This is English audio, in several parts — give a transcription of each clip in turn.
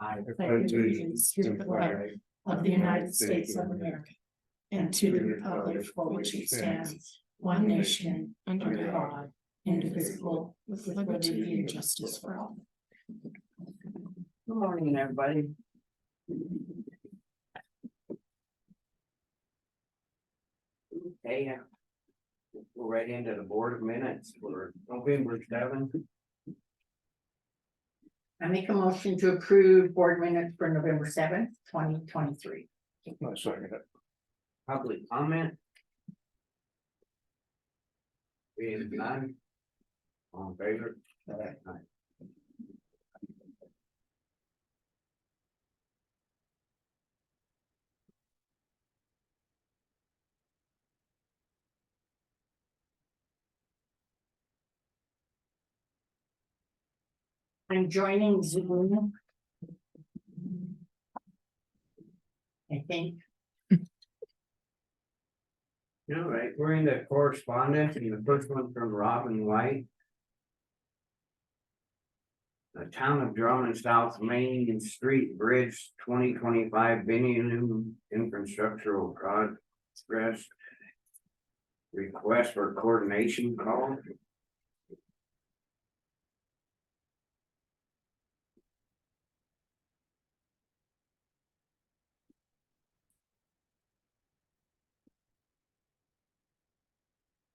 I pledge allegiance to the flag of the United States of America and to the republic for which it stands, one nation, under God, indivisible, with liberty and justice for all. Good morning, everybody. Okay, we're right into the board of minutes for November 7th. I make a motion to approve board minutes for November 7th, 2023. No, second. Public comment. Being none. All in favor? Aye. I'm joining Zoom. I think. All right, we're in the correspondence, and the first one from Robin White. The town of Drummond South Main Street Bridge 2025 Binion infrastructural progress. Request for coordination call.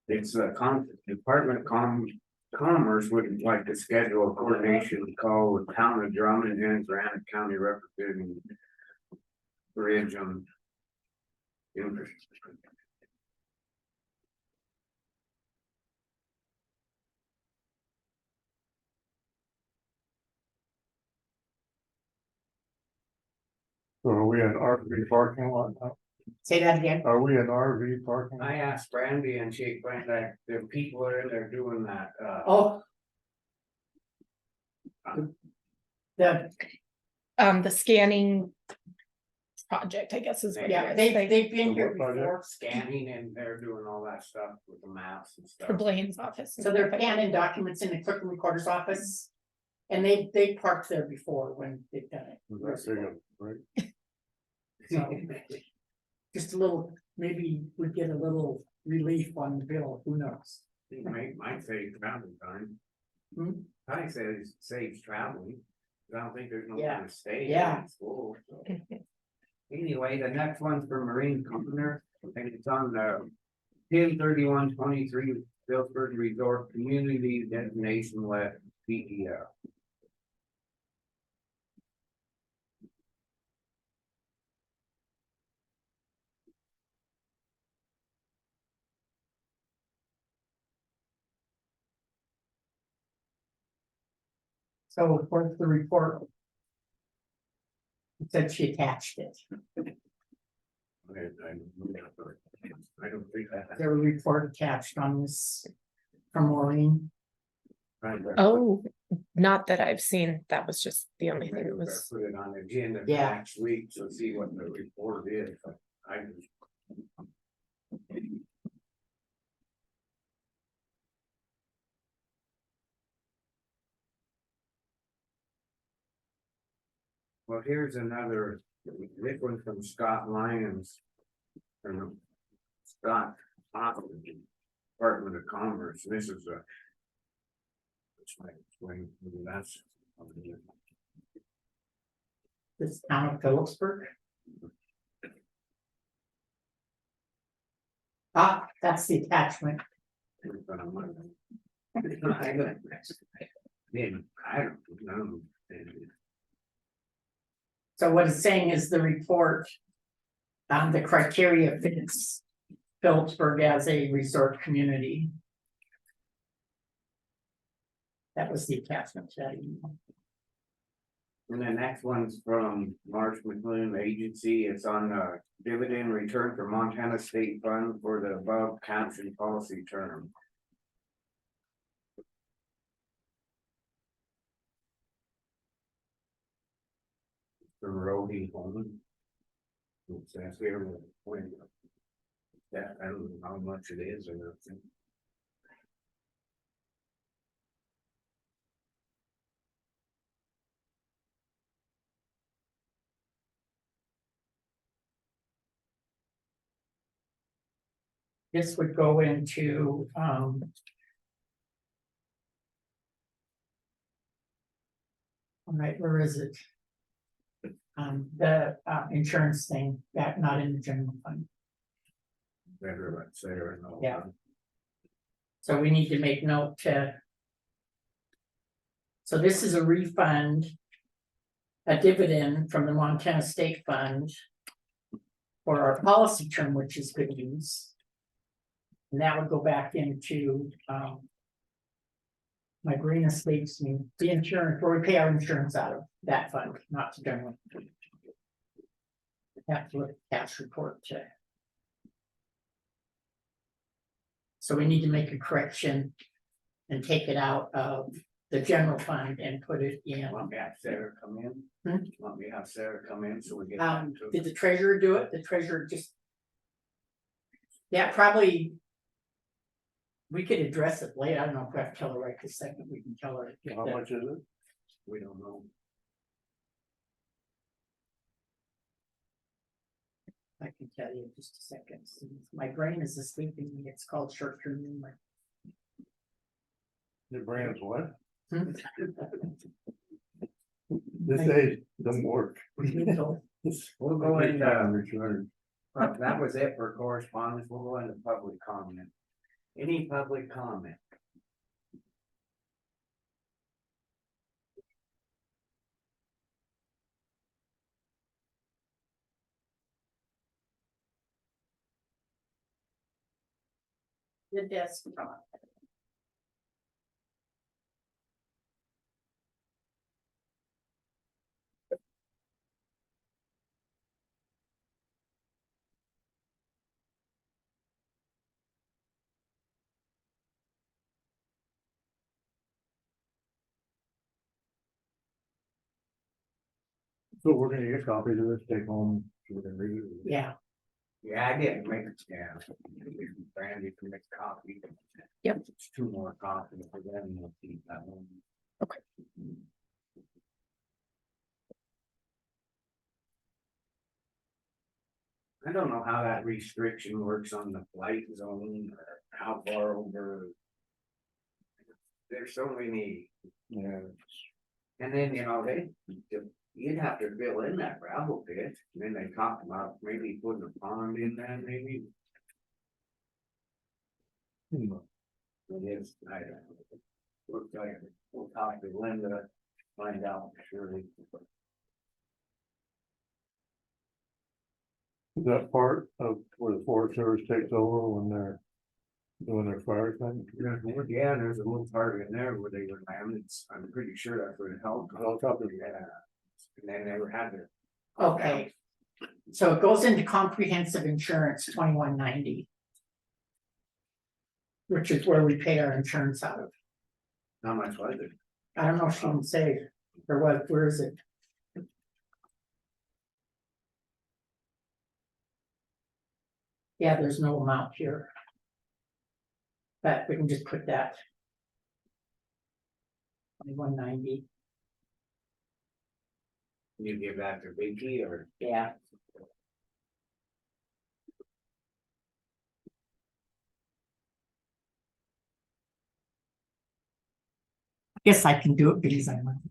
It's a Department of Commerce would like to schedule a coordination call with town of Drummond and Granite County representing bridge on infrastructure. So are we an RV parking lot now? Say that again. Are we an RV parking? lot? I asked Brandy and she explained that the people are in there doing that, Oh. The, The scanning project, I guess is what it yeah, is. they've been here What project? before. scanning and they're doing all that stuff with the maps and For stuff. Blaine's office. So they're scanning documents in the clerk and recorder's office. And they parked there before when they've done it. That's big, right? So, just a little, maybe we get a little relief on the bill, who knows? Might save travel time. Hmm? I say it saves traveling. 'Cause I don't think there's no Yeah. one to stay. Yeah. in school, so. Anyway, the next one's for Marine Commoner, and it's on the 10/31/23 Phillipsburg Resort Community Destination Let PEF. So what's the report? It said she attached it. I don't think that. There a report attached on this from Maureen. Oh, not that I've seen. That was just the only thing that was. Put it on the agenda for Yeah. next week, so see what the report is. I just. Well, here's another, this one from Scott Lyons. From Scott Hoffman, Department of Commerce, this is a. Which might explain, maybe that's. This town of Phillipsburg. Ah, that's the attachment. I don't know. So what it's saying is the report. The criteria fits Phillipsburg as a resort community. That was the attachment to that email. And the next one's from Marsh McLuhan Agency. It's on the dividend return for Montana State Fund for the above caption policy term. From Roby Holman. It says here when. That, I don't know how much it is or nothing. this would go into, all right, where is it? The insurance thing, that not in the general fund. Better, let's say, or no. Yeah. So we need to make note to. So this is a refund. A dividend from the Montana State Fund. For our policy term, which is good news. And that would go back into, my brain escapes me, the insurance, where we pay our insurance out of that fund, not to general. Have to look at the cash report to. So we need to make a correction. And take it out of the general fund and put it in. Want me to have Sarah come in? Hmm? Want me to have Sarah come in so we get. back to Did the treasurer do it? The treasurer just. Yeah, probably. We could address it later. I don't know if we have to tell her right this second. We can tell her. How much is it? We don't know. I can tell you in just a second. My brain is asleep and it's called short-term memory. Your brain is what? Hmm? This age doesn't work. We'll go into, Richard. that was it for correspondence. We'll go into public comment. Any public comment? The desktop. So we're gonna get copies of this, take home, so we can read it. Yeah, Yeah, I didn't make it, yeah. Brandy can make a copy. Yep. It's 2 more copies for them, we'll keep that one. Okay. I don't know how that restriction works on the flight zone or how far over. There's so many, Yeah. and then, you'd have to fill in that gravel pit, and then they talked about maybe putting a pond in there, maybe. It is, I don't know. We'll talk to Linda, find out for sure. Is that part of where the Forest Service takes over when they're doing their fire thing? Yeah, there's a little part in there where they were landed, I'm pretty sure that's where the helicopter, yeah. And then they were had to. okay. So it goes into comprehensive insurance 2190. Which is where we pay our insurance out of. How much was it? I don't know if she can say, or what, where is it? Yeah, there's no amount here. But we can just put that. 2190, You give that to Vicky or? yeah. Guess I can do it because I'm.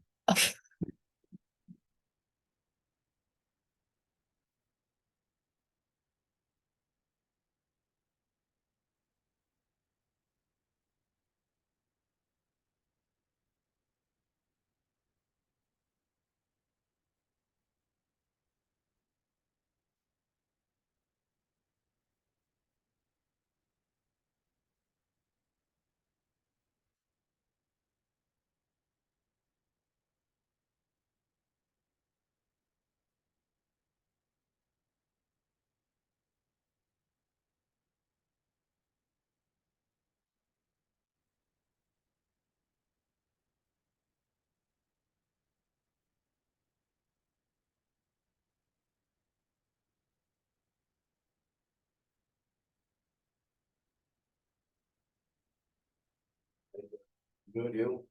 Good, you?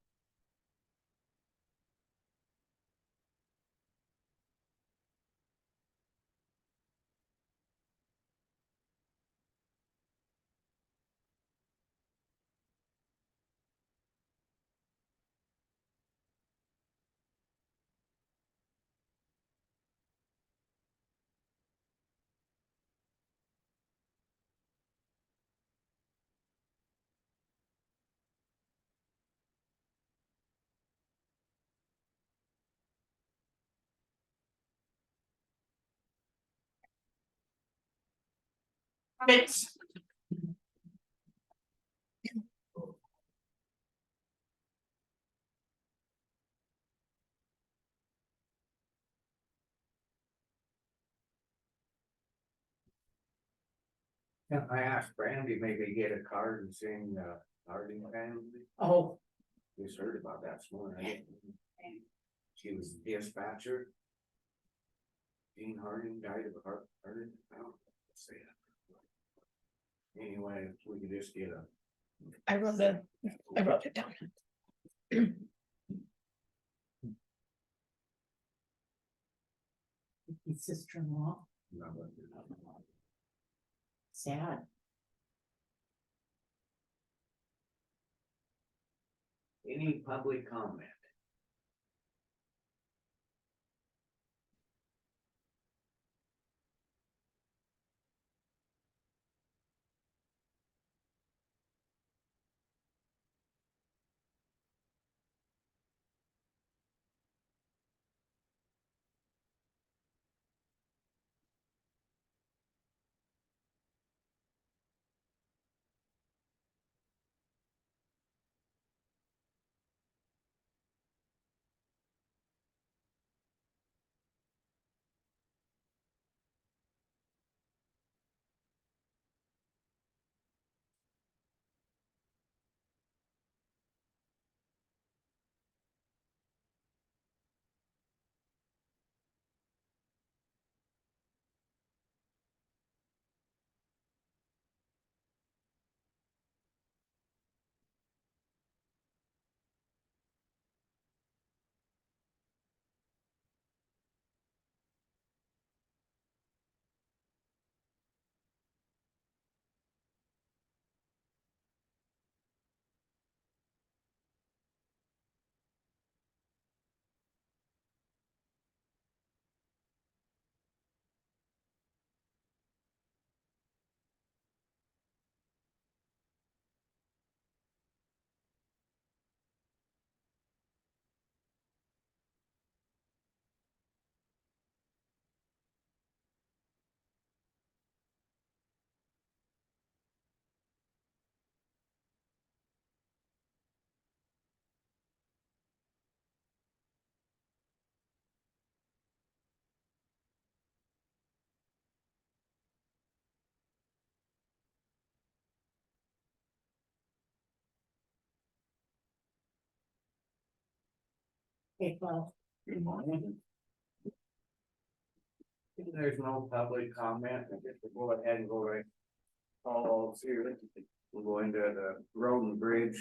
It's. Yeah, I asked Brandy maybe get a card and sing Harding family. Oh, Just heard about that this morning. I didn't- She was dispatcher. Dean Harding died of a heart. I don't know. Say it. Anyway, if we could just get a. I wrote it down. his sister-in-law, sad. Any public comment? Hey, well, Good morning. If there's no public comment, I guess we'll go ahead and go right. All through, we'll go into the road and bridge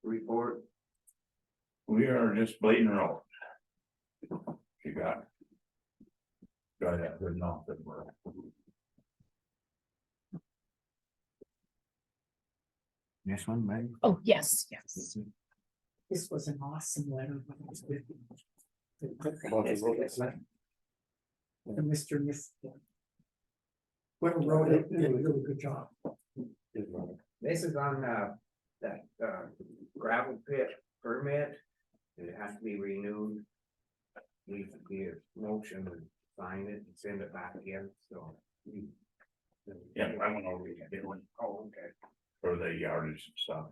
report. We are just Bladen Road. You got. Got that good enough that we're. This one, Meg? Oh, yes, yes. this was an awesome letter. About the road, it's like- The Mr. and Miss. Whoever wrote it did a really good job. This is on that gravel pit permit. And it has to be renewed. Needs to be a motion and sign it and send it back again, so. Yeah, I went over to get one Oh, okay. for the yardage and stuff.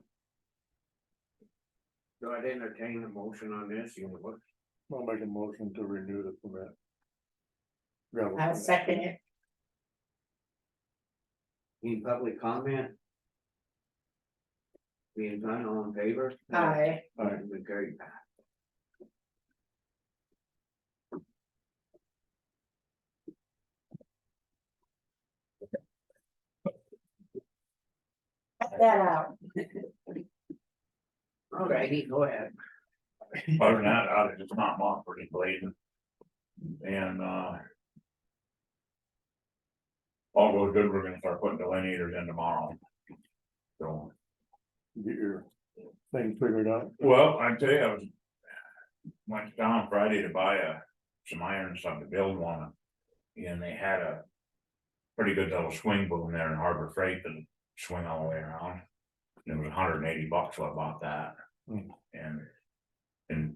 So I'd entertain a motion on this, you know, what, I'll make a motion to renew the permit. Gravel I'll permit. second it. any public comment? Being done, all in favor? Aye. Motion been carried back. Cut that out. Alrighty, go ahead. Other than that, out of just not much for Bladen. And all goes good, we're gonna start putting delineators in tomorrow. So, Get your thing figured out. well, I tell you, I was. Went down Friday to buy some iron stuff to build one. And they had a. Pretty good little swing boom there in Harbor Freight that swing all the way around. And it was $180 what I bought that. Hmm. And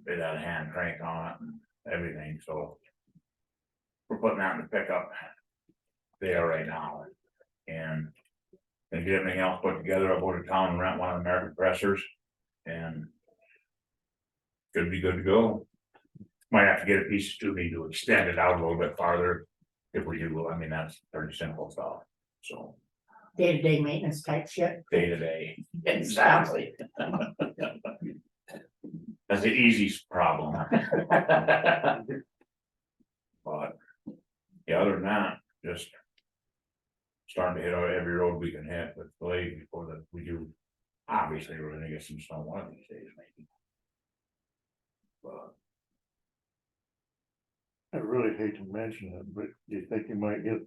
it had a hand crank on it and everything, so. We're putting that in the pickup. There right now. And then get everything else put together, I'll go to town and rent one of the American compressors. And should be good to go. Might have to get a piece of tubing to extend it out a little bit farther. If we do, I mean, that's pretty simple stuff, so Day-to-day maintenance type shit. day to day. Exactly. That's the easiest problem. But, yeah, other than that, just. Starting to hit every road we can hit with blade before that we do. Obviously, we're gonna get some snow one of these days, maybe. But I really hate to mention it, but do you think you might get?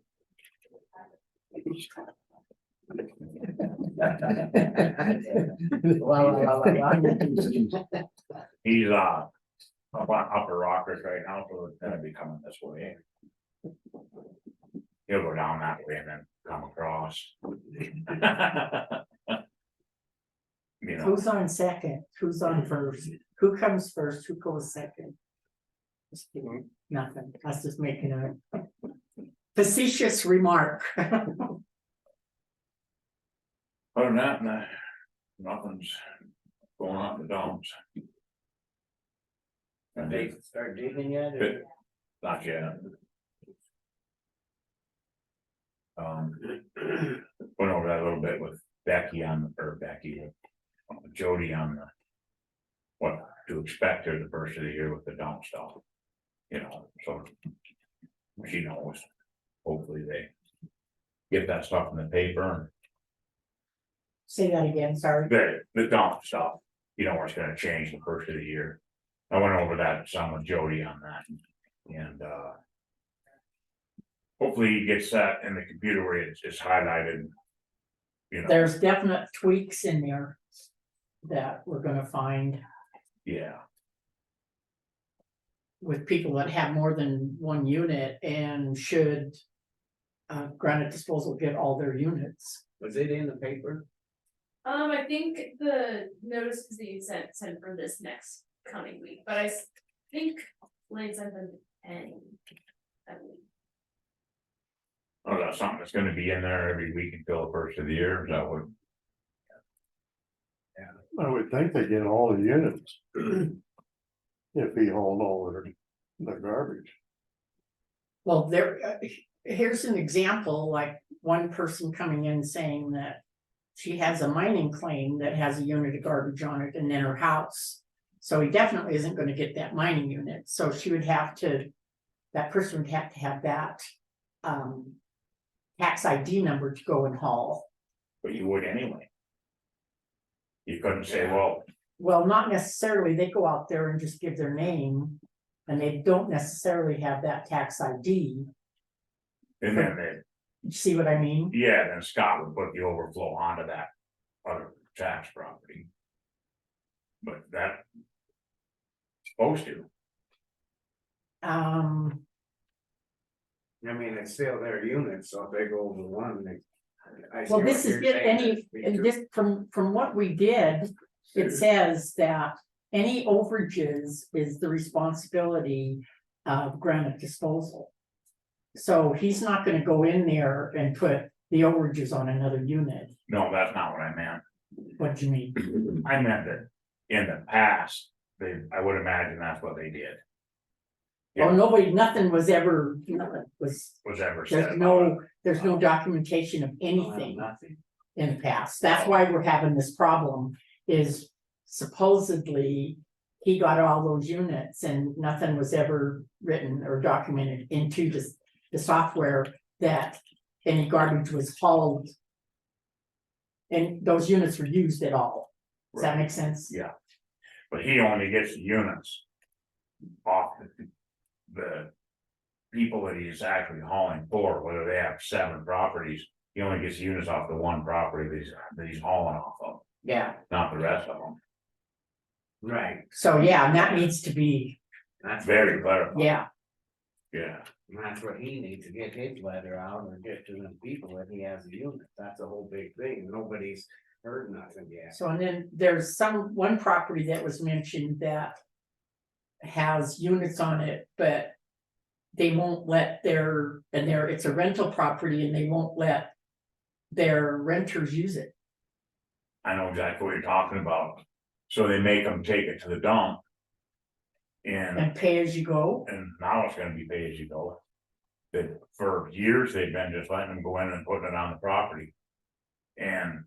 he's up on Upper Rockers right now, so it's gonna be coming this way. He'll go down that way and then come across. You know, Who's on second? Who's on first? Who comes first? Who goes second? Just kidding. Nothing. I was just making a facetious remark. other than that, nothing's going on in the dumps. And They start digging yet? or- Good. Not yet. Went over that a little bit with Jody on the. What to expect at the first of the year with the dump stuff. You know, so. She knows, hopefully they. Get that stuff in the paper, Say that again, sorry. the dump stuff, you know, where it's gonna change the first of the year. I went over that some with Jody on that, and hopefully he gets that in the computer where it's highlighted. You know, There's definite tweaks in there that we're gonna find yeah, with people that have more than one unit and should Granite Disposal get all their units. Was it in the paper? I think the notices that you sent for this next coming week, but think Lane sent them to Penny. I believe. oh, that's something that's gonna be in there every week until the first of the year, is that what? I would think they get all the units. If he hauled all their garbage. Well, here's an example, like one person coming in saying that she has a mining claim that has a unit of garbage on it and then her house. So he definitely isn't gonna get that mining unit, so she would have to, that person would have to have that tax ID number to go and haul. But you would anyway. You couldn't say, well, Well, not necessarily, they go out there and just give their name, and they don't necessarily have that tax ID, and then they, you see what I mean? yeah, then Scott would put the overflow onto that other tax property. But that. Supposed to, I mean, it's still their unit, so if they go over one, they. I see well, what this is you're it, saying. and this, from what we did, it says that any overages is the responsibility of Granite Disposal. So he's not gonna go in there and put the overages on another unit. no, that's not what I meant. What do you mean? I meant that in the past, I would imagine that's what they did. Oh, nothing was ever, was, Was ever said. there's no documentation of anything Nothing. in the past. That's why we're having this problem, is supposedly he got all those units and nothing was ever written or documented into the software that any garbage was hauled. And those units were used at all. Does that make sense? Yeah. But he only gets the units off the people that he's actually hauling for, whether they have 7 properties, he only gets the units off the one property that he's hauling off of, Yeah, not the rest of them. Right, so yeah, and that needs to be, that's. Very clarified. yeah, Yeah, And that's what he needs to get his letter out or get to the people that he has a unit, that's a whole big thing, nobody's heard nothing yet. so and then there's one property that was mentioned that has units on it, but they won't let it's a rental property and they won't let their renters use it. I know exactly what you're talking about. So they make them take it to the dump. And pay as you go. And now it's gonna be pay as you go. That for years, they've been just letting them go in and putting it on the property. And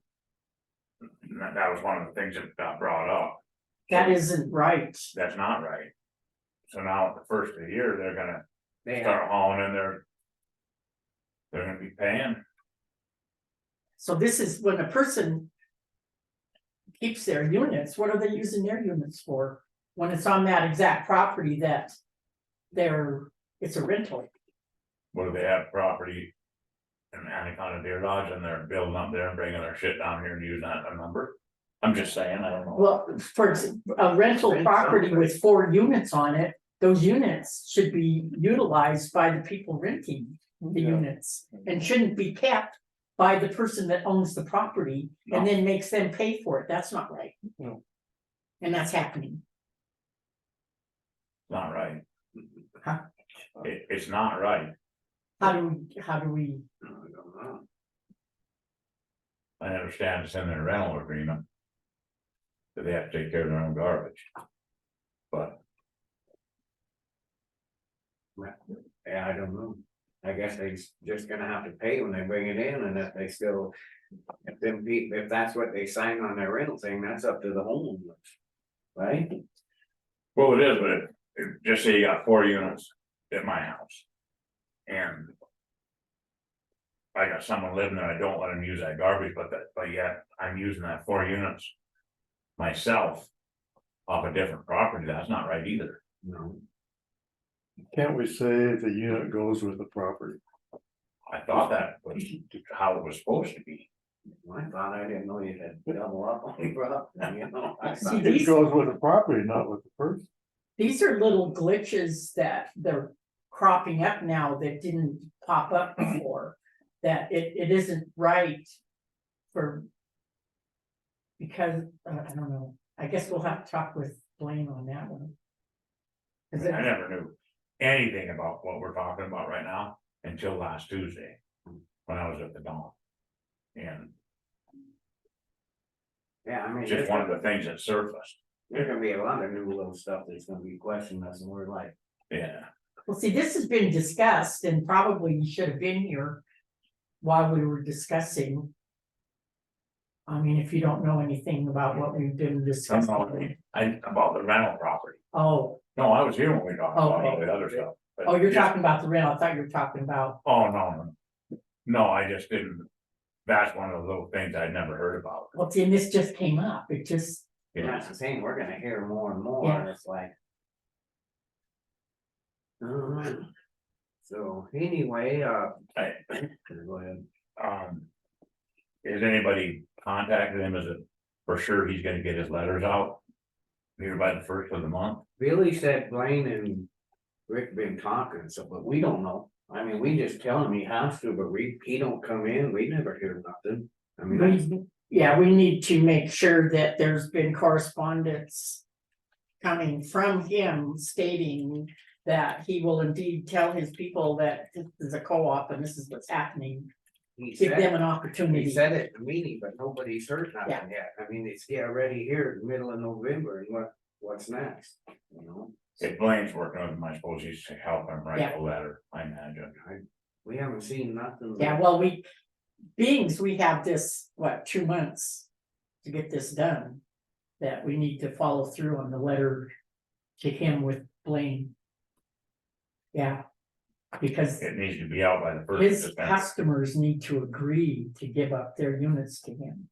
that was one of the things that got brought up. That isn't right. That's not right. So now at the first of the year, they're gonna They have, start hauling in there. They're gonna be paying. So this is when a person keeps their units, what are they using their units for? When it's on that exact property that it's a rental. What do they have property? In Anaconda Deer Lodge, and they're building up there and bringing their shit down here and using that number. I'm just saying, I don't know. Well, a rental property with 4 units on it, those units should be utilized by the people renting the units. And shouldn't be kept by the person that owns the property and then makes them pay for it. That's not right. No. And that's happening. Not right. Huh? It's not right. How do we, I don't know. I understand it's in their rental agreement. That they have to take care of their own garbage. But Yeah, I don't know. I guess they just gonna have to pay when they bring it in, and if they still. If that's what they sign on their rental thing, that's up to the homeowners. Right? well, it is, but just say you got 4 units at my house. And I got someone living there, I don't let them use that garbage, but yet I'm using that 4 units myself off a different property. That's not right either. No. Can't we say the unit goes with the property? I thought that was how it was supposed to be. I thought, I didn't know you had double up on your property, you know. I See, thought- these- It goes with the property, not with the person. these are little glitches that they're cropping up now that didn't pop up before. That it isn't right for. Because, I don't know, I guess we'll have to talk with Blaine on that one. I Cause mean, I it, never knew anything about what we're talking about right now until last Tuesday. When I was at the dump. And Yeah, I mean, just one of the things that surfaced, there's gonna be a lot of new little stuff that's gonna be questioning us, and we're like, yeah. well, see, this has been discussed and probably you should have been here. While we were discussing. I mean, if you don't know anything about what we've been discussing. About the rental property. Oh, No, I was here when we talked about all Okay. the other stuff. but oh, you're just- talking about the rental. I thought you were talking about, Oh, no. No, I just didn't. That's one of the little things I'd never heard about. well, see, and this just came up. It just, and that's the thing, we're gonna hear more and more, Yeah. and it's like. Alright. So anyway, I- go ahead. Has anybody contacted him? Is it for sure he's gonna get his letters out? Here by the 1st of the month? Billy said Blaine and Rick been talking, so, but we don't know. I mean, we just tell him he has to, but he don't come in, we never hear nothing. I mean, that's- we need to make sure that there's been correspondence. Coming from him stating that he will indeed tell his people that this is a co-op and this is what's happening. he Give them said, an he opportunity. said it at the meeting, but nobody's heard Yeah. nothing yet. I mean, it's already here, the middle of November, and what's next, you know? If Blaine's working with him, I suppose he's to help him write Yeah. the letter, I imagine. We haven't seen nothing. Yeah, well, we have this, 2 months to get this done. That we need to follow through on the letter to him with Blaine. Yeah, because It needs to be out by the 1st of his December. customers need to agree to give up their units to him.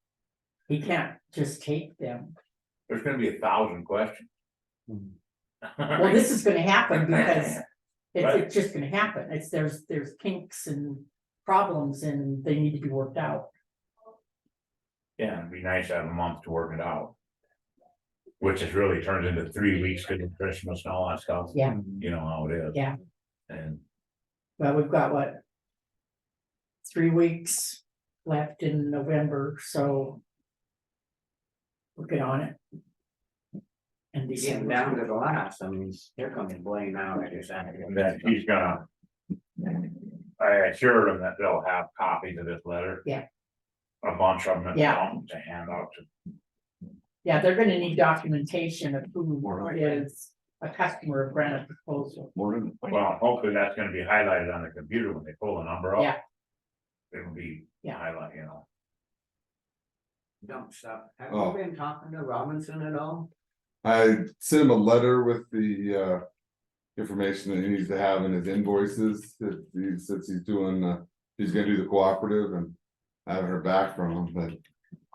He can't just take them. There's gonna be 1,000 questions. Well, this is gonna happen because Right. it's just gonna happen. There's kinks and problems and they need to be worked out. Yeah, it'd be nice to have a month to work it out. Which has really turned into 3 weeks because of Christmas and all that stuff. Yeah. You know how it is. Yeah. And Well, we've got 3 weeks left in November, so. We'll get on it. And Getting down to the last, I mean, here comes Blaine now, I just. and then he's gonna. I assured him that they'll have copies of this letter. Yeah. a bunch of them at Yeah. home to hand out to. Yeah, they're gonna need documentation of who is a customer of Granite Disposal. Morning. Well, hopefully that's gonna be highlighted on the computer when they pull the number up. Yeah. It'll be Yeah. highlight, you know. Dump stuff. Have Oh. you been talking to Robinson at all? I sent him a letter with the information that he needs to have in his invoices, that he says he's doing, he's gonna do the cooperative and. I haven't heard back from him, but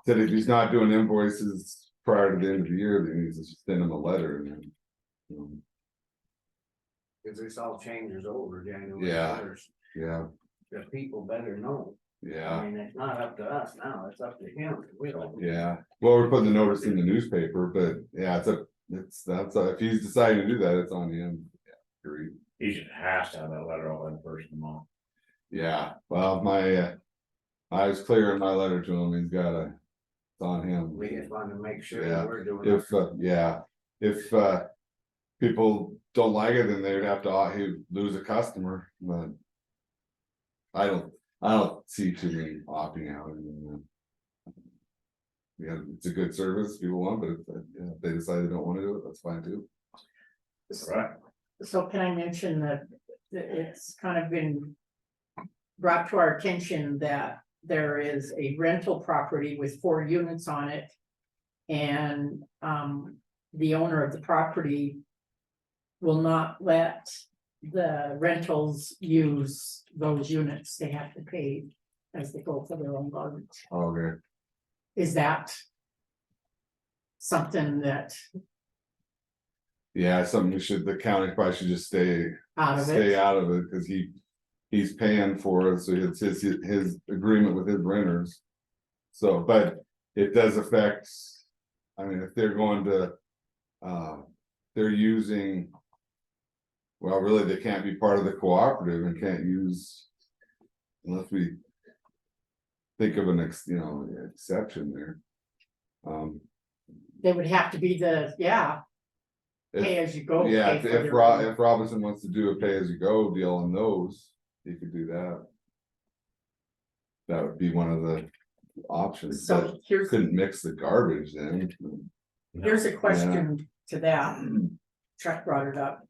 said if he's not doing invoices prior to the end of the year, then he needs to send him a letter and then. Cause this all changes over January Yeah. 1st. Yeah, The people better know. I yeah, mean, it's not up to us now, it's up to him. We don't. yeah, well, we're putting the notice in the newspaper, but yeah, if he's deciding to do that, it's on him. Yeah, agreed. He just has to have that letter out by the first of the month. Yeah, well, I was clear in my letter to him, it's on him. We just wanted to make sure Yeah, that we're doing. If people don't like it, then they'd have to, he'd lose a customer, but. I don't see too many opting out. I mean, yeah, it's a good service, people want, but if they decide they don't wanna do it, that's fine too. Right. So can I mention that it's kind of been brought to our attention that there is a rental property with 4 units on it. And the owner of the property will not let the rentals use those units. They have to pay as they go for their own garbage. Okay, Is that something that yeah, something the county probably should just stay out of it? out of it, cause he's paying for it, so it's his agreement with his renters. So, but it does affect, I mean, if they're going to, they're using. Well, really, they can't be part of the cooperative and can't use. Unless we. Think of an exception there. They would have to be pay as you go. Yeah, pay for if their own. Robinson wants to do a pay as you go deal on those, he could do that. That would be one of the options, So but here's couldn't mix the garbage then. a question to that. Chuck brought it up.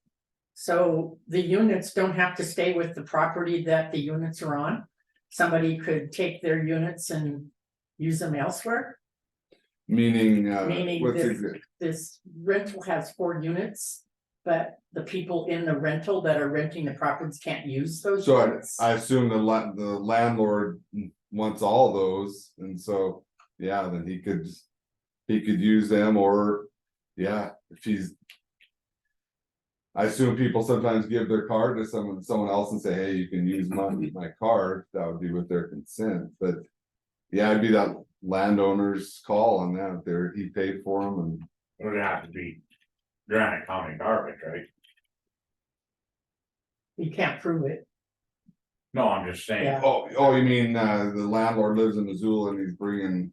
So the units don't have to stay with the property that the units are on. Somebody could take their units and use them elsewhere. Meaning, Meaning what's this- it, This rental has 4 units, but the people in the rental that are renting the properties can't use those so units. I assume the landlord wants all those, and so, yeah, then he could use them, or, yeah, if he's. I assume people sometimes give their card to someone else and say, hey, you can use my card, that would be with their consent, but. Yeah, it'd be that landowner's call on that, he paid for them and. It would have to be Granite County garbage, right? You can't prove it. No, I'm just saying. Yeah. Oh, you mean, the landlord lives in Missoula and he's bringing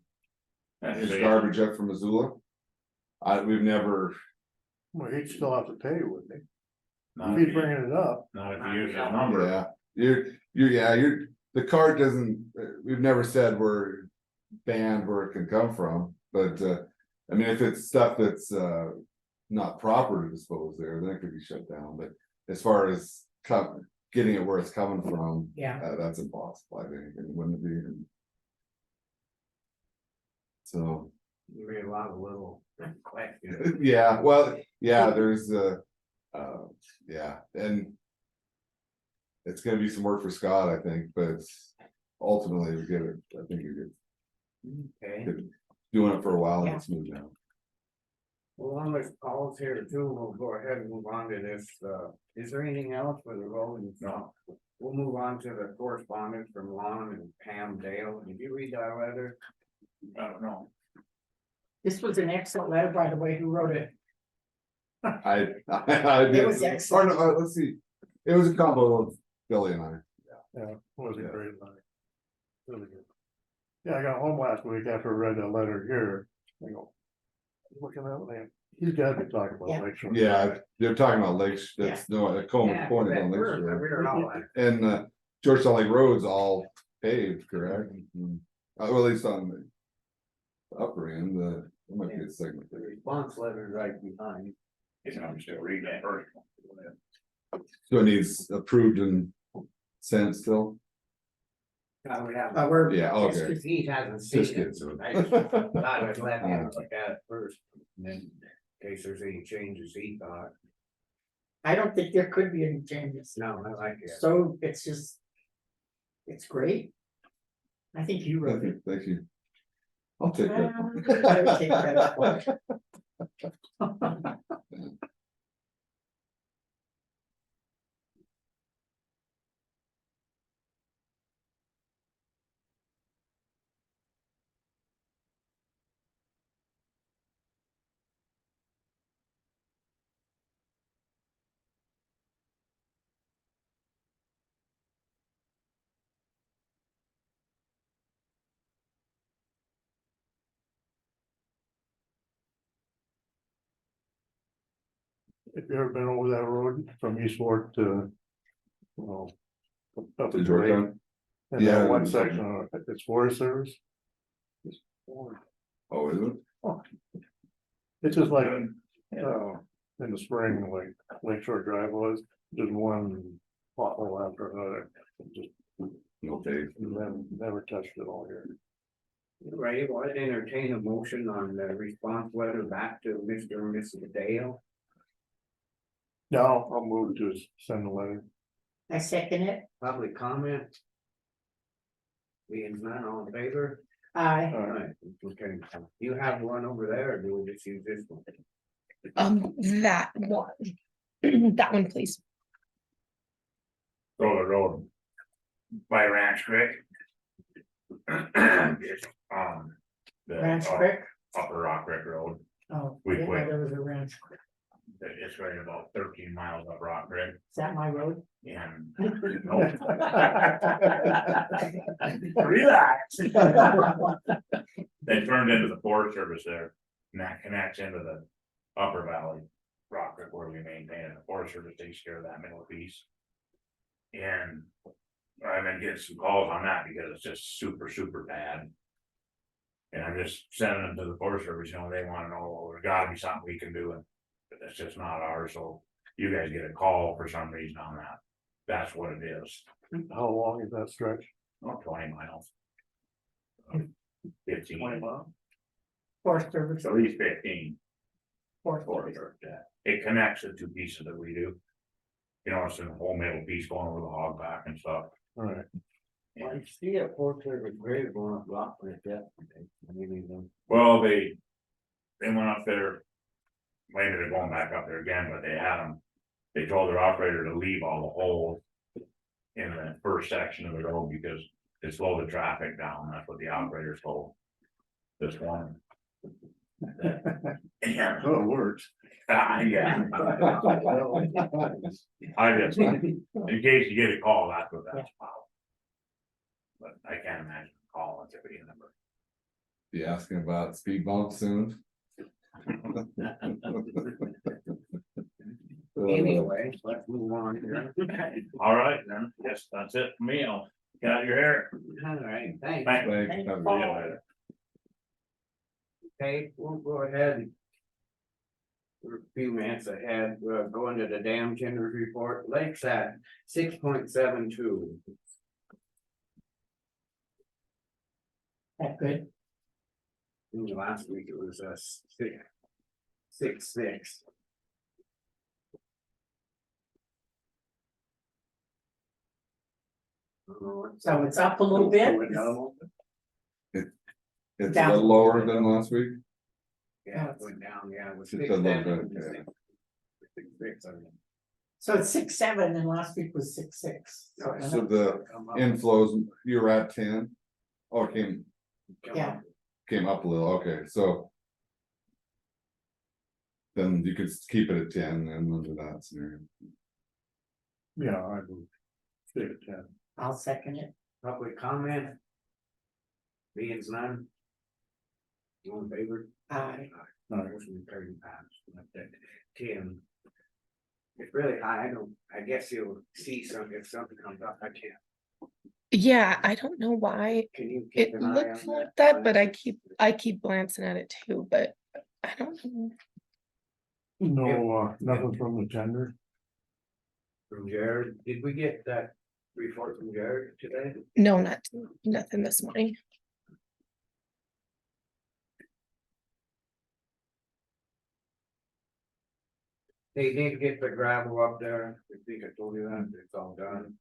That's his it. garbage up from Missoula? We've never, Well, he'd still have to pay, wouldn't he? Not If if he's you- bringing it up. not if you use his number. yeah, the card doesn't, we've never said we're banned where it can come from, but, I mean, if it's stuff that's, not proper to dispose there, then it could be shut down, but as far as getting it where it's coming from, Yeah. that's impossible, I think, and wouldn't it be? So, You read a lot of little questions. yeah, well, yeah, there's yeah, and. It's gonna be some work for Scott, I think, but ultimately we get it, I think you're Okay, good. Doing it for a while and Yeah. it's moved now. well, on this calls here too, we'll go ahead and move on to this, is there anything else for the road? No. We'll move on to the correspondence from Lon and Pam Dale, did you read that letter? I don't know. This was an excellent letter, by the way, who wrote it? I did. It was excellent. Or no, let's see, it was a combo of Billy and I. Yeah, wasn't Yeah. great night. Really good. Yeah, I got home last week after I read that letter here. I go. Looking at that, he's gotta be talking Yeah. about Lake Shore. Yeah, they're talking about lakes, that's, no, Coleman's Point is on Lake Shore. We're all at- And Georgetown Lake Road's all paved, correct? Well, at least on the upper end, there might be a segment The there. response letter is right behind. It's I'm still reading that first one. So it needs approved and sent still? I would have. We're, Yeah, Just okay. 'cause he hasn't seen Just it. get to I it. thought I'd let him look at it first, and then in case there's any changes he thought. I don't think there could be any changes. No, I like it. So it's just. It's great. I think you wrote it. Thank you. I'll take that. I would take credit for it. If you ever been over that road from East Fork to. Well. Up To to Drake, Georgetown? and Yeah. that one section, it's Forest Service. Oh, is it? It's just like, in the spring, like Lake Shore Drive was, just one pothole after another. Just Okay. never touched it all year. Right, well, I'd entertain a motion on the response letter back to Mr. and Mrs. Dale. Now, I'll move to send a letter. I second it. Public comment. Being none, all in favor? I, Alright, okay, you have one over there, or do we just use this one? That one. That one, please. Go the road. By Ranch Creek. It's, the Ranch Creek. Upper Rock Creek Road, Oh, We yeah, quit. there was a ranch. Creek. it's right about 13 miles up Rock Creek, Is that my road? and. Relax. They turned into the Forest Service there, and that connects into the upper valley. Rock Creek where we maintain it, the Forest Service takes care of that middle piece. And I've been getting some calls on that because it's just super bad. And I'm just sending them to the Forest Service, they wanna know, well, there's gotta be something we can do, and it's just not ours, so you guys get a call for some reason on that. That's what it is, How long is that stretch? not 20 miles. 15, 20 miles. Forest Service. at least 15. Forest Forest Service. Service, yeah. It connects the two pieces that we do. It's a whole middle piece going over the hog back and stuff. All right. I see a portrait of grave going up Rock Creek, yeah. Maybe them. Well, they went up there. Maybe they're going back up there again, but they told their operator to leave all the holes. In the first section of the road because it slowed the traffic down, that's what the operator told. This one. Yeah, Oh, it works. yeah. I just, in case you get a call, that's what that's about. But I can't imagine calling a tippity number. Be asking about speed bumps soon. Anyway, let's move on here. All right, then, yes, that's it for me, I'll get out of your hair. Alright, thanks. Thanks. Thanks. Have a See you good- later. Okay, we'll go ahead. We're a few minutes ahead, we're going to the dam tenders report, Lake's at 6.72. That good. Last week it was a 6.6. So it's up a little bit. It's a Down. little lower than last week. Yeah, it went down, yeah, it was Just a little 6.7. bit, yeah. 6.6, I mean. So it's 6.7 and last week was 6.6. So the inflows, you were at 10. Oh, it Yeah. came up a little, okay, so. Then you could keep it at 10 and under that scenario. Yeah, I will. Stay at 10. I'll second it. Public comment? Being none? You in favor? Aye. Motion carried pass. Tim. It's really high, I guess you'll see some, if something comes up, I can't. Yeah, I don't know why Can you keep it an eye looks on like that, but plan? I keep glancing at it too, but I don't know. No, nothing from the tender. From Jared, did we get that report from Jared today? No, nothing this morning. They did get the gravel up there, I think I told you that, it's all done.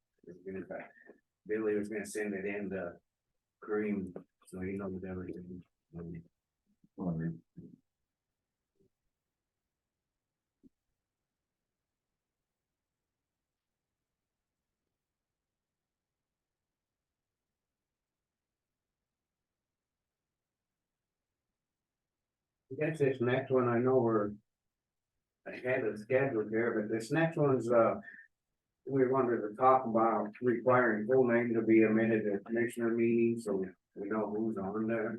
Billy was gonna send it in to Cream, so he knows everything. I guess this next one, I know we're ahead of schedule here, but this next one's, we wanted to talk about requiring full name to be admitted at commissioner meetings, so we know who's on there.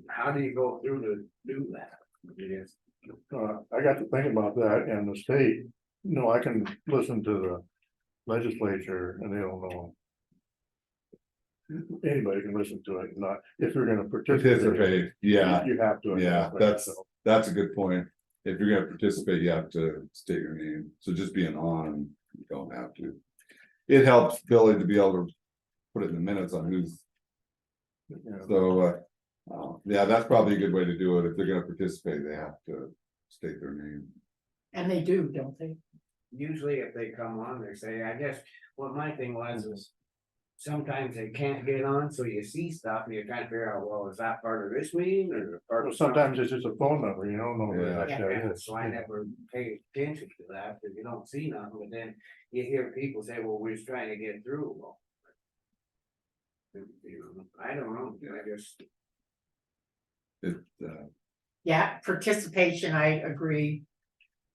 How do you go through to do that? Yes, I got to think about that and the state, I can listen to the legislature and they don't know. Anybody can listen to it, not if you're gonna participate. Participate, yeah, You have to. yeah, identify yourself. that's a good point. If you're gonna participate, you have to state your name, so just being on, you don't have to. It helps Billy to be able to put it in the minutes on who's, Yeah. so, yeah, that's probably a good way to do it. If they're gonna participate, they have to state their name. And they do, don't they? usually if they come on, they say, I guess, what my thing was is. Sometimes they can't get on, so you see stuff and you're trying to figure out, well, is that part of this meeting or part Well, of? sometimes it's just a phone number, you don't know where Yeah. that guy Yeah, is. so I never pay attention to that, because you don't see nothing, but then you hear people say, well, we're just trying to get through, well. I don't know, I just, It, Yeah, participation, I agree.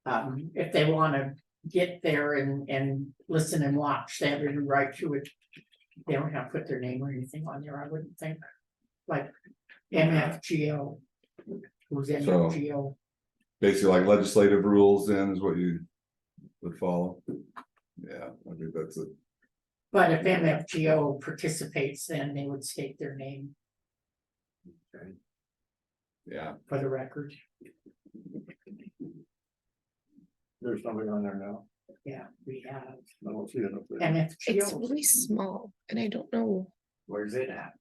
If they wanna get there and listen and watch, they have every right to it. They don't have to put their name or anything on there, I wouldn't think, like MFGO. Who's MFGO? basically like legislative rules then is what you would follow. Yeah, I think that's it. But if MFGO participates, then they would state their name Yeah, for the record. There's somebody on there now. Yeah, we have I don't see it up there. It's MFGO. really small and I don't know, where's it at?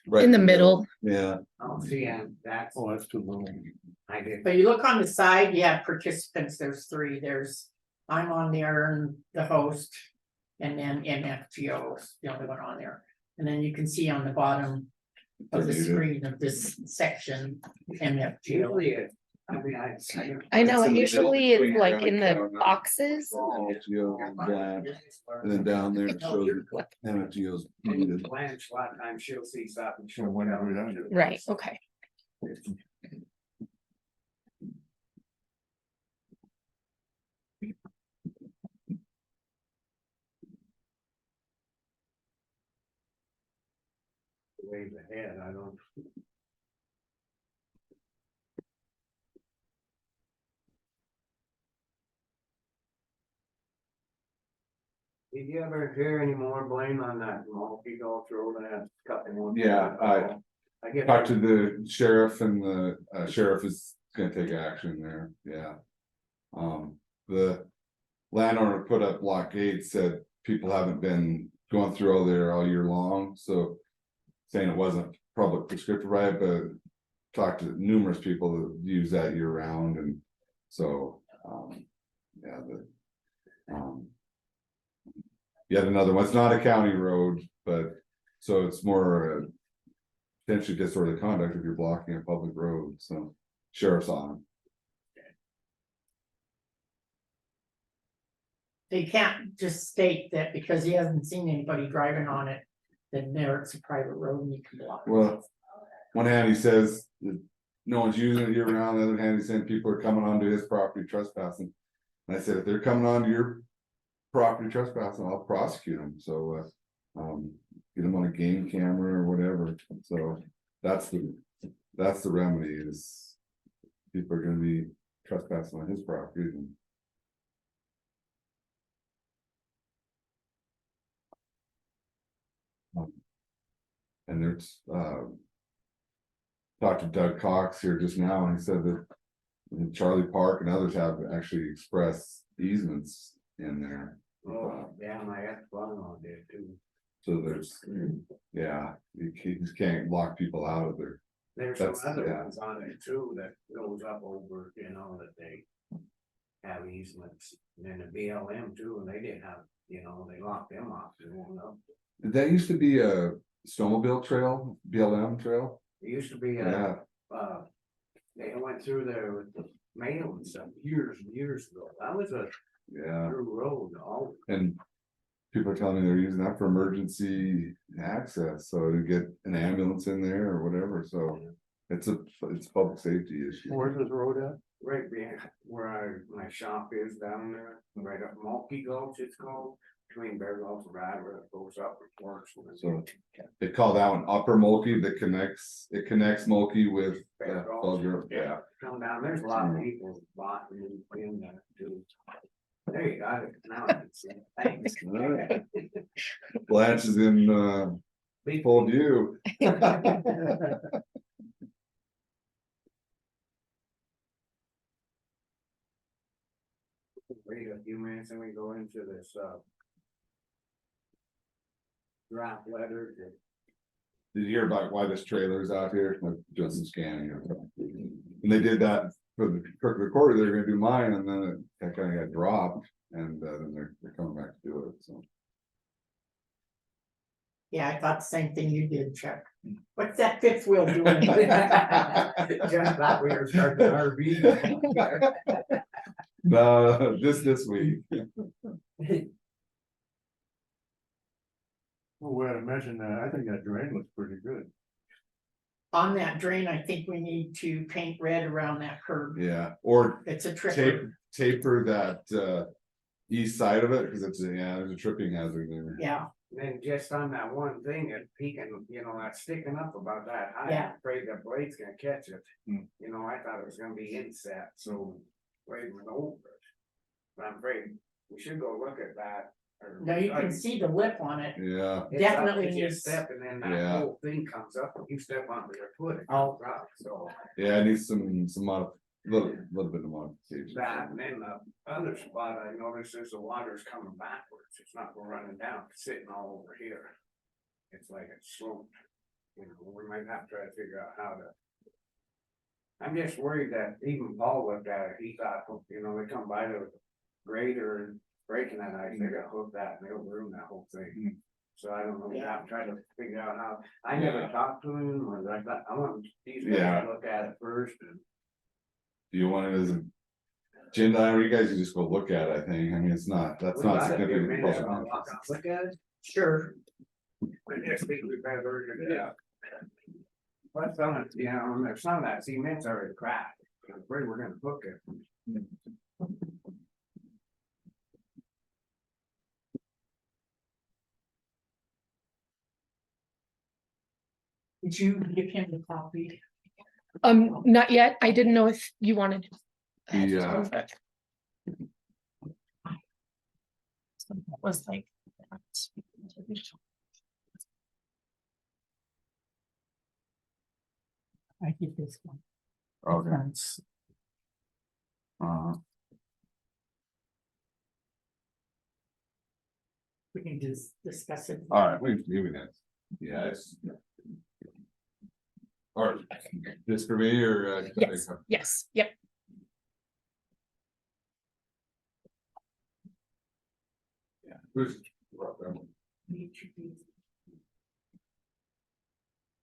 right in the middle. Yeah, Oh, see, and that's, Oh, that's too little. I did, But you look on the side, you have participants, there's three, I'm on there and the host. And then MFGO is the only one on there, and then you can see on the bottom of the Deleted. screen of this section, MFGO. usually it, I mean, I know, It's in the usually middle it's like between in County the Road. boxes. And then down there it shows you MFGO's needed. Blanche, a lot of times she'll see stuff and she'll. Well, whenever we done it. Right, okay. Ways ahead, I don't. Did you ever hear any more blame on that multi-cultural that couple more? Yeah, I get. Talked to the sheriff and the sheriff is gonna take action there, yeah. The landowner put up blockades, said people haven't been going through all there all year long, so. Saying it wasn't public prescriptive right, but talked to numerous people that use that year round and so, yeah, yet another one, it's not a county road, but, so it's more. Potentially disorderly conduct if you're blocking a public road, so sheriff's on. They can't just state that because he hasn't seen anybody driving on it, then there it's a private road and you can block. it. Well, one hand he says that no one's using it year round, the other hand he's saying people are coming onto his property trespassing. And I said, if they're coming onto your property trespassing, I'll prosecute them, so get them on a game camera or whatever, so that's the remedy is. People are gonna be trespassing on his property and. And there's, talked to Doug Cox here just now, and he said that Charlie Park and others have actually expressed easements in there. Oh, yeah, my ex-brother-in-law did too. So there's, yeah, you just can't lock people out of there. There's some That's- other yeah. ones on it too that goes up over, that they have easements. And then the BLM too, and they didn't have, they locked them off, they won't know. That used to be a snowmobile trail, BLM trail. It used to be Yeah, they went through there with the mail and stuff years and years ago. That was a yeah, through road, all. and people are telling me they're using that for emergency access, so to get an ambulance in there or whatever, so. It's a public safety issue. Where's this road at? Right behind where my shop is down there, right up Mulkey Gulch, it's called, between Bear Gulch and Radford, it goes up and forks. So they call that one Upper Mulkey, that connects Mulkey with Fulger, yeah. Come down, there's a lot of people bought and moved in there too. There you got it, now I can see it. Thanks. Alright. Blanche is in Big full view. Wait a few minutes and we go into this draft letter. Did you hear about why this trailer's out here? I've done some scanning. And they did that for the Crooked Recorder, they were gonna do mine, and then that kind of got dropped, and then they're coming back to do it, so. Yeah, I thought the same thing you did, Chuck. What's that fifth wheel doing? Just thought we were starting an RV. No, just this week. Oh, we had to mention that, I think that drain looks pretty good. On that drain, I think we need to paint red around that curb. Yeah, or It's a trick. taper that east side of it, because it's, there's a tripping hazard there. Yeah, Then just on that one thing, that peeking, that's sticking up about that high, Yeah. I'm afraid the blade's gonna catch it. Hmm. I thought it was gonna be inset, so blade was over it. But I'm afraid we should go look at that. or- now you can see the lip on it. Yeah, It's up, definitely it's just needs- step and then that Yeah. whole thing comes up, and you step onto your foot, it Oh. comes up, so. yeah, it needs some little bit of modification. That, and then the other spot I noticed is the water's coming backwards, it's not running down, it's sitting all over here. It's like it's sloped, we might have to try to figure out how to. I'm just worried that even Paul looked at it, he thought, they come by the grader and breaking that ice, they gotta hook that, and they'll ruin that whole thing. So I don't know, I'm trying to figure out how, I never talked to him, or I thought, I want these guys Yeah. to look at it first and. Do you want it as a agenda, or you guys can just go look at it, I think, that's We not got a few significant. minutes, public I'll walk interest. out, Look at it. Sure. I just think we better, yeah. But some of, there's some of that cement's already cracked, I'm afraid we're gonna hook it. Did you give him the copy? Not yet. I didn't know if you wanted. Yeah. That was like. I get this one. Okay. Thanks. We can just discuss it. All right, we that. Yeah, it's. Or this for me, or? Yes, yes, yep. Yeah. Who's?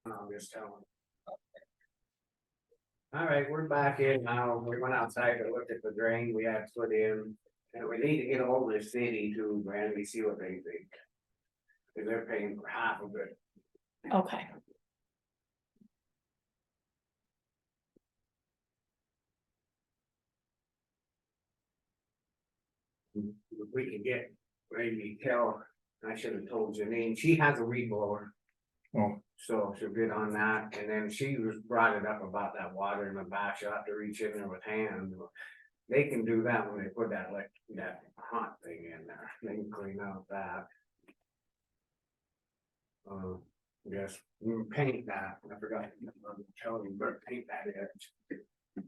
I'll just tell them. All right, we're back in now, we went outside to look at the drain we had put in, and we need to get a hold of the city too, Randy, see what they think. Cause they're paying for half of it. Okay. If we can get Randy Kell, I should have told Janine, she has a weed blower. Oh. So she'll get on that, and then she was brought it up about that water in the back, she'll have to reach in there with hands. They can do that when they put that that hot thing in there, they can clean out that. Yes, paint that, I forgot to tell you, but paint that edge.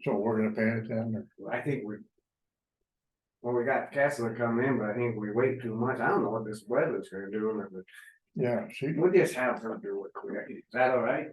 So we're gonna paint it then, or? I think well, we got Tesla coming in, but I think we wait too much. I don't know what this weather's gonna do, but Yeah, see, we'll just have her do it quick. Is that all right?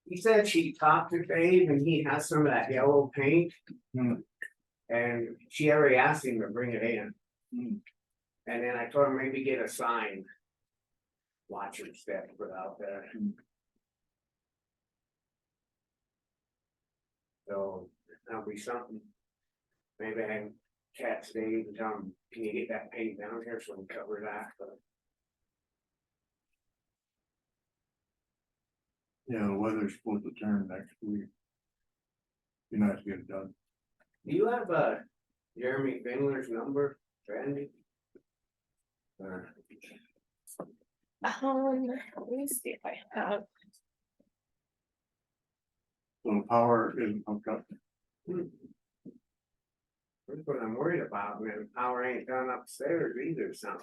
He said she talked to Dave and he has some of that yellow paint. And she already asked him to bring it in. And then I told him maybe get a sign. Watch your step put out there. So that'll be something. Maybe I can catch Dave and tell him, can you get that paint down here so we can cover that, but. Yeah, the weather's supposed to turn next week. Be nice to get it done. Do you have Jeremy Finler's number, Randy? Let me see if I have. So the power isn't hooked up. That's what I'm worried about, man, power ain't done upstairs either, sounds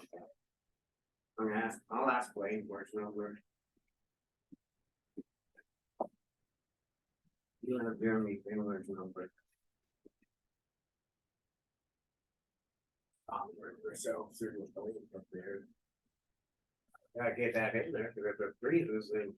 like. I'll ask Wayne where's number. You have Jeremy Finler's number. Ourselves, up there. Gotta get that in there, cause if it freezes, then.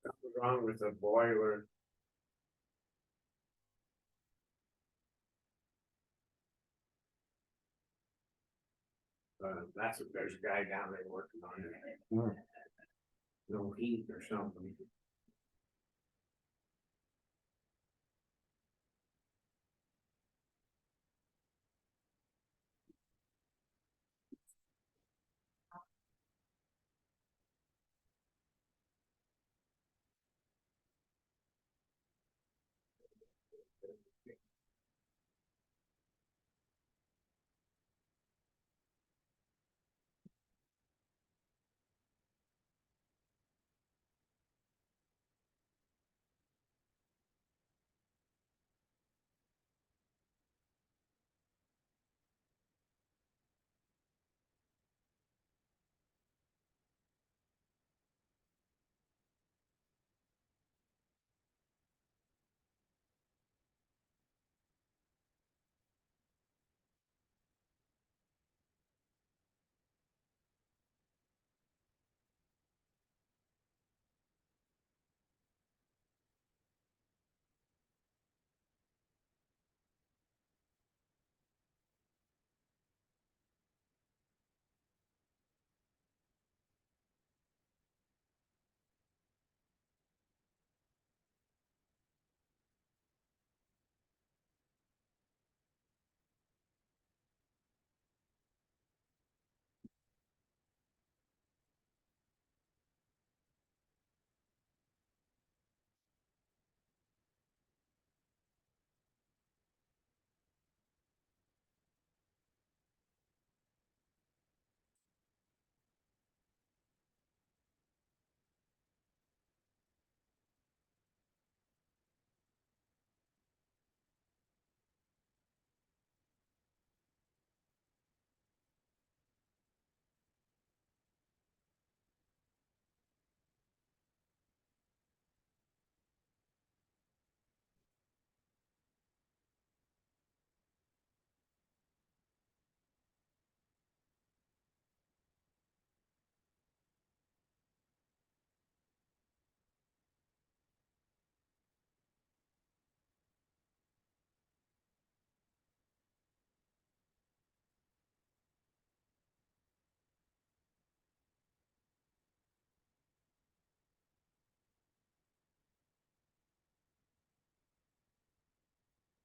Something's wrong with the boiler. That's what, there's a guy down there working on it. No heat or something.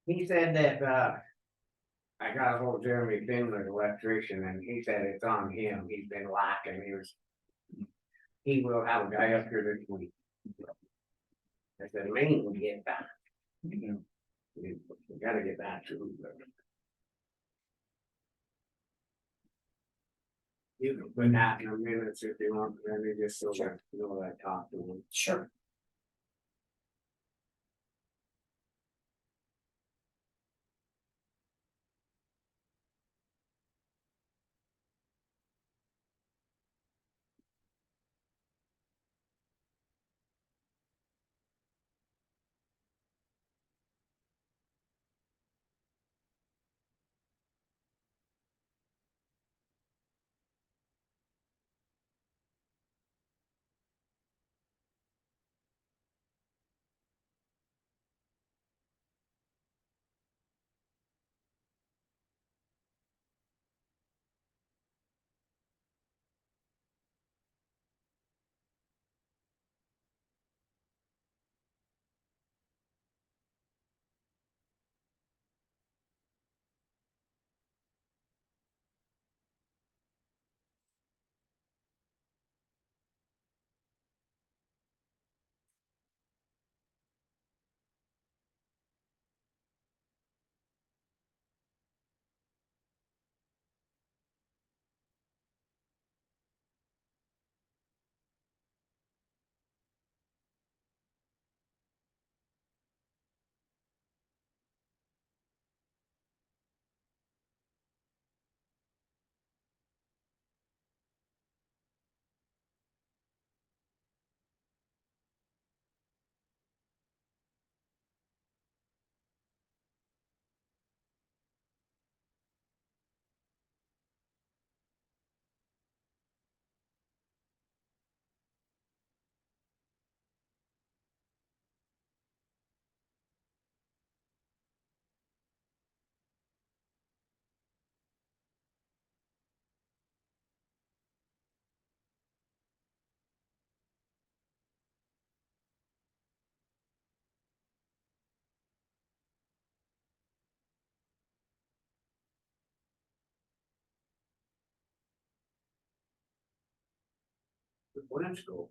He said that, I got a hold of Jeremy Finley, the electrician, and he said it's on him, he's been lacking, he will have a guy up here this week. I said, Maine will get that. We gotta get that too. You can put that in a minute if you want, let me just so that you know that I talked to him. Sure. Let's go.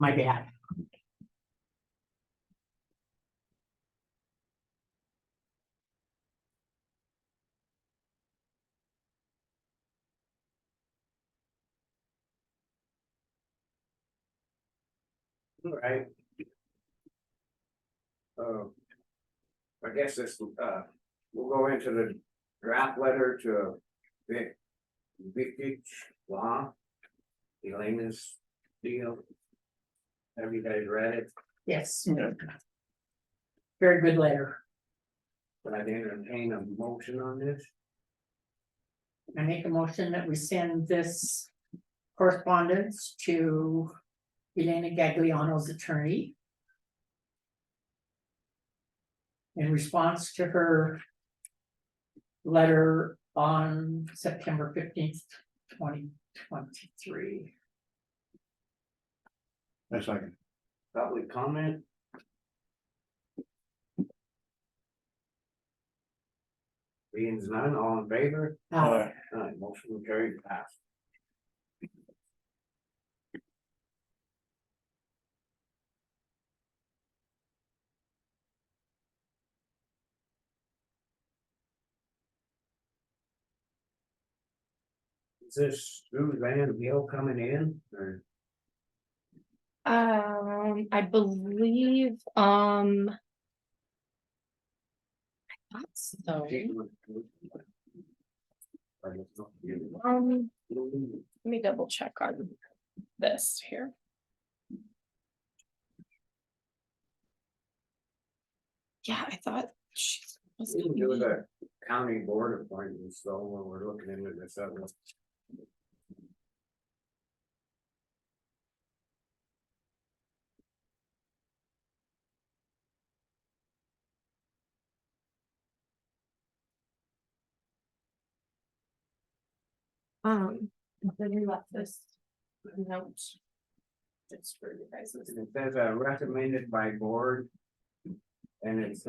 My bad. All right. I guess this, we'll go into the draft letter to Vic Law. Elena's deal. Have you guys read it? Yes. Very good letter. But I'd entertain a motion on this. I make a motion that we send this correspondence to Elena Gagliano's attorney. In response to her letter on September 15th, 2023. That's like, Public comment? Being none, all in favor? Uh, Aye, motion carried, passed. Is this Suzanne Hill coming in, or? I believe, I thought so. Let me double check on this here. Yeah, I thought she was. We can do the county board appointments, though, when we're looking into this other. Then we left this note. Just for you guys. And it says recommended by board. And it's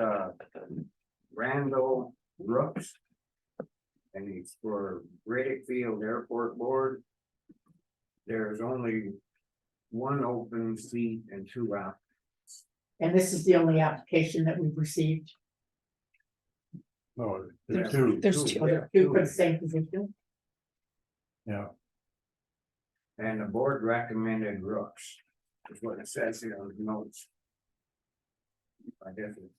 Randall Brooks. And it's for Riddick Field Airport Board. There's only one open seat and two out. And this is the only application that we've received. No, there's two. There's two. Oh, there are two for the same position. Yeah, And the board recommended Brooks. Is what it says here on the notes. I guess it.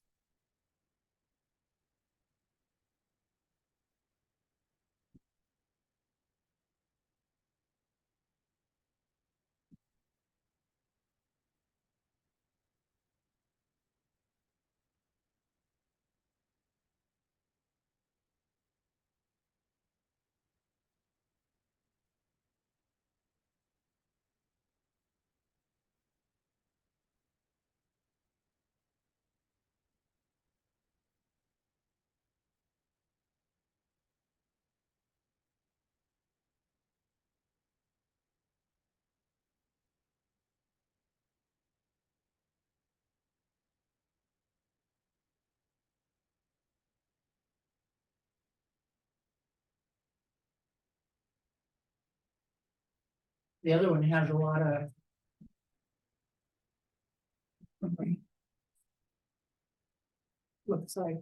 The other one has a lot of. Looks like.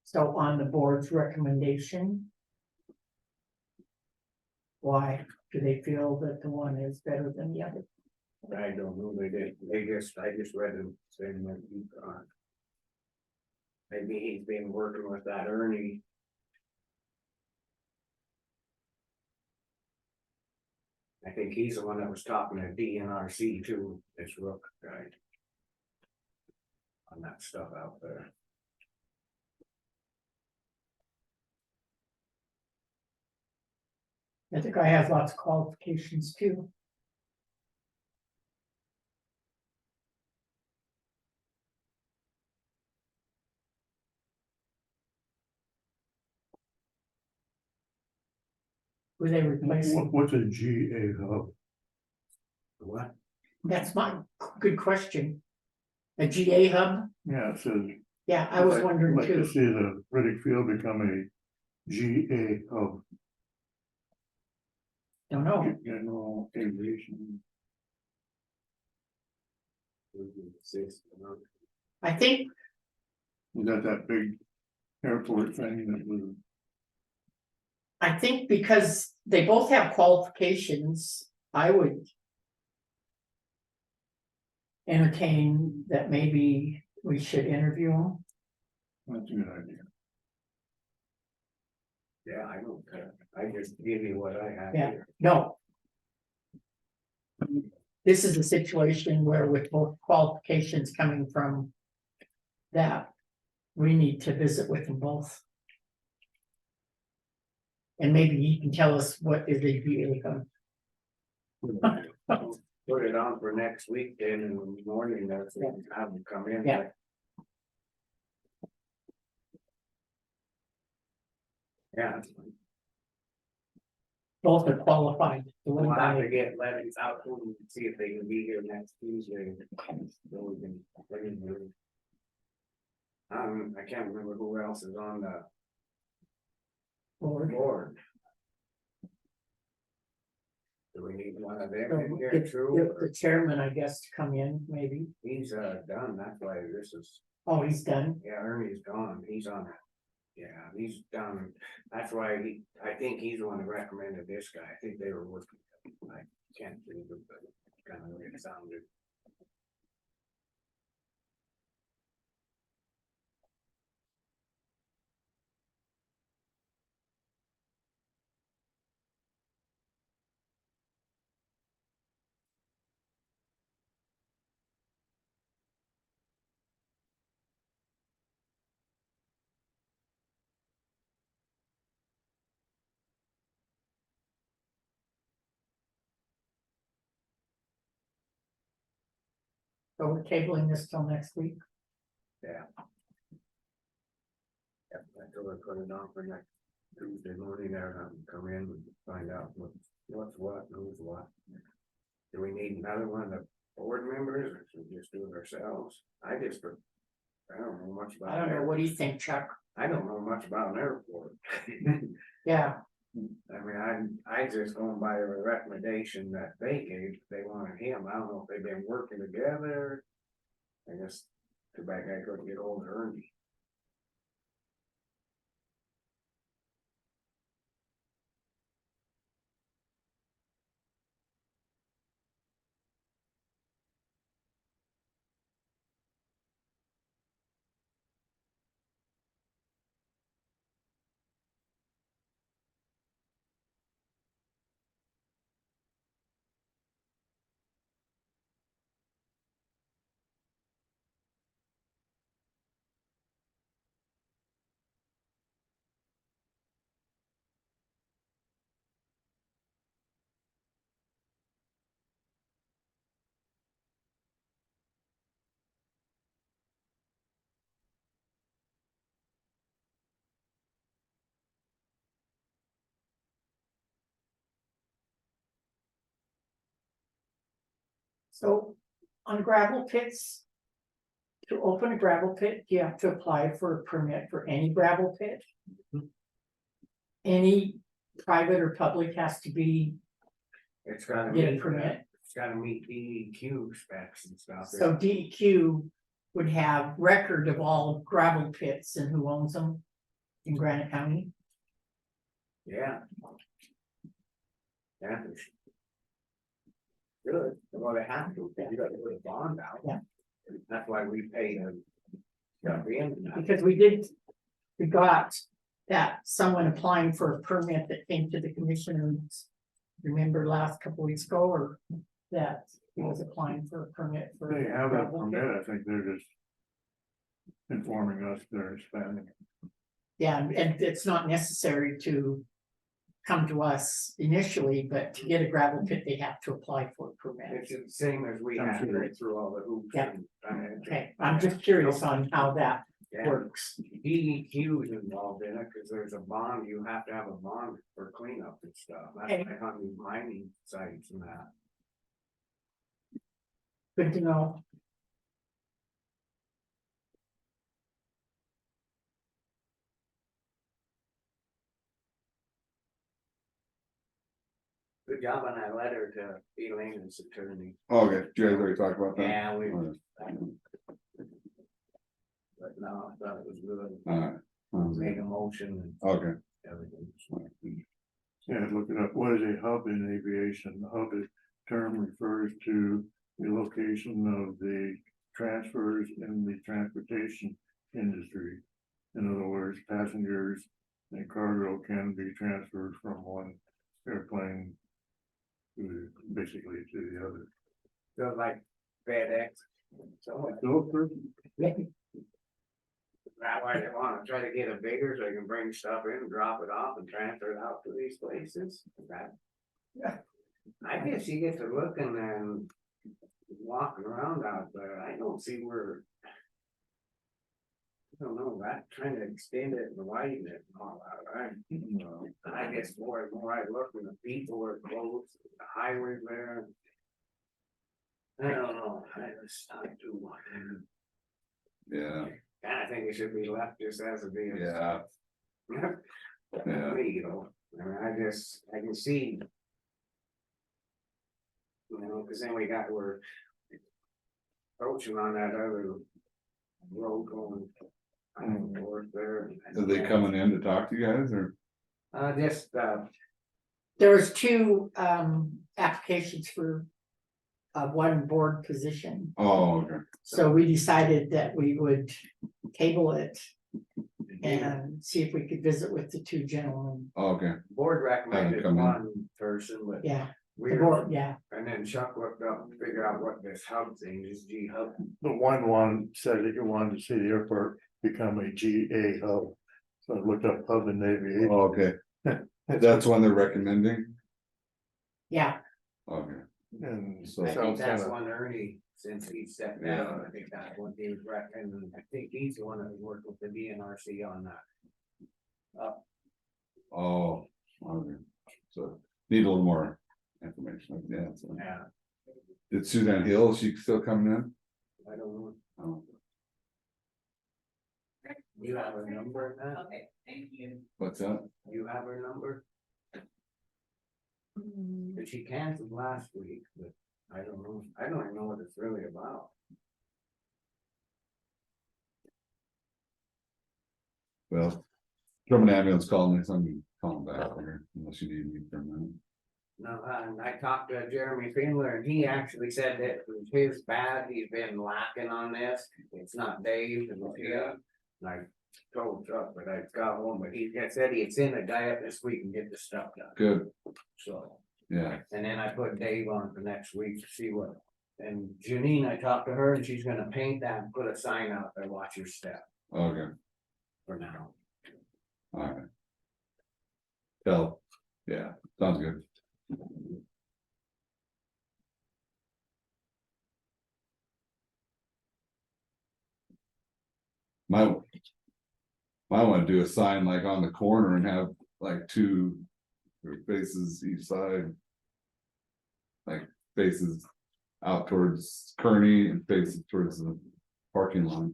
So on the board's recommendation. Why do they feel that the one is better than the other? I don't know, I just read him saying that he got. Maybe he's been working with that Ernie. I think he's the one that was talking to DNRC too, this Rook guy. On that stuff out there. I think I have lots of qualifications too. Were they replacing? what's a GA hub? What? That's my good question. A GA hub? Yeah, it says. Yeah, I was I'd wondering like to too. see the Riddick Field become a GA hub. Don't know. General aviation. I think Is that big airport thing that was? because they both have qualifications, I would. Entertain that maybe we should interview them. That's a good idea. Yeah, I don't care, I just give you what I have Yeah. here. No. This is a situation where with both qualifications coming from. That, we need to visit with them both. And maybe you can tell us what is a GA hub. Put it on for next week then in the morning, that's when have them come in. Yeah. Yeah, Both are qualified. The one we'll have to guy, get letters out to them and see if they can be here next Tuesday. Then we can bring them in. I can't remember who else is on the board. board. Do we need one of them So in here get too? the chairman, I guess, to come in, maybe. He's done, that's why this is, Oh, he's done. yeah, Ernie's gone, he's on it. Yeah, he's done, that's why I think he's the one that recommended this guy, I think they were working, I can't think of, but kind of it sounded. So we're tabling this till next week. Yeah. Yep, I told her put it on for next Tuesday morning there, and come in and find out what's what, who's what. Do we need another one of the board members, or should we just do it ourselves? I don't know much about. I don't know, what do you think, Chuck? I don't know much about an airport. Yeah, I mean, I just going by the recommendation that they gave, they wanted him, I don't know if they've been working together. I guess, too bad I couldn't get hold of Ernie. so on gravel pits. To open a gravel pit, you have to apply for a permit for any gravel pit. Any private or public has to be, It's gotta get a meet, permit. it's gotta meet DEQ specs and stuff. So DEQ would have record of all gravel pits and who owns them in Granite County. Yeah. Yeah. Good, well, they have to, you gotta put a bond out. Yeah. That's why we pay them. Got the end. Because we got that someone applying for a permit that came to the commissioners. Remember last couple weeks ago, or that he was applying for a permit for. They a have a gravel pit. permit, I think they're just informing us they're expanding. Yeah, and it's not necessary to come to us initially, but to get a gravel pit, they have to apply for a permit. It's the same as we have to go through all the hoops. Yeah. and- Okay, I'm just curious on how that Yeah, works. DEQ is involved in it, cause there's a bond, you have to have a bond for cleanup and stuff, that's Okay. like on these mining sites and that. Good to know. Good job on that letter to Elaine's attorney. Okay, did you guys already talk about that? Yeah, we, Alright. but no, I thought it was good, Alright. make a motion Okay. and everything. Yeah, look it up, what is a hub in aviation? The hub is term refers to the location of the transfers in the transportation industry. In other words, passengers and cargo can be transferred from one airplane to basically to the other. So like FedEx. So that why they wanna try to get it bigger so they can bring stuff in, drop it off and transfer it out to these places, that. Yeah. I guess you get to looking and walking around out there, I don't see where. I don't know, that trying to extend it and widen it and all that, I guess more and more I look and the people are close, the highways there. I don't know, I just, I do want to. Yeah, I think it should be left just as it is. yeah, Yeah. Me, you know, I mean, I can see. You know, cause then we're approaching on that other road going. I don't know, work there. are they coming in to talk to you guys or? Just, There was two applications for one board position. Oh, okay, So we decided that we would table it and see if we could visit with the two gentlemen. okay, board recommended come in. one person, but Yeah, the we're, board, yeah. and then Chuck looked up and figured out what this hub thing is, G hub. The one said that you wanted to see the airport become a GA hub. So I looked up hub in aviation. okay, that's one they're recommending, Yeah, okay, And So- I so think that's kinda- one Ernie since he stepped down, I think that's what he was recommending, I think he's the one that worked with the DNRC on that. Oh, okay, so need a little more information, yeah, so. Yeah, Did Suzanne Hill, is she still coming in? I don't know, Oh, you have her number, Matt? Okay, thank you. what's that? You have her number? But she canceled last week, but I don't know, I don't even know what it's really about. Well, from an ambulance call, next time you call them back there, unless you need me for a minute. No, and I talked to Jeremy Fiedler and he actually said that it was his bad, he's been lacking on this, it's not Dave and yeah. And I told Chuck, but I got home, but he had said he'd send a guy up this week and get the stuff done, Good, so. yeah, And then I put Dave on for next week to see what, and Janine, I talked to her and she's gonna paint that and put a sign out there, watch your step okay, for now. alright. Well, yeah, sounds good. Might wanna do a sign like on the corner and have like two faces each side. Like faces out towards Kearney and faces towards the parking lot.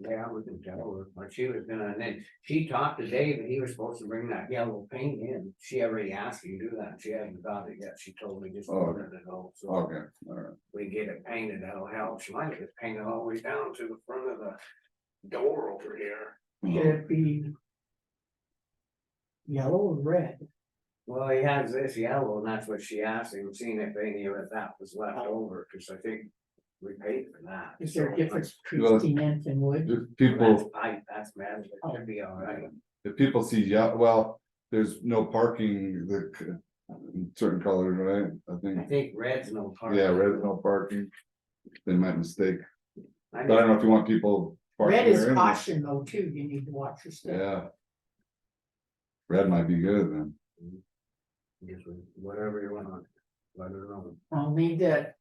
Yeah, we can tell her, but she was gonna, and then she talked to Dave and he was supposed to bring that yellow paint in. She already asked you to do that. She hasn't got it yet. She told me just a Oh, minute ago, so. Okay, alright, We get it painted, that'll help. She might just paint it all the way down to the front of the door over here. Should it be yellow or red? Well, he has this yellow and that's what she asked him, seeing if any of that was left over, cause I think we paid for that. Is there a So, difference Well, between cement and wood? if Well, people. That's pipe, that's bad, it should be all right. If people see, yeah, well, there's no parking, in certain colors, right? I I think, think red's no part. yeah, red, no parking. They might mistake, I but I don't know if you want people. parking Red is there. caution though too, you need to watch your step. Yeah. Red might be good then. guess whatever you want, let her know. I'll need that,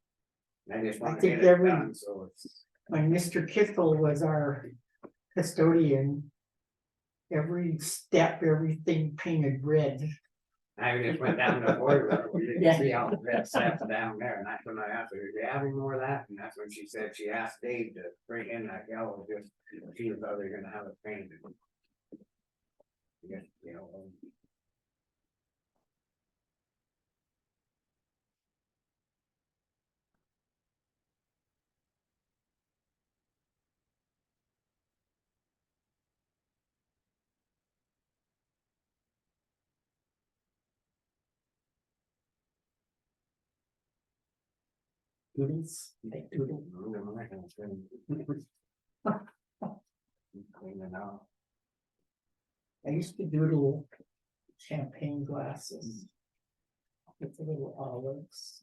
I just I want to think get it every- done, so it's. when Mr. Kissel was our custodian. Every step, everything painted red. I just went down to the boiler, we Yeah. didn't see all the red steps down there, and that's when I asked her, do you have any more of that? And that's when she said, she asked Dave to bring in that yellow, just, she was probably gonna have it painted. Yes, you know. Doodles, they doodle. Clean it out. I used to doodle champagne glasses. With the little olives.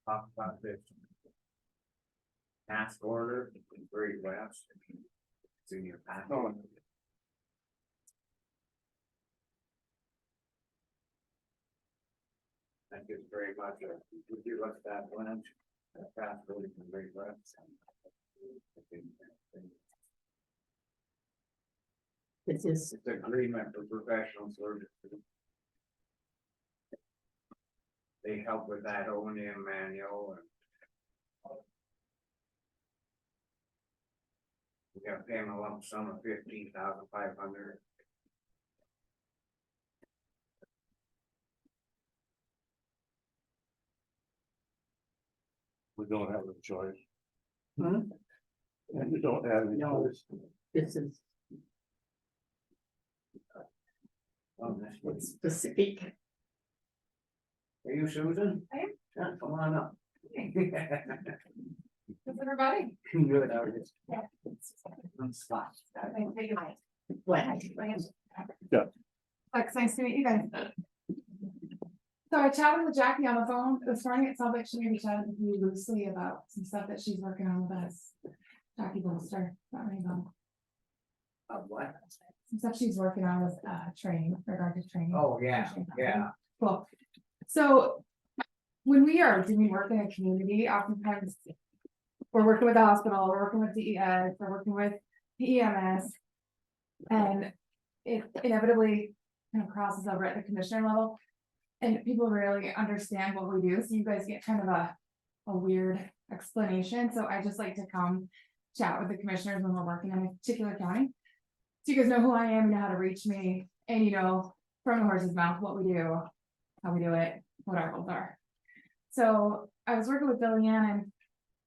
Talk about this. Task order, Great West. It's in your packet. Thank you very much. Would you look at that one? That's really great, right? This is, It's agreement for professional services. They help with that O and M manual and. We got to pay them a lump sum of 15,500. We don't have a choice. Hmm? And you don't have any No. choice. this is it's specific. Are you Susan? I am. Yeah, come on up. What's everybody? Good, how are you? Yeah. I'm Scott. What? It's nice to meet you guys. So I chatted with Jackie on the phone this morning. It sounds like she maybe chatted with you loosely about some stuff that she's working on with us. Jackie Bolster, not ring bell. What? Some stuff she's working on with training, regard to training. Oh, yeah, yeah. Cool. So when we are doing work in a community, oftentimes we're working with the hospital, we're working with DES, we're working with EMS. And it inevitably kind of crosses over at the commissioner level. And people really understand what we do, so you guys get kind of a weird explanation, so I just like to come chat with the commissioners when we're working in a particular county. So you guys know who I am, you know how to reach me, and you know from the horse's mouth what we do, how we do it, what our goals are. So I was working with Billian and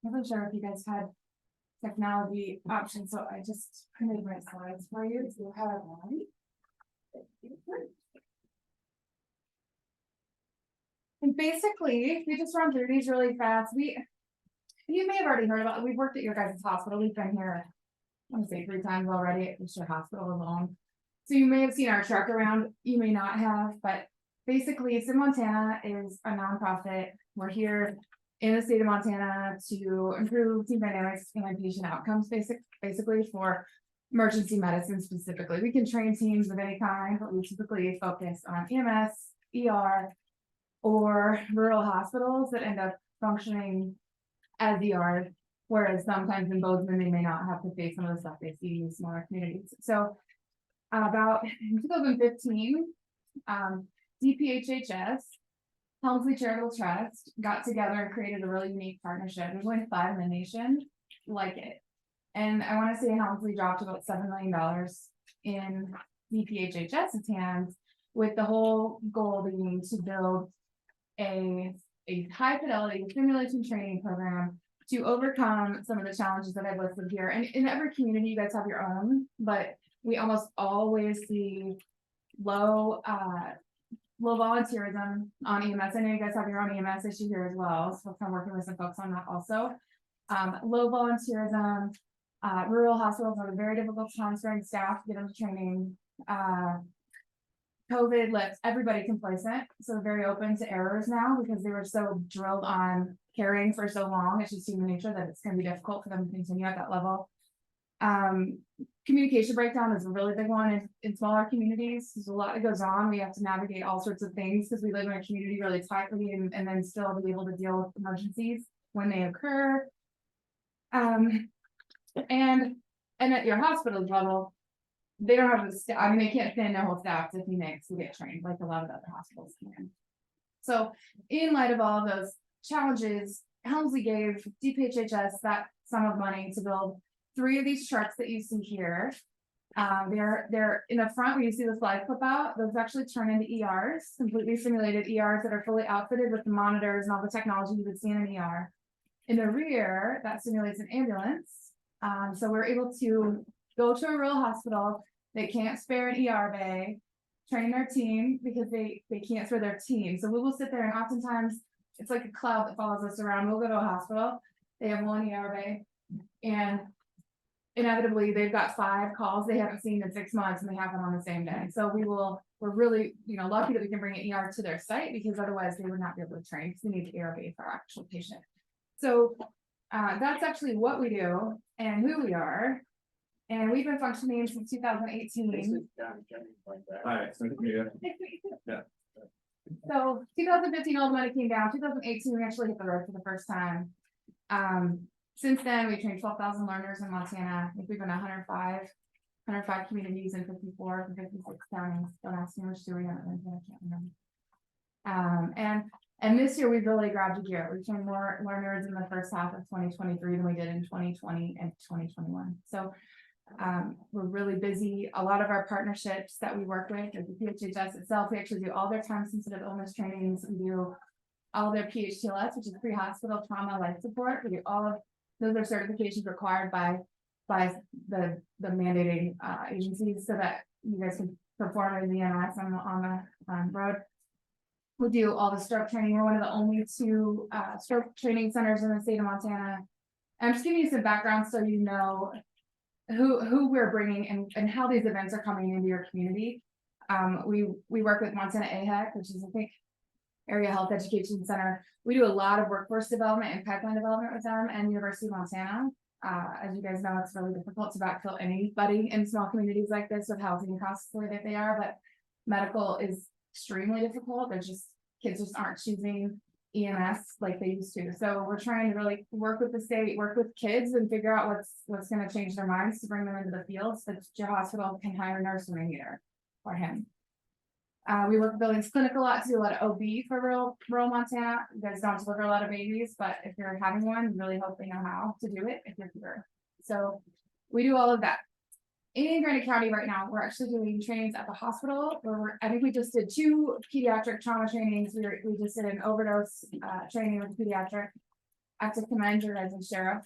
I wasn't sure if you guys had technology options, so I just printed my slides for you, so you have it on. And basically, we just run through these really fast. You may have already heard about, we've worked at your guys' hospital. We've been here, I want to say 3 times already at your hospital alone. So you may have seen our truck around, you may not have, but basically, Sim Montana is a nonprofit. We're here in the state of Montana to improve team dynamics and patient outcomes, basically for emergency medicine specifically. We can train teams of any kind, but we typically focus on EMS, ER, or rural hospitals that end up functioning as ER, whereas sometimes in Bozeman, they may not have to face some of the stuff they see in smaller communities. So about in 2015, DPHHS, Helmsley Charitable Trust got together and created a really unique partnership. There's only 5 in the nation like it. And I want to say Helmsley dropped about $7 million in DPHHS's hands, with the whole goal being to build a high fidelity simulation training program to overcome some of the challenges that I've listed here. And in every community, you guys have your own, but we almost always see low volunteerism on EMS. I know you guys have your own EMS issue here as well, so I'm working with some folks on that also. Low volunteerism, rural hospitals have a very difficult time transferring staff to get into training. COVID left everybody complacent, so they're very open to errors now because they were so drilled on caring for so long. It's just human nature that it's going to be difficult for them to continue at that level. Communication breakdown is a really big one in smaller communities. There's a lot that goes on. We have to navigate all sorts of things because we live in a community really tightly and then still be able to deal with emergencies when they occur. And at your hospital level, they don't have the staff. I mean, they can't send their whole staff to Phoenix to get trained like a lot of other hospitals can. So in light of all of those challenges, Helmsley gave DPHHS that sum of money to build 3 of these trucks that you see here. They're in the front where you see the slide flip out. Those actually turn into ERs, completely simulated ERs that are fully outfitted with the monitors and all the technology you would see in an ER. In the rear, that simulates an ambulance. So we're able to go to a rural hospital. They can't spare an ER bay, train their team because they can't spare their team. So we will sit there and oftentimes it's like a cloud that follows us around. We'll go to a hospital. They have 1 ER bay and inevitably they've got 5 calls they haven't seen in 6 months and they happen on the same day. So we're really, lucky that we can bring an ER to their site because otherwise they would not be able to train because they need the ER bay for our actual patient. So that's actually what we do and who we are. And we've been functioning since 2018. Hi, yeah. Yeah. So 2015, all the money came down. 2018, we actually hit the road for the first time. Since then, we trained 12,000 learners in Montana. I think we've been 105 communities in 54 from 56 counties. Don't ask me which two we haven't been to, I can't remember. And this year we've really grabbed a gear. We trained more learners in the first half of 2023 than we did in 2020 and 2021. So we're really busy. A lot of our partnerships that we work with, like the PHHS itself, we actually do all their time sensitive illness trainings. We do all their PHTLS, which is pre-hospital trauma life support. We do all of those are certifications required by the mandating agencies so that you guys can perform as EMS on the road. We do all the stroke training. We're one of the only 2 stroke training centers in the state of Montana. I'm just giving you some background so you know who we're bringing and how these events are coming into your community. We work with Montana AHEC, which is I think Area Health Education Center. We do a lot of workforce development and pipeline development with them and University of Montana. As you guys know, it's really difficult to backfill anybody in small communities like this with housing costs the way that they are, but medical is extremely difficult. Kids just aren't choosing EMS like they used to. So we're trying to really work with the state, work with kids and figure out what's going to change their minds to bring them into the field so that your hospital can hire a nurse for him. We work with Billings Clinic a lot to do a lot of OB for rural Montana. You guys don't deliver a lot of babies, but if you're having one, you really hope they know how to do it if you're here. So we do all of that. In Granite County right now, we're actually doing trainings at the hospital where I think we just did 2 pediatric trauma trainings. We just did an overdose training with pediatric. I have to commend your guys' sheriff.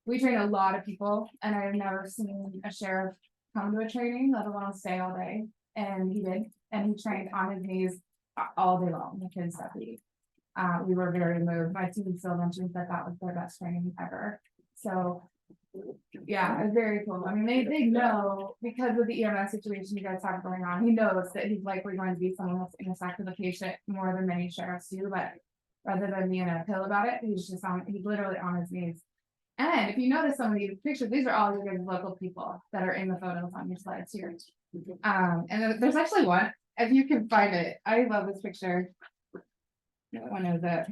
We train a lot of people and I've never seen a sheriff come to a training, let alone stay all day. And he did, and he trained on his knees all day long with his deputy. We were very moved. My team still mentioned that was their best training ever. So yeah, it's very cool. I mean, they know because of the EMS situation you guys have going on, he knows that he's likely going to be someone that's intersect with the patient more than many sheriffs do, but rather than being a pill about it, he's literally on his knees. And if you notice some of these pictures, these are all your guys' local people that are in the photos on your slides here. And there's actually one, if you can find it. I love this picture. What one is it?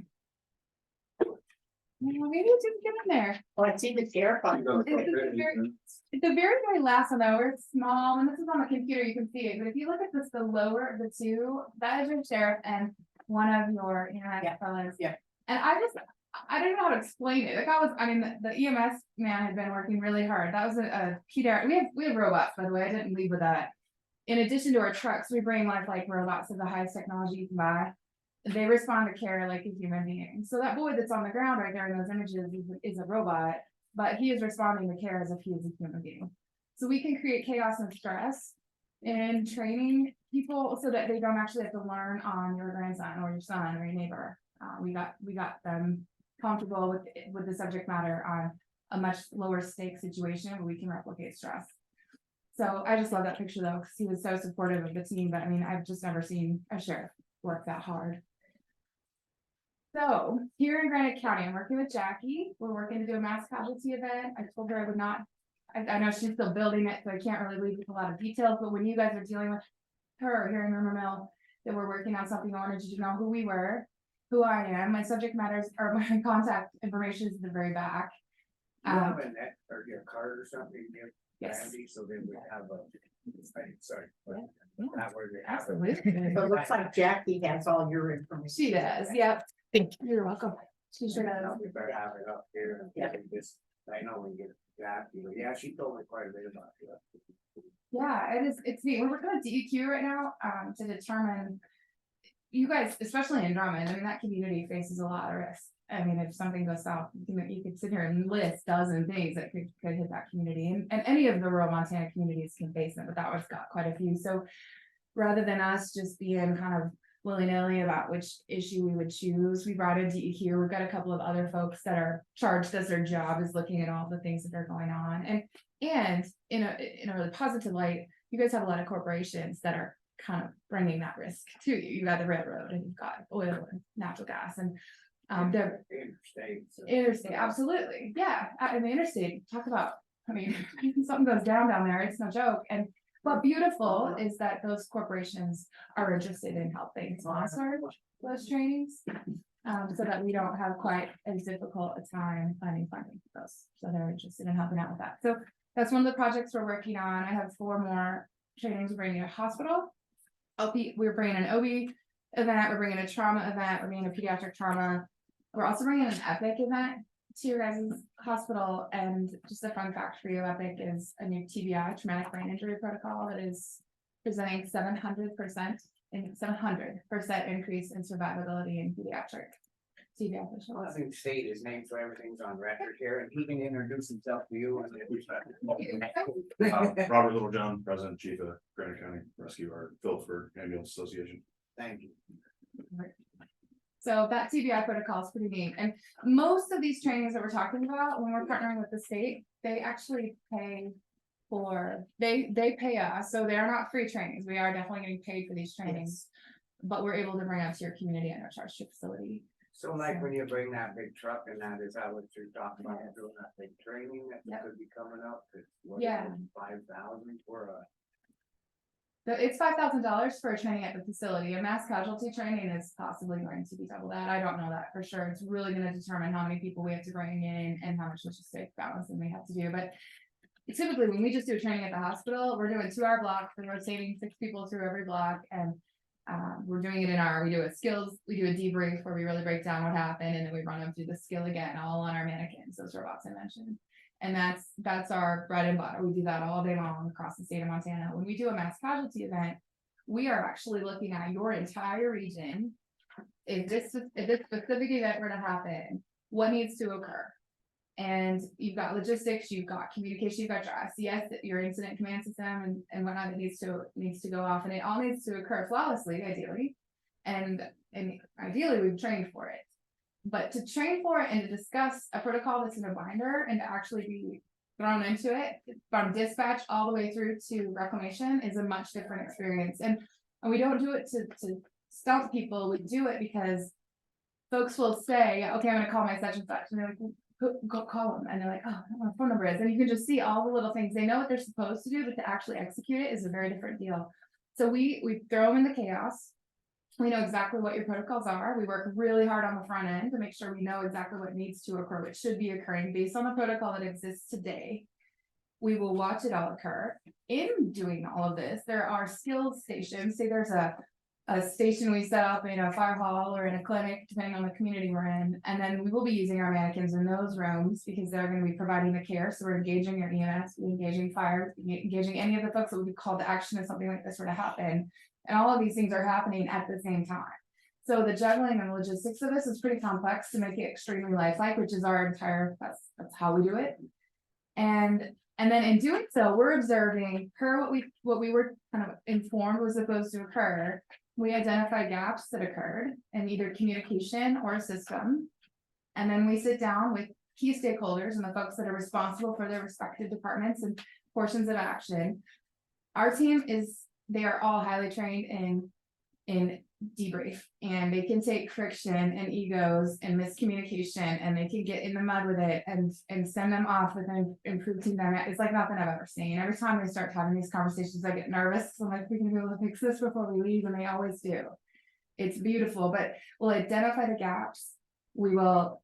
Maybe it didn't get in there. Well, I see the sheriff on. It's the very last one though, where it's small, and this is on the computer, you can see it, but if you look at this, the lower of the 2, that is your sheriff and one of your fellows. Yeah. And I didn't know how to explain it. The EMS man had been working really hard. That was a pediatric. We have robots, by the way. I didn't lead with that. In addition to our trucks, we bring lifelike robots of the highest technology you can buy. They respond to care like a human being. So that boy that's on the ground right there in those images is a robot, but he is responding to care as if he is a human being. So we can create chaos and stress in training people so that they don't actually have to learn on your grandson or your son or your neighbor. We got them comfortable with the subject matter on a much lower stake situation where we can replicate stress. So I just love that picture though, because he was so supportive of the team. But I mean, I've just never seen a sheriff work that hard. So here in Granite County, I'm working with Jackie. We're working to do a mass casualty event. I told her I would not. I know she's still building it, so I can't really leave with a lot of details. But when you guys are dealing with her here in Rumor Mill, that we're working on something, I wanted you to know who we were, who I am. My subject matters or my contact information is at the very back. Have a net or your card or something, give Yes. Randy, so then we have a. Sorry. Yeah. That way we have. Absolutely. So it looks like Jackie has all your information. She does. Yep. Thank You're welcome. She sure does. We better have it up here. Yeah. I know we get Jackie, but yeah, she told me quite a bit about it. Yeah, it's neat. We're working on DEQ right now, to determine. You guys, especially in Drummond, I mean, that community faces a lot of risk. I mean, if something goes south, you could sit here and list dozen things that could hit that community, and any of the rural Montana communities can face it, but that one's got quite a few. So rather than us just being kind of willy-nilly about which issue we would choose, we brought in DEQ. We've got a couple of other folks that are charged as their job is looking at all the things that are going on, and in a really positive light, you guys have a lot of corporations that are kind of bringing that risk to you. You got the railroad and you've got oil and natural gas and they're interstate, absolutely. Yeah. And the interstate, talk about, I mean, something goes down there, it's no joke. And what beautiful is that those corporations are interested in helping sponsor those trainings. So that we don't have quite as difficult a time finding funding for those, so they're interested in helping out with that, so. That's one of the projects we're working on. I have 4 more trainings we're bringing to hospital. We're bringing an OB event, we're bringing a trauma event, we're bringing a pediatric trauma. We're also bringing an EPIC event to your guys' hospital, and just a fun fact for you, EPIC is a new TBI, traumatic brain injury protocol, that is presenting 700% increase in survivability in pediatric TBI Well, I patients. think state is named so everything's on record here, and he can introduce himself to you. Robert Littlejohn, President Chief of Granite County Rescue, or Phillipsburg Ambulance Association. Thank you. So that TBI protocol is pretty neat, and most of these trainings that we're talking about, when we're partnering with the state, they actually pay for, they pay us, so they are not free trainings, we are definitely getting paid for these trainings. But we're able to bring up to your community at no charge to your facility. So like when you bring that big truck and that, is that what you're talking about, Yes. doing that big training that Yep. could be coming up? Yeah. 5,000 for a. It's $5,000 for a training at the facility. A mass casualty training is possibly going to be double that. I don't know that for sure. It's really gonna determine how many people we have to bring in and how much logistic balancing we have to do, but. Typically, when we just do a training at the hospital, we're doing 2-hour blocks, we're rotating 6 people through every block, and. We're doing it we do a skills, we do a debrief where we really break down what happened, and then we run them through the skill again, all on our mannequins, those robots I mentioned. And that's our bread and butter. We do that all day long across the state of Montana. When we do a mass casualty event, we are actually looking at your entire region. If this specific event were to happen, what needs to occur? And you've got logistics, you've got communication, you've got your SCS, your incident command system and whatnot that needs to go off, and it all needs to occur flawlessly, ideally. And ideally, we've trained for it. But to train for it and to discuss a protocol that's in a binder and to actually be thrown into it from dispatch all the way through to reclamation is a much different experience. And we don't do it to stump people, we do it because folks will say, okay, I'm gonna call my such and such, and they're like, go call them, and they're like, oh, I don't know what phone number is, and you can just see all the little things. They know what they're supposed to do, but to actually execute it is a very different deal. So we throw them in the chaos. We know exactly what your protocols are. We work really hard on the front end to make sure we know exactly what needs to occur, what should be occurring based on the protocol that exists today. We will watch it all occur. In doing all of this, there are skills stations. Say there's a station we set up in a fire hall or in a clinic, depending on the community we're in. And then we will be using our mannequins in those rooms because they're going to be providing the care. So we're engaging your EMS, we're engaging fire, engaging any of the folks that would be called to action if something like this were to happen. And all of these things are happening at the same time. So the juggling and logistics of this is pretty complex to make it extremely lifelike, which is our entire, that's how we do it. And then in doing so, we're observing what we were kind of informed was supposed to occur. We identify gaps that occurred in either communication or a system. And then we sit down with key stakeholders and the folks that are responsible for their respective departments and portions of action. Our team they are all highly trained in debrief, and they can take friction and egos and miscommunication, and they can get in the mud with it and send them off with an improved team dynamic. It's like nothing I've ever seen. Every time we start having these conversations, I get nervous. I'm like, we can be able to fix this before we leave, and they always do. It's beautiful, but we'll identify the gaps. We will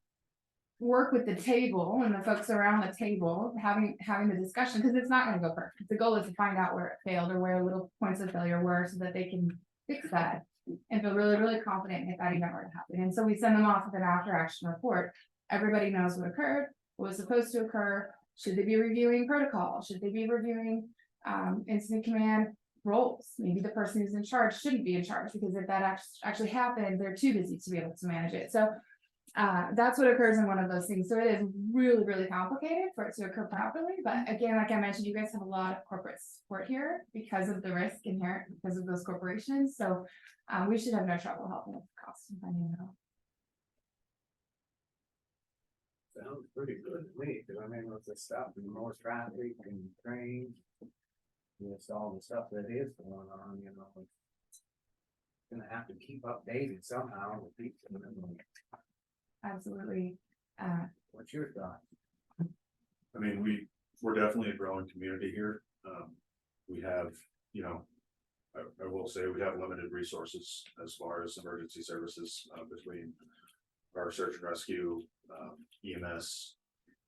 work with the table and the folks around the table having the discussion, because it's not going to go perfect. The goal is to find out where it failed or where little points of failure were so that they can fix that and feel really, really confident if that event were to happen. And so we send them off with an after action report. Everybody knows what occurred, what was supposed to occur. Should they be reviewing protocol? Should they be reviewing incident command roles? Maybe the person who's in charge shouldn't be in charge, because if that actually happened, they're too busy to be able to manage it. So that's what occurs in one of those things. So it is really, really complicated for it to occur properly. But again, like I mentioned, you guys have a lot of corporate support here because of the risk inherent because of those corporations. So we should have no trouble helping with the cost and finding it out. Sounds pretty good to me, because I mean, with the stuff and more traffic and trains. It's all the stuff that is going on, you know. Gonna have to keep updated somehow with people. Absolutely. What's your thought? I mean, we're definitely a growing community here. We have, you know, I will say we have limited resources as far as emergency services between our search and rescue, EMS.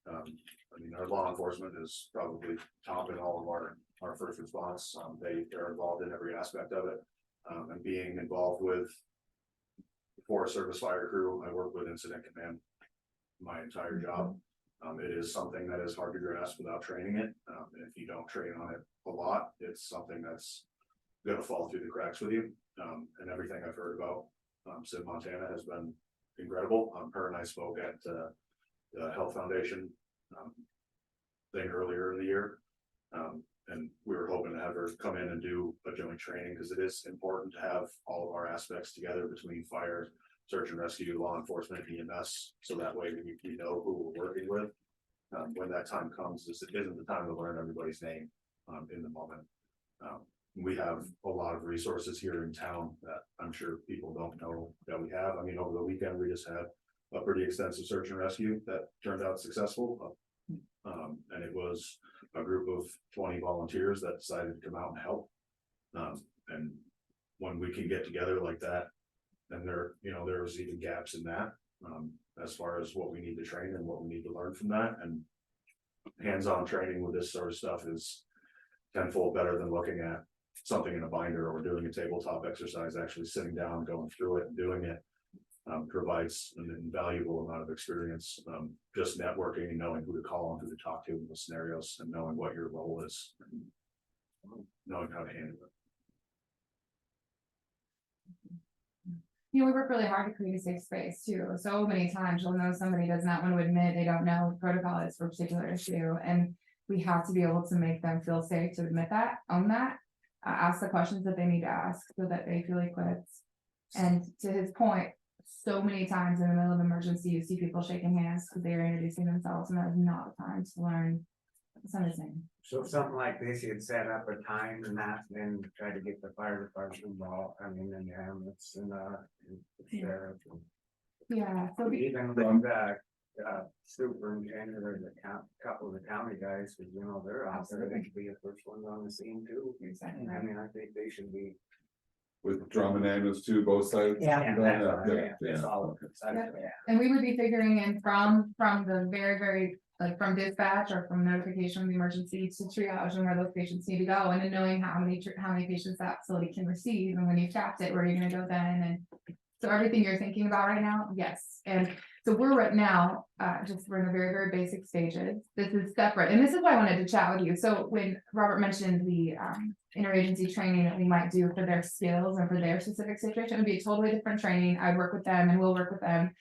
I mean, our law enforcement is probably top in all of our first response. They're involved in every aspect of it. And being involved with the Forest Service fire crew, I work with incident command my entire job. It is something that is hard to grasp without training it. And if you don't train on it a lot, it's something that's gonna fall through the cracks with you. And everything I've heard about Sid Montana has been incredible. Her and I spoke at the Health Foundation thing earlier in the year. And we were hoping to have her come in and do a joint training, because it is important to have all of our aspects together between fire, search and rescue, law enforcement, EMS, so that way we know who we're working with. When that time comes, this isn't the time to learn everybody's name in the moment. We have a lot of resources here in town that I'm sure people don't know that we have. I mean, over the weekend, we just had a pretty extensive search and rescue that turned out successful. And it was a group of 20 volunteers that decided to come out and help. And when we can get together like that, then there's even gaps in that, as far as what we need to train and what we need to learn from that. And hands-on training with this sort of stuff is tenfold better than looking at something in a binder or doing a tabletop exercise. Actually sitting down, going through it and doing it provides an invaluable amount of experience. Just networking and knowing who to call and who to talk to in those scenarios, and knowing what your role is, and knowing how to handle it. You know, we work really hard to create a safe space too. So many times you'll know somebody does not want to admit they don't know what protocol is for a particular issue. And we have to be able to make them feel safe to admit that, own that, ask the questions that they need to ask so that they feel equipped. And to his point, so many times in the middle of emergency, you see people shaking hands because they are introducing themselves, and that is not the time to learn something. So something like this, you'd set up a time and that, then try to get the fire department involved, and the ambulance and the sheriff. Yeah, so Even the superintendent or the couple of the county guys, because they're out there, they could be the first ones on the scene too. Exactly. I mean, I think they should be. With drum and ambulance too, both sides. Yeah. It's all. and we would be figuring in from the very, like from dispatch or from notification of the emergency to triage and where those patients need to go, and then knowing how many patients that facility can receive, and when you've tapped it, where are you gonna go then? And so everything you're thinking about right now, yes. And so we're right now, we're in the very basic stages. This is separate, and this is why I wanted to chat with you. So when Robert mentioned the interagency training that we might do for their skills and for their specific situation, it would be a totally different training. I'd work with them and we'll work with them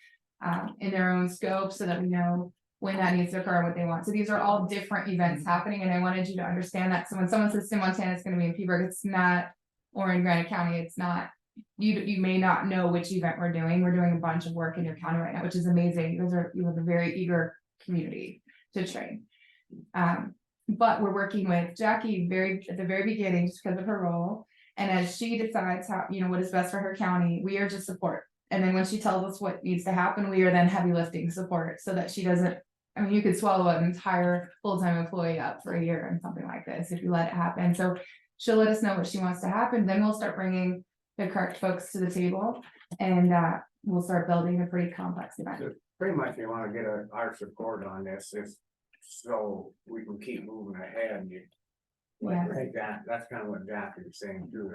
in their own scope so that we know when that needs to occur and what they want. So these are all different events happening, and I wanted you to understand that. So when someone says Sid Montana is going to be in Peaburg, it's not, or in Granite County, it's not. You may not know which event we're doing. We're doing a bunch of work in your county right now, which is amazing. You have a very eager community to train. But we're working with Jackie at the very beginning, just because of her role. And as she decides how, what is best for her county, we are just support. And then when she tells us what needs to happen, we are then heavy lifting support so that she doesn't, you could swallow an entire full-time employee up for a year and something like this if you let it happen. So she'll let us know what she wants to happen. Then we'll start bringing the correct folks to the table, and we'll start building a pretty complex event. Pretty much you want to get our support on this, so we can keep moving ahead. Yeah. That's kind of what Jack is saying too.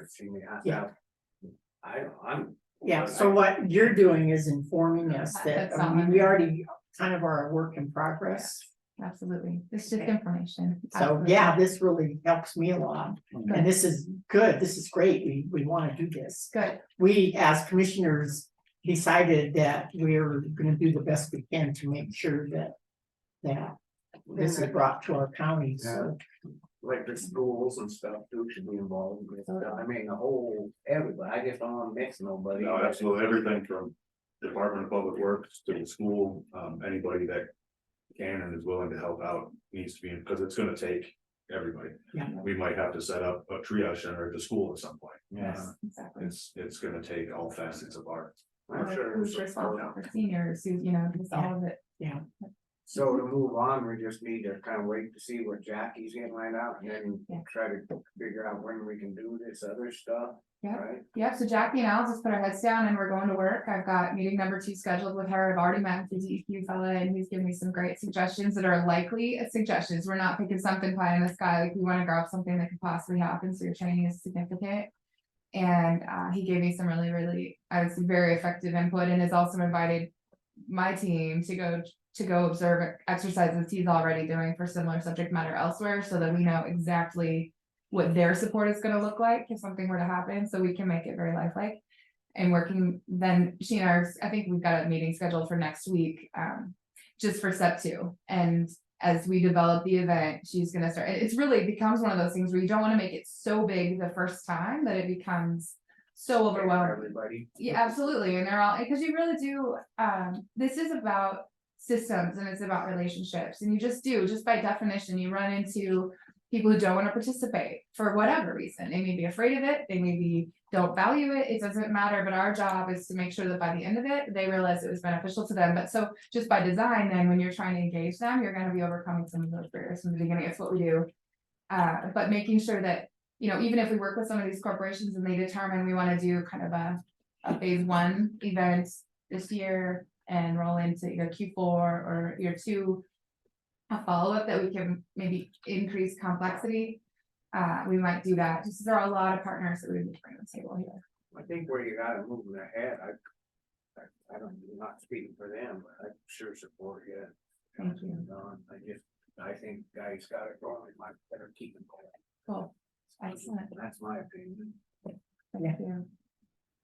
Yeah, so what you're doing is informing us that, we already kind of are a work in progress. Absolutely, it's just information. So, Absolutely. yeah, this really helps me a lot, and this is good, this is great, we want to do this. Good. We, as commissioners, decided that we're gonna do the best we can to make sure that this is brought to our county, so. Like the schools and stuff too should be involved with, everybody, I just don't want to mix nobody. No, absolutely, everything from Department of Public Works to the school, anybody that can and is willing to help out needs to be in, because it's gonna take everybody. Yeah. We might have to set up a triage center at the school at some point. Yes, Exactly. It's gonna take all facets of our. I'm sure Who's responsible for seniors, who, just all of it. Yeah. So to move on, we just need to kind of wait to see what Jackie's getting right out and then Yeah. try to figure out when we can do this other stuff, Yeah. right? Yep, so Jackie and I'll just put our heads down and we're going to work. I've got meeting number 2 scheduled with her. I've already met with the DEQ fella and he's given me some great suggestions that are likely suggestions. We're not picking something pie in the sky, like we wanna grab something that could possibly happen, so your training is significant. And he gave me some really, I would say, very effective input and has also invited my team to go observe exercises he's already doing for similar subject matter elsewhere, so that we know exactly what their support is gonna look like if something were to happen, so we can make it very lifelike. And working, then she and I think we've got a meeting scheduled for next week, just for step 2. And as we develop the event, she's gonna start, it's really becomes one of those things where you don't wanna make it so big the first time that it becomes so overwhelming. Everybody. Yeah, absolutely, and they're all, because you really do, this is about systems and it's about relationships, and you just by definition, you run into people who don't wanna participate for whatever reason, they may be afraid of it, they maybe don't value it, it doesn't matter, but our job is to make sure that by the end of it, they realize it was beneficial to them, but so just by design, then when you're trying to engage them, you're gonna be overcoming some of those barriers from the beginning, it's what we do. But making sure that, even if we work with some of these corporations and they determine we wanna do kind of a phase 1 event this year and roll into either Q4 or year 2. A follow-up that we can maybe increase complexity, we might do that, just there are a lot of partners that we would bring to the table here. I think where you gotta move them ahead, I don't, not speaking for them, but I sure support you. Thank you. I think guys got it going, might better keep it going. Cool, excellent. That's my opinion. Thank you.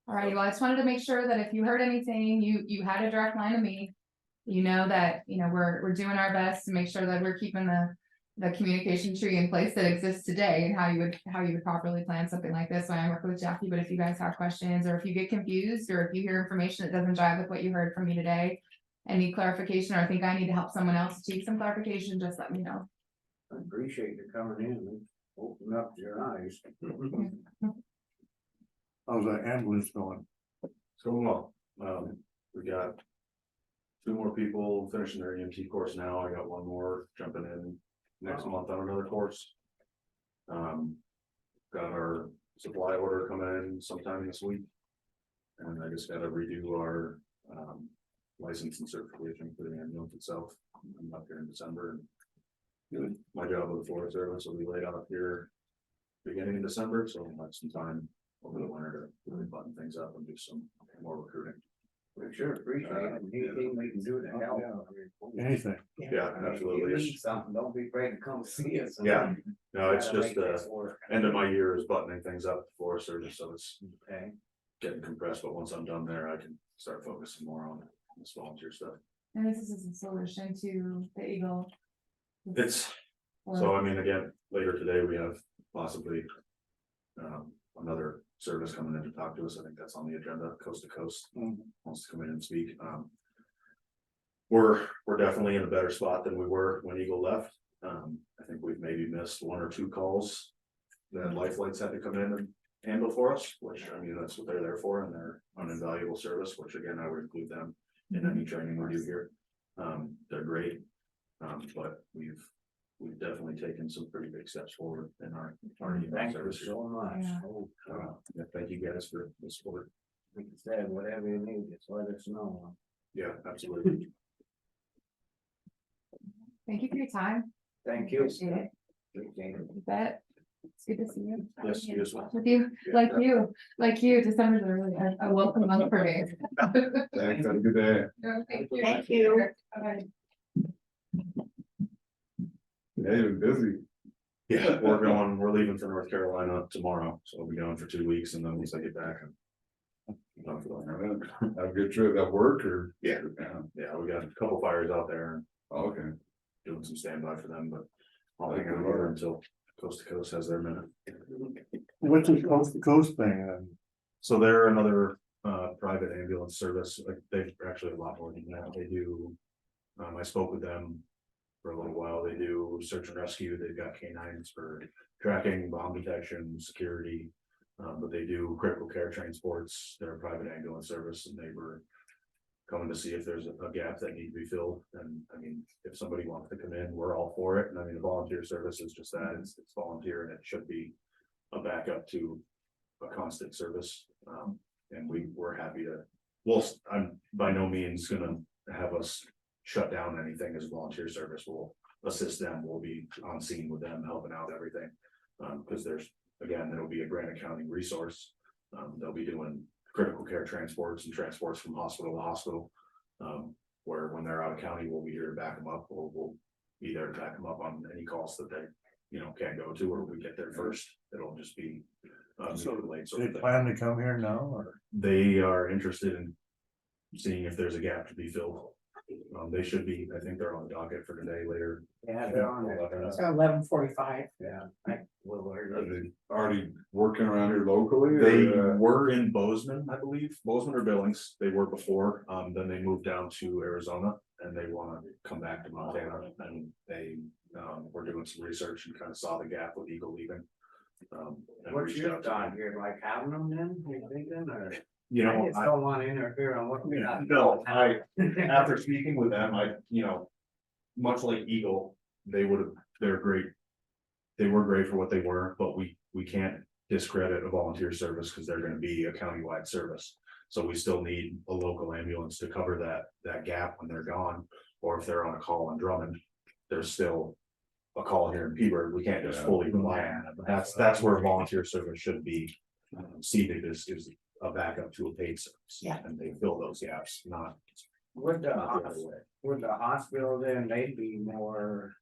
All right, well, I just wanted to make sure that if you heard anything, you had a direct line to me. You know that, we're doing our best to make sure that we're keeping the communication tree in place that exists today and how you would properly plan something like this when I work with Jackie, but if you guys have questions or if you get confused or if you hear information that doesn't jive with what you heard from me today and need clarification, or think I need to help someone else achieve some clarification, just let me know. I appreciate you coming in and opening up your eyes. How's that ambulance going? It's going well. We got 2 more people finishing their EMT course now. I got 1 more jumping in next month on another course. Got our supply order coming in sometime this week. And I just gotta redo our license and certification for the ambulance itself. I'm up here in December. And my job with the Forest Service will be laid out here beginning of December, so I'll have some time over the winter to really button things up and do some more recruiting. We sure appreciate it. Anything we can do to help. Anything? Yeah, absolutely. If you need something, don't be afraid to come see us. Yeah. No, it's Gotta just make this work. end of my year is buttoning things up for Service, so it's Okay. getting compressed, but once I'm done there, I can start focusing more on this volunteer stuff. And this is a solution to the Eagle. It's, so I mean, again, later today, we have possibly another service coming in to talk to us. I think that's on the agenda, Coast to Coast wants to come in and speak. We're definitely in a better spot than we were when Eagle left. I think we've maybe missed 1 or 2 calls that Life Flights had to come in and handle for us, which, I mean, that's what they're there for, and they're an invaluable service, which again, I would include them in any training we do here. They're great, but we've definitely taken some pretty big steps forward in our Thank you service. so much. Yeah. Oh, Yeah, thank you guys for the support. like you said, whatever you need, just let us know. Yeah, absolutely. Thank you for your time. Thank you. Appreciate it. Appreciate it. You bet. It's good to see you. Yes, you as well. With you, like you, December's a really a welcome month for me. Thanks, have a good day. Thank you. Bye. Yeah, you've been busy. Yeah, we're leaving for North Carolina tomorrow, so we'll be gone for 2 weeks, and then once I get back. Have a good trip at work or? Yeah, yeah, we got a couple fires out there, and Okay. doing some standby for them, but I'll hang out here until Coast to Coast has their minute. What's this coast to coast thing then? So they're another private ambulance service, like they've actually a lot more than that, they do. I spoke with them for a little while, they do search and rescue, they've got canines for tracking, bomb detection, security. But they do critical care transports, they're a private ambulance service, and they were coming to see if there's a gap that needs to be filled, and I mean, if somebody wants to come in, we're all for it, and I mean, the volunteer service is just that, it's volunteer and it should be. A backup to a constant service, and we're happy to, well, I'm by no means gonna have us shut down anything as volunteer service, we'll assist them, we'll be on scene with them, helping out everything. Cause there's, again, it'll be a Granite County resource, they'll be doing critical care transports and transports from hospital to hospital. Where when they're out of county, we'll be here to back them up, or we'll be there to back them up on any calls that they, can't go to, or we get there first, it'll just be. So late, they plan to come here now, or? They are interested in seeing if there's a gap to be filled. They should be, I think they're on the docket for today later. Yeah, they're on there. So 11:45. Yeah. Are they already working around here locally? They or, were in Bozeman, I believe, Bozeman or Billings, they were before, then they moved down to Arizona. And they wanna come back to Montana, and they, were doing some research and kind of saw the gap with Eagle leaving. And What's reached your out to thought me. here, like having them then, you thinking, or? You I know, just don't wanna interfere on what we got. no, after speaking with them, much like Eagle, they're great. They were great for what they were, but we can't discredit a volunteer service because they're gonna be a countywide service. So we still need a local ambulance to cover that gap when they're gone, or if they're on a call in Drummond, there's still. A call here in Peaburg, we can't just fully rely on them, that's where volunteer service should be. Seated is a backup to a paid service. Yeah. And they fill those gaps, not Would the other way. the hospital then, they'd be more,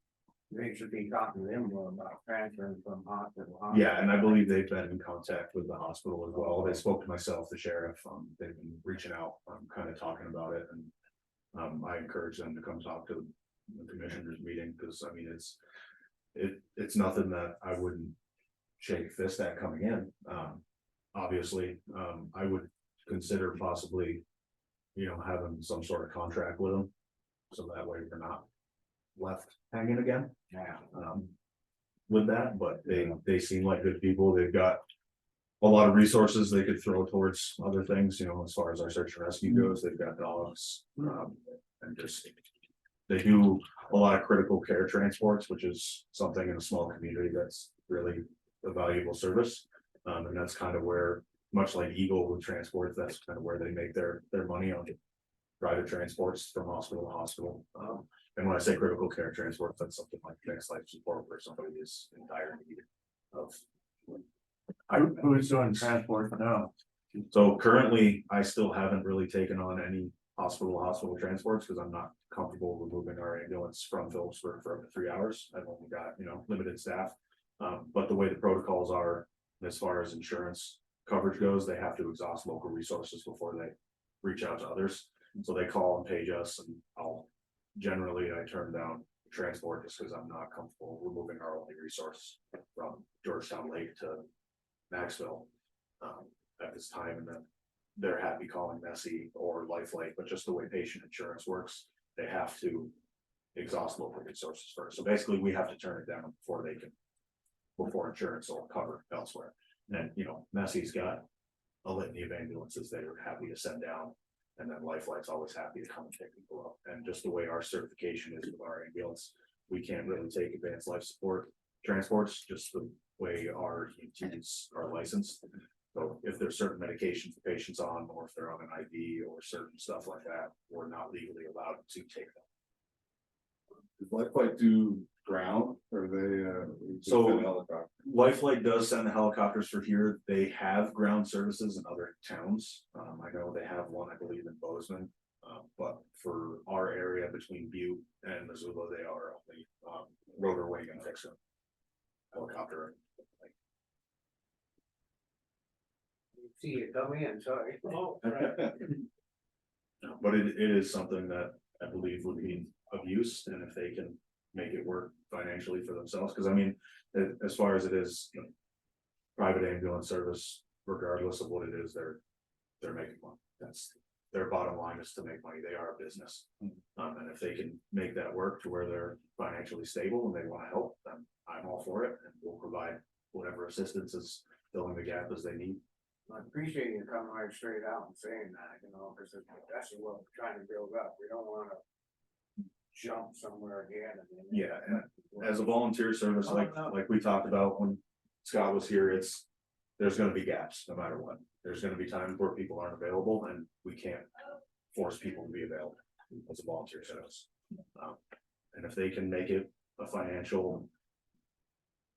they should be talking to them more about transferring from hospital. to hospital. Yeah, and I believe they've been in contact with the hospital as well. They spoke to myself, the sheriff, they've been reaching out, kind of talking about it and. I encourage them to come talk to the commissioners meeting, because I mean, it's nothing that I wouldn't shake a fist at coming in. Obviously, I would consider possibly, having some sort of contract with them. So that way we're not left hanging again. Yeah. With that, but they seem like good people. They've got a lot of resources they could throw towards other things, as far as our search and rescue goes, they've got dogs, and just. They do a lot of critical care transports, which is something in a small community that's really a valuable service. And that's kind of where, much like Eagle with transport, that's kind of where they make their money on private transports from hospital to hospital. And when I say critical care transport, that's something like next life support where somebody is in dire need of. Who's doing transport now? So currently, I still haven't really taken on any hospital transports because I'm not comfortable removing our ambulance from Phillipsburg for up to 3 hours. I've only got, limited staff. But the way the protocols are, as far as insurance coverage goes, they have to exhaust local resources before they reach out to others. So they call and page us, and I turn down transport just because I'm not comfortable removing our only resource from Georgetown Lake to Maxville at this time, and then they're happy calling Nessie or Lifeline, but just the way patient insurance works, they have to exhaust local resources first. So basically, we have to turn it down before insurance will cover elsewhere. And Nessie's got a litany of ambulances they're happy to send down, and then Lifeline's always happy to come and pick people up. And just the way our certification is with our ambulance, we can't really take advanced life support transports, just the way our EMTs are licensed. So if there's certain medications the patient's on, or if they're on an IV or certain stuff like that, we're not legally allowed to take them. Does Lifelight do ground or they? So- send helicopter? Lifelight does send the helicopters for here. They have ground services in other towns. I know they have one, I believe, in Bozeman. But for our area between Butte and Missoula, they are only rotor wing and fixer helicopter. See you come in, sorry. But it is something that I believe would be of use, and if they can make it work financially for themselves, because I mean, as far as it is. Private ambulance service, regardless of what it is, they're making money. That's their bottom line, is to make money. They are a business. And if they can make that work to where they're financially stable and they want to help, then I'm all for it, and we'll provide whatever assistance is filling the gap as they need. I appreciate you coming right straight out and saying that, you know, because that's what we're trying to build up. We don't wanna jump somewhere again and then. Yeah, and as a volunteer service, like we talked about when Scott was here, there's gonna be gaps no matter what. There's gonna be times where people aren't available and we can't force people to be available as a volunteer service. And if they can make it a financial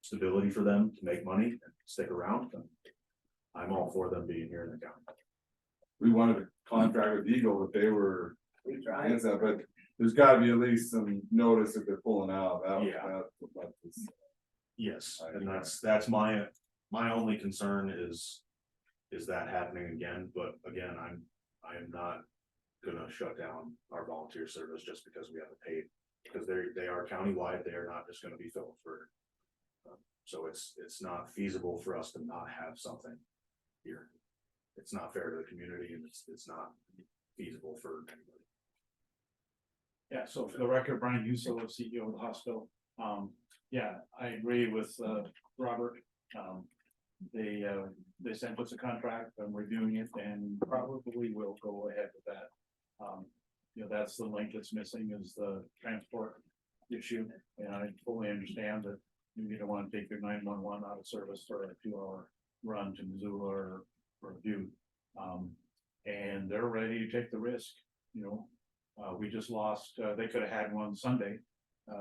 stability for them to make money and stick around, then I'm all for them being here in the county. We wanted to contract with Eagle, but they were We tried. against that, but there's gotta be at least some notice if they're pulling out. Yeah. That's- Yes, and that's my only concern is that happening again, but again, I am not gonna shut down our volunteer service just because we haven't paid, because they are countywide, they are not just gonna be Phillipsburg. So it's not feasible for us to not have something here. It's not fair to the community and it's not feasible for anybody. Yeah, so for the record, Brian Huso, the CEO of the hospital. Yeah, I agree with Robert. They sent us a contract, I'm reviewing it and probably will go ahead with that. You know, that's the link that's missing is the transport issue. And I fully understand that you don't want to take your 911 out of service for a 2-hour run to Missoula or Butte. And they're ready to take the risk, you know. We just lost, they could have had one Sunday.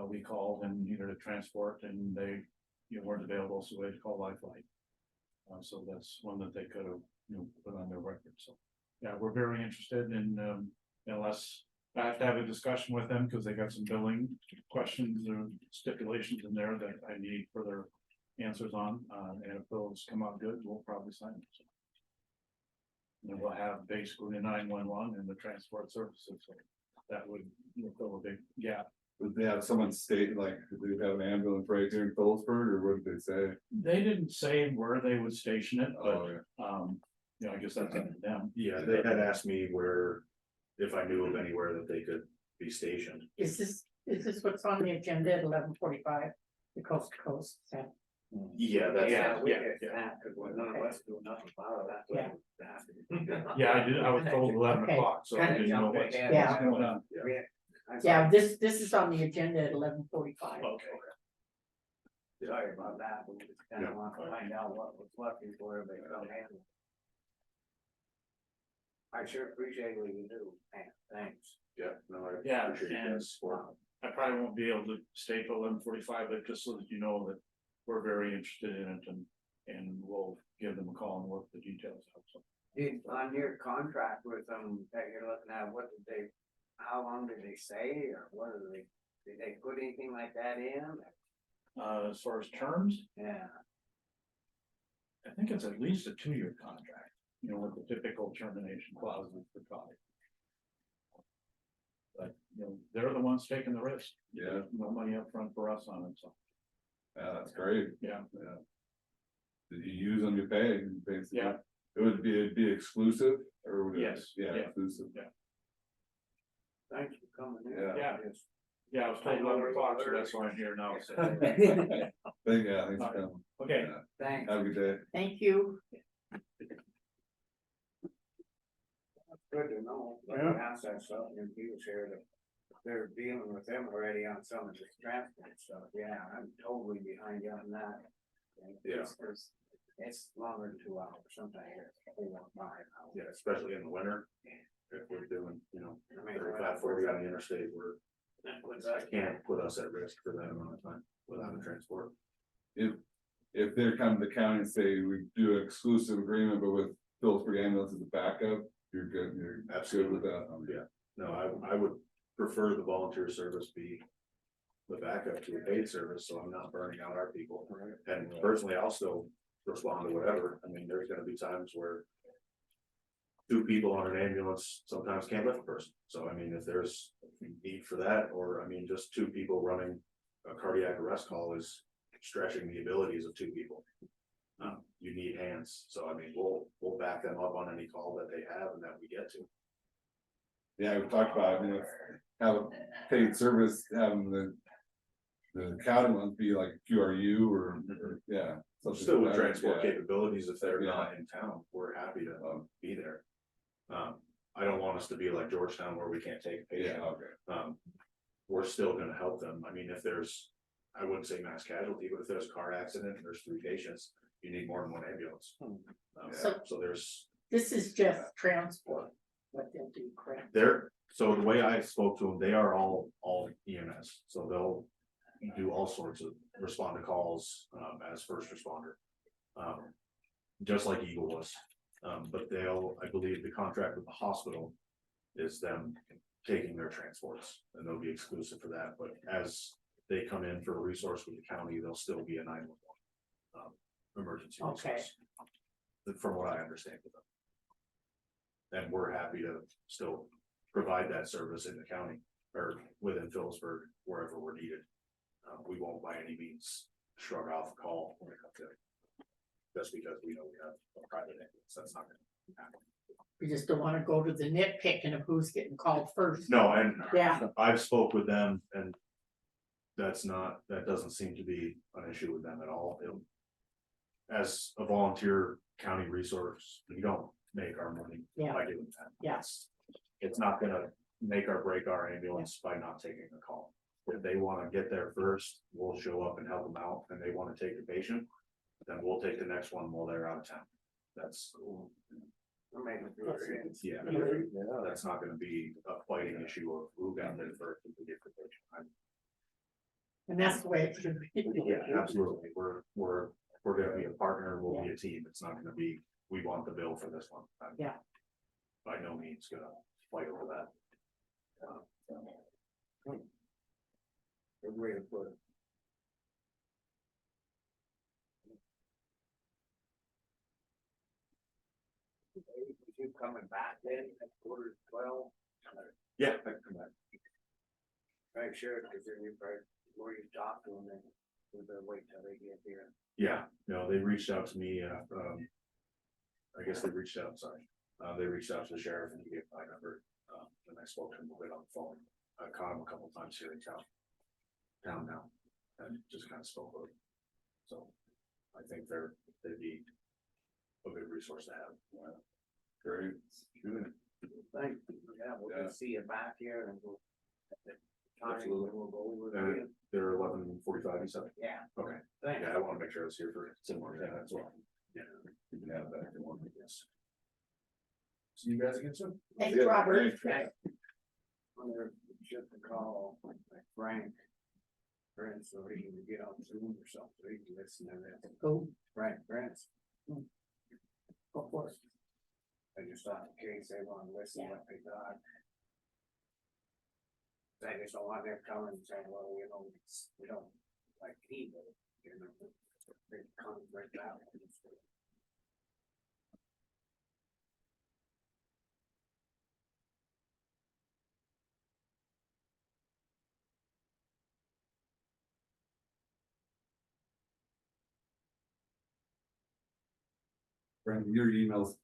We called and needed a transport and they, you know, weren't available, so we had to call Lifeline. So that's one that they could have, you know, put on their record. So, yeah, we're very interested in, unless I have to have a discussion with them because they got some billing questions or stipulations in there that I need further answers on. And if those come out good, we'll probably sign them. So, and we'll have basically the 911 and the transport services. So that would, you know, fill a big gap. Would they have someone state like, do they have an ambulance right here in Phillipsburg, or what did they say? They didn't say where they would station it, but, Oh, yeah. you know, I guess that's up to them. Yeah, they had asked me if I knew of anywhere that they could be stationed. Is this what's on the agenda at 11:45? The coast to coast, is that- Yeah, that's. Yeah, we yeah, get yeah. that, because none of us do nothing about it. Yeah. Yeah, I did, I was told 11 Okay. o'clock, so I didn't know what's Yeah. going on. Yeah, this is on the agenda at 11:45. Okay. Sorry about that, we just kind of want to find out what was left before everybody come in. I sure appreciate what you do, man, thanks. Yeah, no, I Yeah, appreciate and- that support. I probably won't be able to stay till 11:45, but just so that you know that we're very interested in it and we'll give them a call and work the details out. So On your contract with them that you're looking at, what did they, how long did they say, or what did they put anything like that in? as far as terms, Yeah, I think it's at least a 2-year contract, you know, with the typical termination clauses for COG. But, you know, they're the ones taking the risk. Yeah. No money up front for us on it, so, Yeah, that's great. yeah. Yeah. Did you use them, you pay, basically? Yeah. It'd be exclusive, or would it? Yes, Yeah, yeah. exclusive. thanks for coming in. Yeah. Yeah, I was told 11 o'clock, so that's why I'm here now, so. Thanks for Alright. coming. Okay, Yeah. Thanks. Have a good day. Thank you. Good to know, like Yeah. ask that stuff, and he was here that they're dealing with them already on some of this transport stuff, yeah, I'm totally behind you on that. Yeah. It's longer than 2 hours, sometimes it's 4 or 5 hours. Yeah, especially in the winter, if we're doing, you know, I mean, 35, 40 on the interstate, with I us, can't put us at risk for that amount of time without a transport. If they're coming to the county and say we do an exclusive agreement, but with Phillipsburg ambulance as a backup, you're good, you're absolutely with that. Yeah, no, I would prefer the volunteer service be the backup to a paid service, so I'm not burning out our people. And personally, I'll still respond to whatever. I mean, there's gonna be times where 2 people on an ambulance sometimes can't lift a person. So I mean, if there's need for that, or I mean, just 2 people running a cardiac arrest call is stretching the abilities of 2 people. You need hands, so I mean, we'll back them up on any call that they have and that we get to. Yeah, we talked about, you know, have a paid service, having the The county ones be like QRU or, yeah. something Still with like that, transport yeah. capabilities, if they're Yeah. not in town, we're happy to be there. I don't want us to be like Georgetown where we can't take a Yeah, patient. okay, We're still gonna help them. I mean, if there's, I wouldn't say mass casualty, but if there's a car accident and there's 3 patients, you need more than 1 ambulance. So there's, This is just transport, what they'll do, correct? so the way I spoke to them, they are all EMS, so they'll do all sorts of respond to calls, as first responder. Just like Eagle was, but I believe the contract with the hospital is them taking their transports, and they'll be exclusive for that, but as they come in for a resource with the county, they'll still be a 911. Emergency Okay. resource. From what I understand with them. And we're happy to still provide that service in the county or within Phillipsburg, wherever we're needed. We won't by any means shrug off a call when it comes to it. Just because we know we have a private ambulance, that's not gonna happen. We just don't wanna go to the nitpicking of who's getting called first. No, and Yeah. I've spoke with them and that doesn't seem to be an issue with them at all. As a volunteer county resource, we don't make our money Yeah. by doing that. Yes. It's not gonna make or break our ambulance by not taking a call. If they wanna get there first, we'll show up and help them out, and they wanna take the patient, then we'll take the next one while they're out of town. That's. Yeah, that's not gonna be a fighting issue of who got there first and who get the patient. And that's the way it should be. Yeah, absolutely. We're gonna be a partner, we'll be a team. It's not gonna be, we want the bill for this one. I'm Yeah. By no means gonna fight over that. Good way to put it. You coming back then at 11:45? Yeah, I can come back. Make sure, because then you probably, where you talk to them, then we better wait till they get here. Yeah, no, they reached out to me, I guess they reached out, sorry. They reached out to the sheriff and he gave my number, and I spoke to him a bit on the phone. I caught him a couple times here in town now, and just kind of spoke with him. So I think they'd be a good resource to have. great, good. Thank you. Yeah, we'll Yeah. just see you back here and we'll. Absolutely. We'll go over it And again. they're 11:45, you said? Yeah. Okay, Thanks. yeah, I wanna make sure it's here for similar thing as well. Yeah, you can have that if you want, I guess. See you guys again soon. Thanks, Yeah, Robert. great. I'm gonna ship the call, like Frank. Brent, so he can get on Zoom or something, so he can listen to that. Go, Frank, Brent, go for it. I just thought in case they wanna listen what they got. They just don't want them coming and saying, well, you know, we don't like people, you know. They come right out. Brandon, your emails,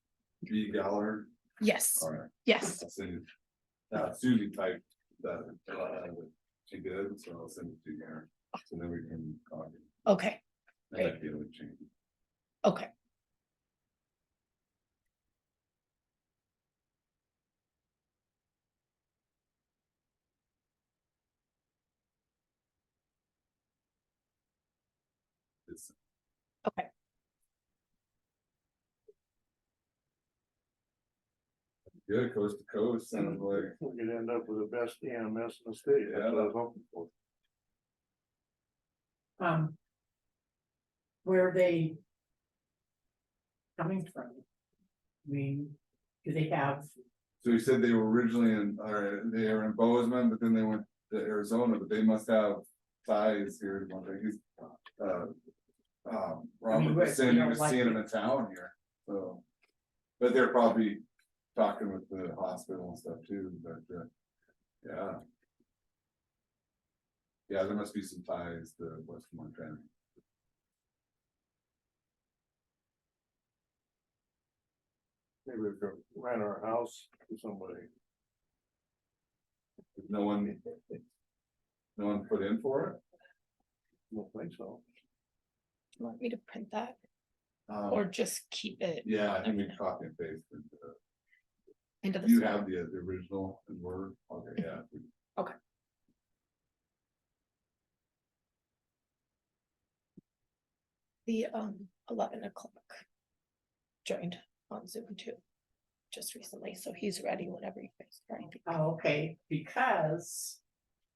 B Gallagher, Yes, all right, yes, I'll send it. Susie typed that, she did, so I'll send it to her, so then we can. okay, I might be able to change it. okay. It's Okay. good, coast to coast, sounds like, We could end up with the best EMS in the state, that's what I was hoping for. Where are they coming from? I mean, do they have, so you said they were originally they are in Bozeman, but then they went to Arizona, but they must have ties here, one thing, he's, Robert was saying he was seeing them in town here, so. But they're probably talking with the hospital and stuff too, but, yeah. Yeah, there must be some ties to West Montana. Maybe we could rent our house to somebody. No one put in for it? Don't think so. You want me to print that Um, or just keep it yeah, I think we copy and paste. into the? You slide? have the original in Word, okay, yeah. The 11 o'clock joined on Zoom too, just recently, so he's ready whenever you guys are ready. Oh, okay, because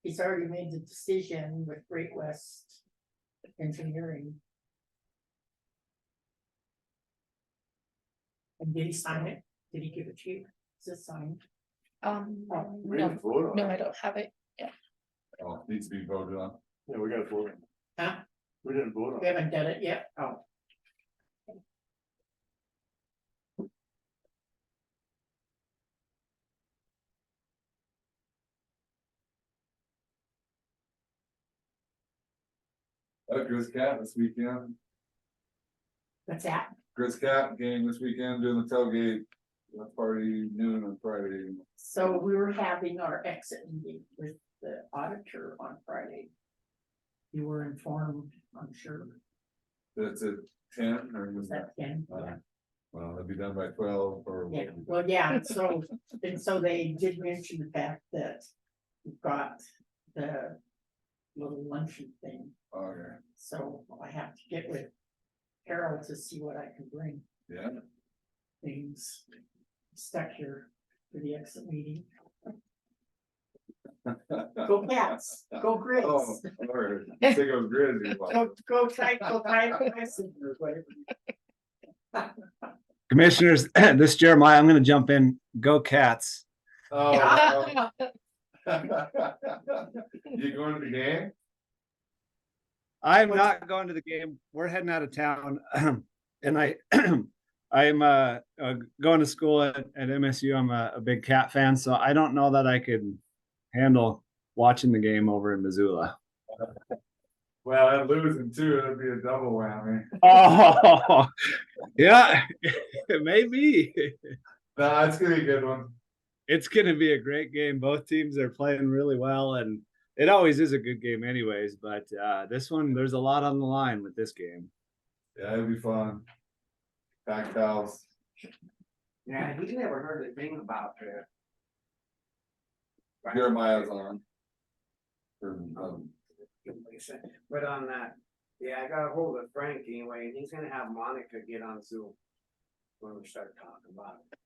he's already made the decision with Great West Engineering. And did he sign it? Did he give it to you? Is it signed? We No, didn't vote on no, it. I don't have it. Oh, needs to be voted on. Yeah, we gotta vote. Huh? We didn't vote on We it. haven't done it yet? Oh. Chris Cat this weekend, What's that? Chris Cat game this weekend doing the tailgate. Party noon on Friday. So we were having our exit meeting with the auditor on Friday. You were informed, I'm sure. That's at 10 or Was that 10? Yeah. Well, it'll be done by 12 or. Yeah, well, yeah, and so they did mention the fact that we've got the little luncheon thing, Okay, so I have to get with Carol to see what I can bring, yeah, things stuck here for the exit meeting. Go Cats, go Grits. oh, or think of grid. Go try, or whatever. Commissioners, this is Jeremiah. I'm going to jump in. Go Cats. Oh. You going to the game? I'm not going to the game. We're heading out of town, and I'm going to school at MSU. I'm a big Cat fan, so I don't know that I could handle watching the game over in Missoula. Well, and losing too, it'd be a double whammy. Oh, yeah, it may be. No, it's gonna be a good one. It's going to be a great game. Both teams are playing really well, and it always is a good game anyways, but this one, there's a lot on the line with this game. Yeah, it'll be fun. Packed house. Yeah, he's never heard a thing about it. Jeremiah's on. But on that, yeah, I got a hold of Frank anyway, and he's gonna have Monica get on Zoom when we start talking about it.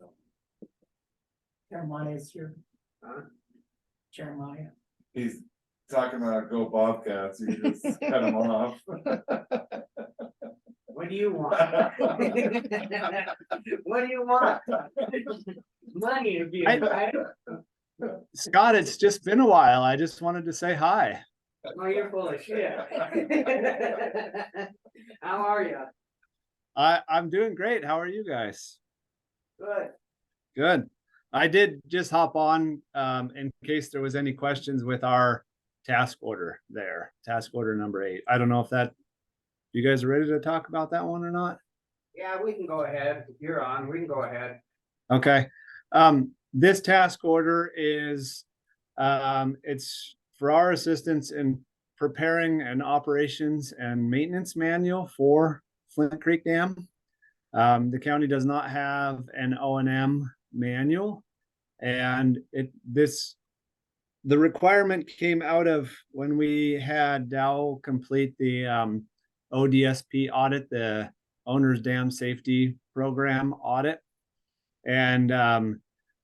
So, Jeremiah is here, huh? Jeremiah. He's talking about go Bobcats. You just cut him off. What do you want? What do you want? Money to be. Scott, it's just been a while. I just wanted to say hi. Oh, you're full of shit. How are you? I'm doing great. How are you guys? Good. Good. I did just hop on in case there was any questions with our task order there, task order number 8. I don't know if that, you guys are ready to talk about that one or not? Yeah, we can go ahead. If you're on, we can go ahead. Okay. This task order is, it's for our assistance in preparing an operations and maintenance manual for Flint Creek Dam. The county does not have an O&M manual, and the requirement came out of when we had Dow complete the ODSP audit, the Owner's Dam Safety Program audit. And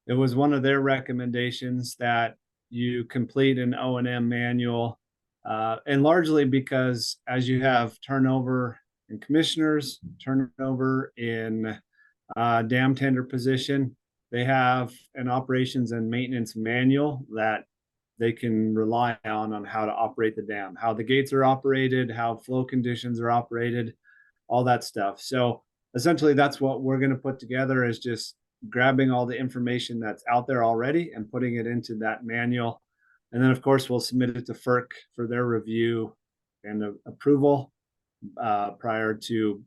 it was one of their recommendations that you complete an O&M manual, and largely because as you have turnover in commissioners, turnover in dam tender position, they have an operations and maintenance manual that they can rely on how to operate the dam, how the gates are operated, how flow conditions are operated, all that stuff. So essentially that's what we're going to put together, is just grabbing all the information that's out there already and putting it into that manual. And then of course we'll submit it to FERC for their review and approval prior to,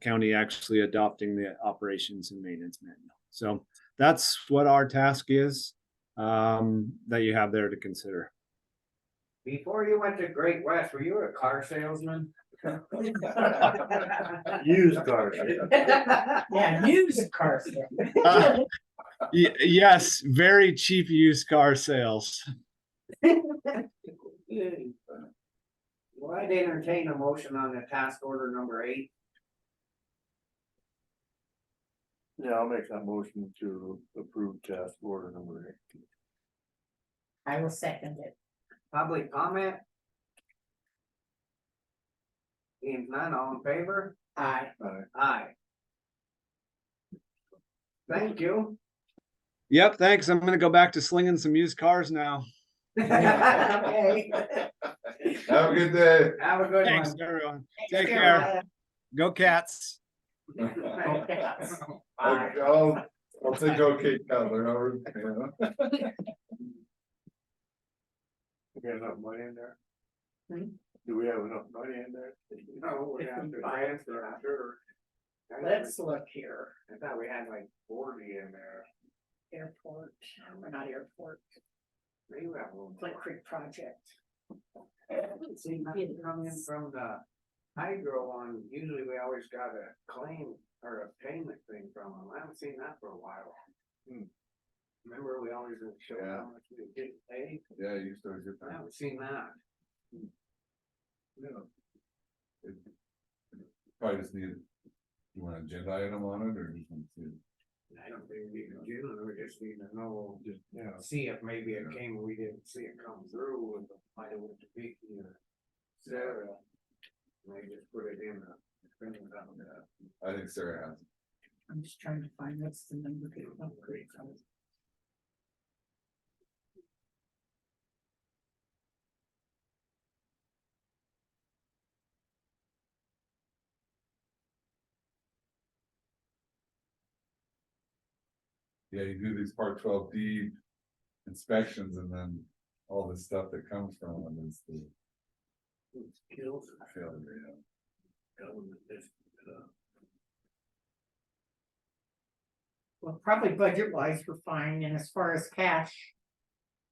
county actually adopting the operations and maintenance manual. So that's what our task is, that you have there to consider. Before you went to Great West, were you a car salesman? Used cars. Yeah, used cars. Uh, yes, very cheap used car sales. Well, I'd entertain a motion on the task order number 8. Yeah, I'll make that motion to approve task order number 8. I will second it. Public comment? Seeing none, all in favor? Aye. Aye. Thank you. Yep, thanks. I'm gonna go back to slinging some used cars now. Okay. Have a good day. Have a good Thanks, one. everyone. Take care. Go Cats. Okay. I'll take okay, Cutler. We got enough money in there? Hmm? Do we have enough money in there? No, we have to transfer after. Let's look here. I thought we had like 40 in there. Airport, we're not airport, Maybe we have a little. Flint Creek project. See, nothing come in from the hydro on, usually we always got a claim or a payment thing from them. I haven't seen that for a while. Remember, we always would show Yeah. how much we get paid? Yeah, you used to always get I that. haven't seen that. It- Probably just need, you want an agenda item on it, or just want to? I don't think we need to do it, we just need to know, Just, you know, see if maybe it came, we didn't see it come through with the, I would be here. Sarah. They just put it in the. I think Sarah has. I'm just trying to find what's the number. Oh, great. Yeah, you do these part 12D inspections, and then all the stuff that comes from them is the Kills. failure, yeah. Government is, Well, probably budget wise, we're fine, and as far as cash.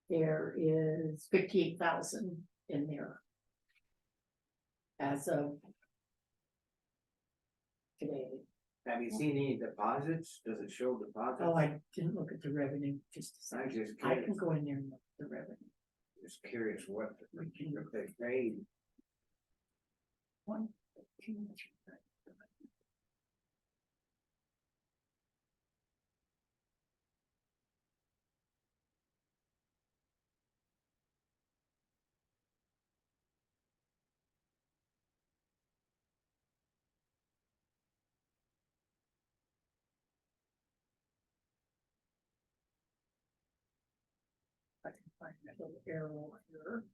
There is 58,000 in there. As of. Today, Have you seen any deposits? Does it show deposits? oh, I didn't look at the revenue, just a I'm second, just I curious, can go in there and look at the revenue. just curious what, if they paid. 1, 2, 3. I can find that little arrow here.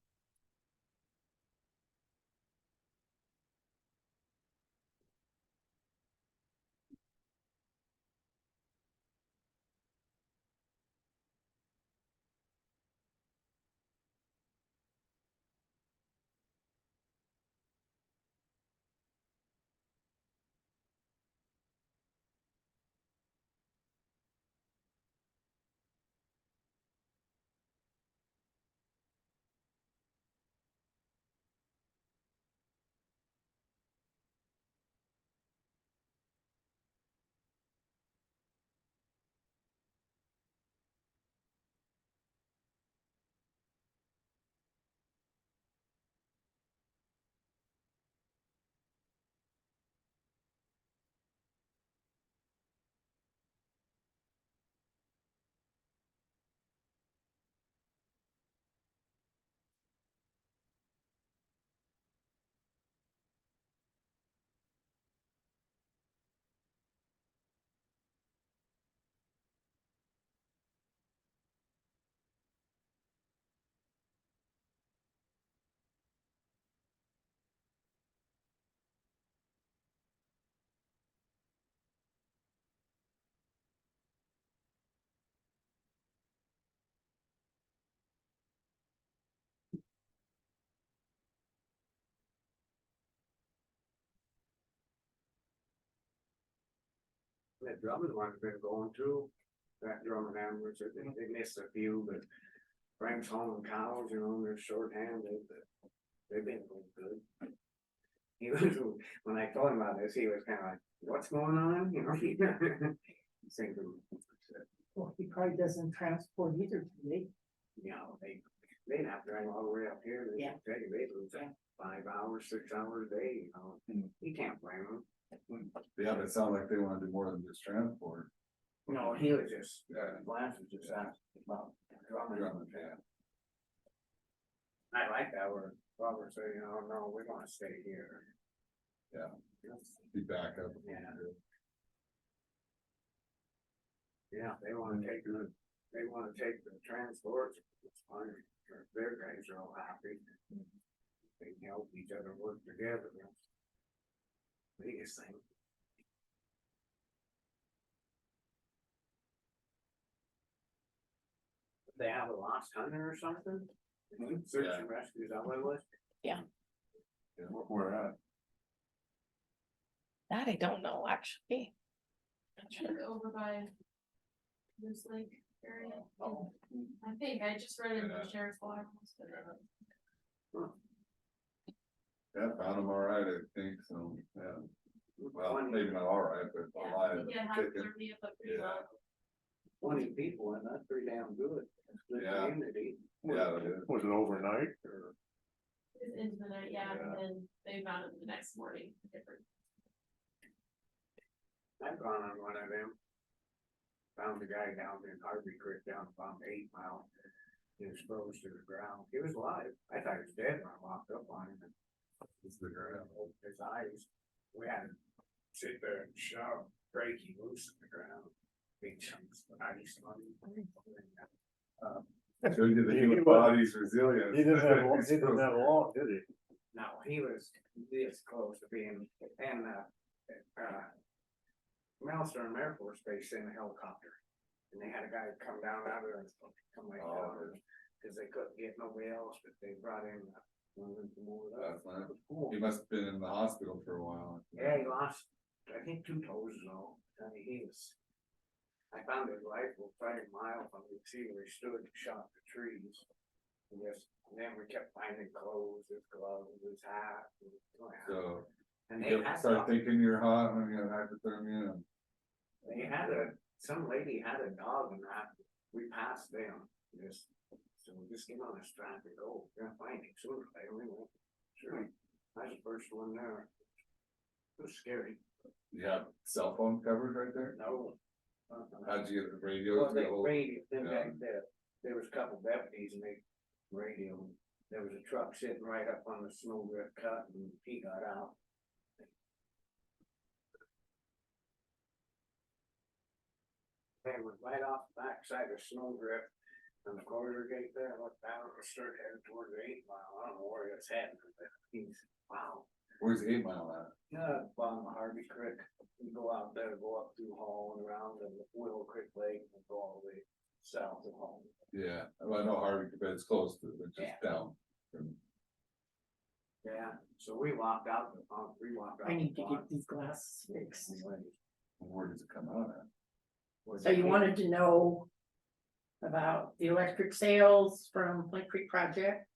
That Drummond one's been going too. That Drummond ambulance, I think they missed a few, but brings home cows, you know, they're shorthanded, but they've been doing good. He was, when I told him about this, he was kind of like, what's going on, you know? He's thinking, Well, he probably doesn't transport either, do they? you know, they'd have to drive all the way up here, they Yeah. tell you, they lose Yeah. 5 hours, 6 hours a day, you know, you can't blame them. Yeah, but it sounds like they wanna do more than just transport. No, he was just, Lance was just asking about drumming. Yeah. I like that where Robert said, you know, no, we wanna stay here. Yeah. Be back up. Yeah. Yeah, they wanna take the transport, it's fine, their guys are all happy. They can help each other work together, that's the biggest thing. They have a lost hunter or something? Search and rescue, is that what it was? Yeah, where at? That I don't know, actually. Over by Moose Lake area. Oh. I think, I just read it in the Yeah. sheriff's blog. Yeah, found them all right, I think, so, yeah. Well, maybe not all right, but Yeah, alive. yeah, have 30 of them pretty well. 20 people, and that's pretty damn good. It's good Yeah. community. Yeah, it is. Was it overnight or? It's into the night, yeah, Yeah. and then they found it the next morning, different. I've gone on one of them. Found the guy down in Harvey Creek down about 8 Mile. He was froze to the ground. He was alive. I thought he was dead when I walked up on him and It's the ground. opened his eyes. We had to sit there and shove, break him loose on the ground. Big chunks of ice on him. Showed you the He human was- body's resilience. He didn't have long, did he? No, he was this close to being, and, Maelstrom Air Force Base in a helicopter. And they had a guy come down out of there and come right down, cause they couldn't get nobody else, but they brought in, one of them from over there. That's not- It was cool. He must have been in the hospital for a while. Yeah, he lost, I think 2 toes though, I mean, I found his rifle 5 miles from the tree where he stood and shot the trees. And then we kept finding clothes, his gloves, his hat. So, And you they had, start thinking you're hot when you have hypothermia. And some lady had a dog and that, we passed them, so we just get on a strap and go, we're gonna find him sooner or later, we won't. Sure, I was the first one there. It was scary. You have cell phone coverage right there? No. How'd you get the radio? Well, to they get hold- radio, them Yeah. back there was a couple deputies and they radio, there was a truck sitting right up on the snowdrift cut and he got out. They were right off the backside of snowdrift and the corridor gate there, looked down and started heading toward the 8 Mile, I don't know where it's heading, but he's, wow. Where's 8 Mile at? Yeah, bottom of Harvey Creek, you go out there, go up through Hall and around the Willow Creek Lake and go all the way south of Hall. Yeah, well, I know Harvey, but it's close to, it's just down. from- Yeah, so we walked out, we walked out. I need the to block. get these glasses fixed. Where does it come out at? So you wanted to know about the electric sales from Flint Creek Project?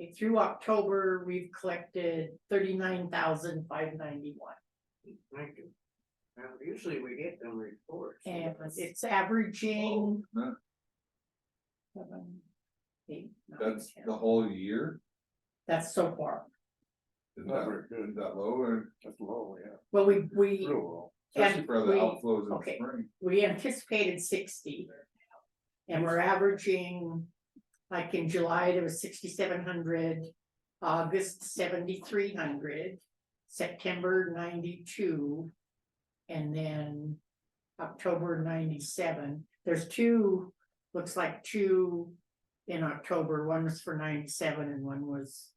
Okay, through October, we've collected 39,591. Thank you. Now, usually we get them reports. And it's averaging. No, 7, 8, 9, that's 10. the whole year? That's so far. Isn't Not that, very good. isn't that low or That's low, yeah. Well, we Real low. especially And for the we- outflows in okay. spring? we anticipated 60. And we're averaging, like in July, there was 6,700, August 7,300, September 92. And then October 97. There's 2, looks like 2 in October. One was for 97 and one was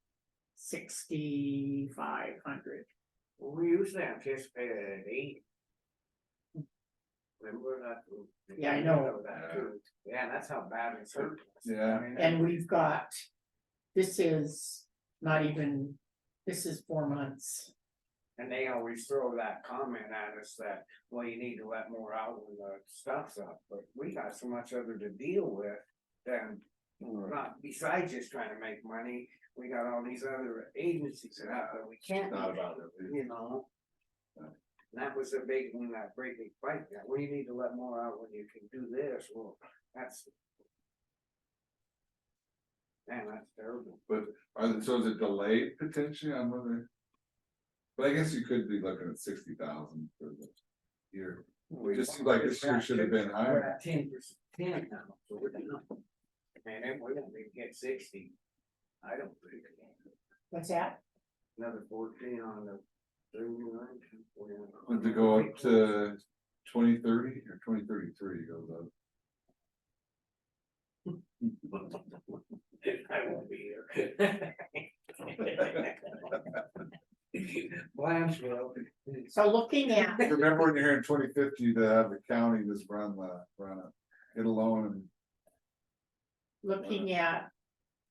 6,500. We usually anticipated at 8. Remember that? Yeah, I know. That too. Yeah, that's how bad it's hurt. us. Yeah. I mean, And we've got, this is not even, this is 4 months. And they always throw that comment at us that, well, you need to let more out when the stuff's up, but we got so much other to deal with than Not, besides just trying to make money, we got all these other agencies that we can't. Not do about that, it. You know? And that was a big one, that big fight, that we need to let more out when you can do this, well, that's. Man, that's terrible. So is it delayed potentially on whether? But I guess you could be looking at 60,000 for the year. It just seems like this year should have been We're higher. at 10%, now, so we're done. And then we won't even get 60. I don't think. What's that? Another 14 on the. 39, 49. Would it go up to 2030 or 2033 goes up? I won't be here. Blanchville. So looking at, Remember when you're here in 2050 to have the county just run it, get a loan and. looking at,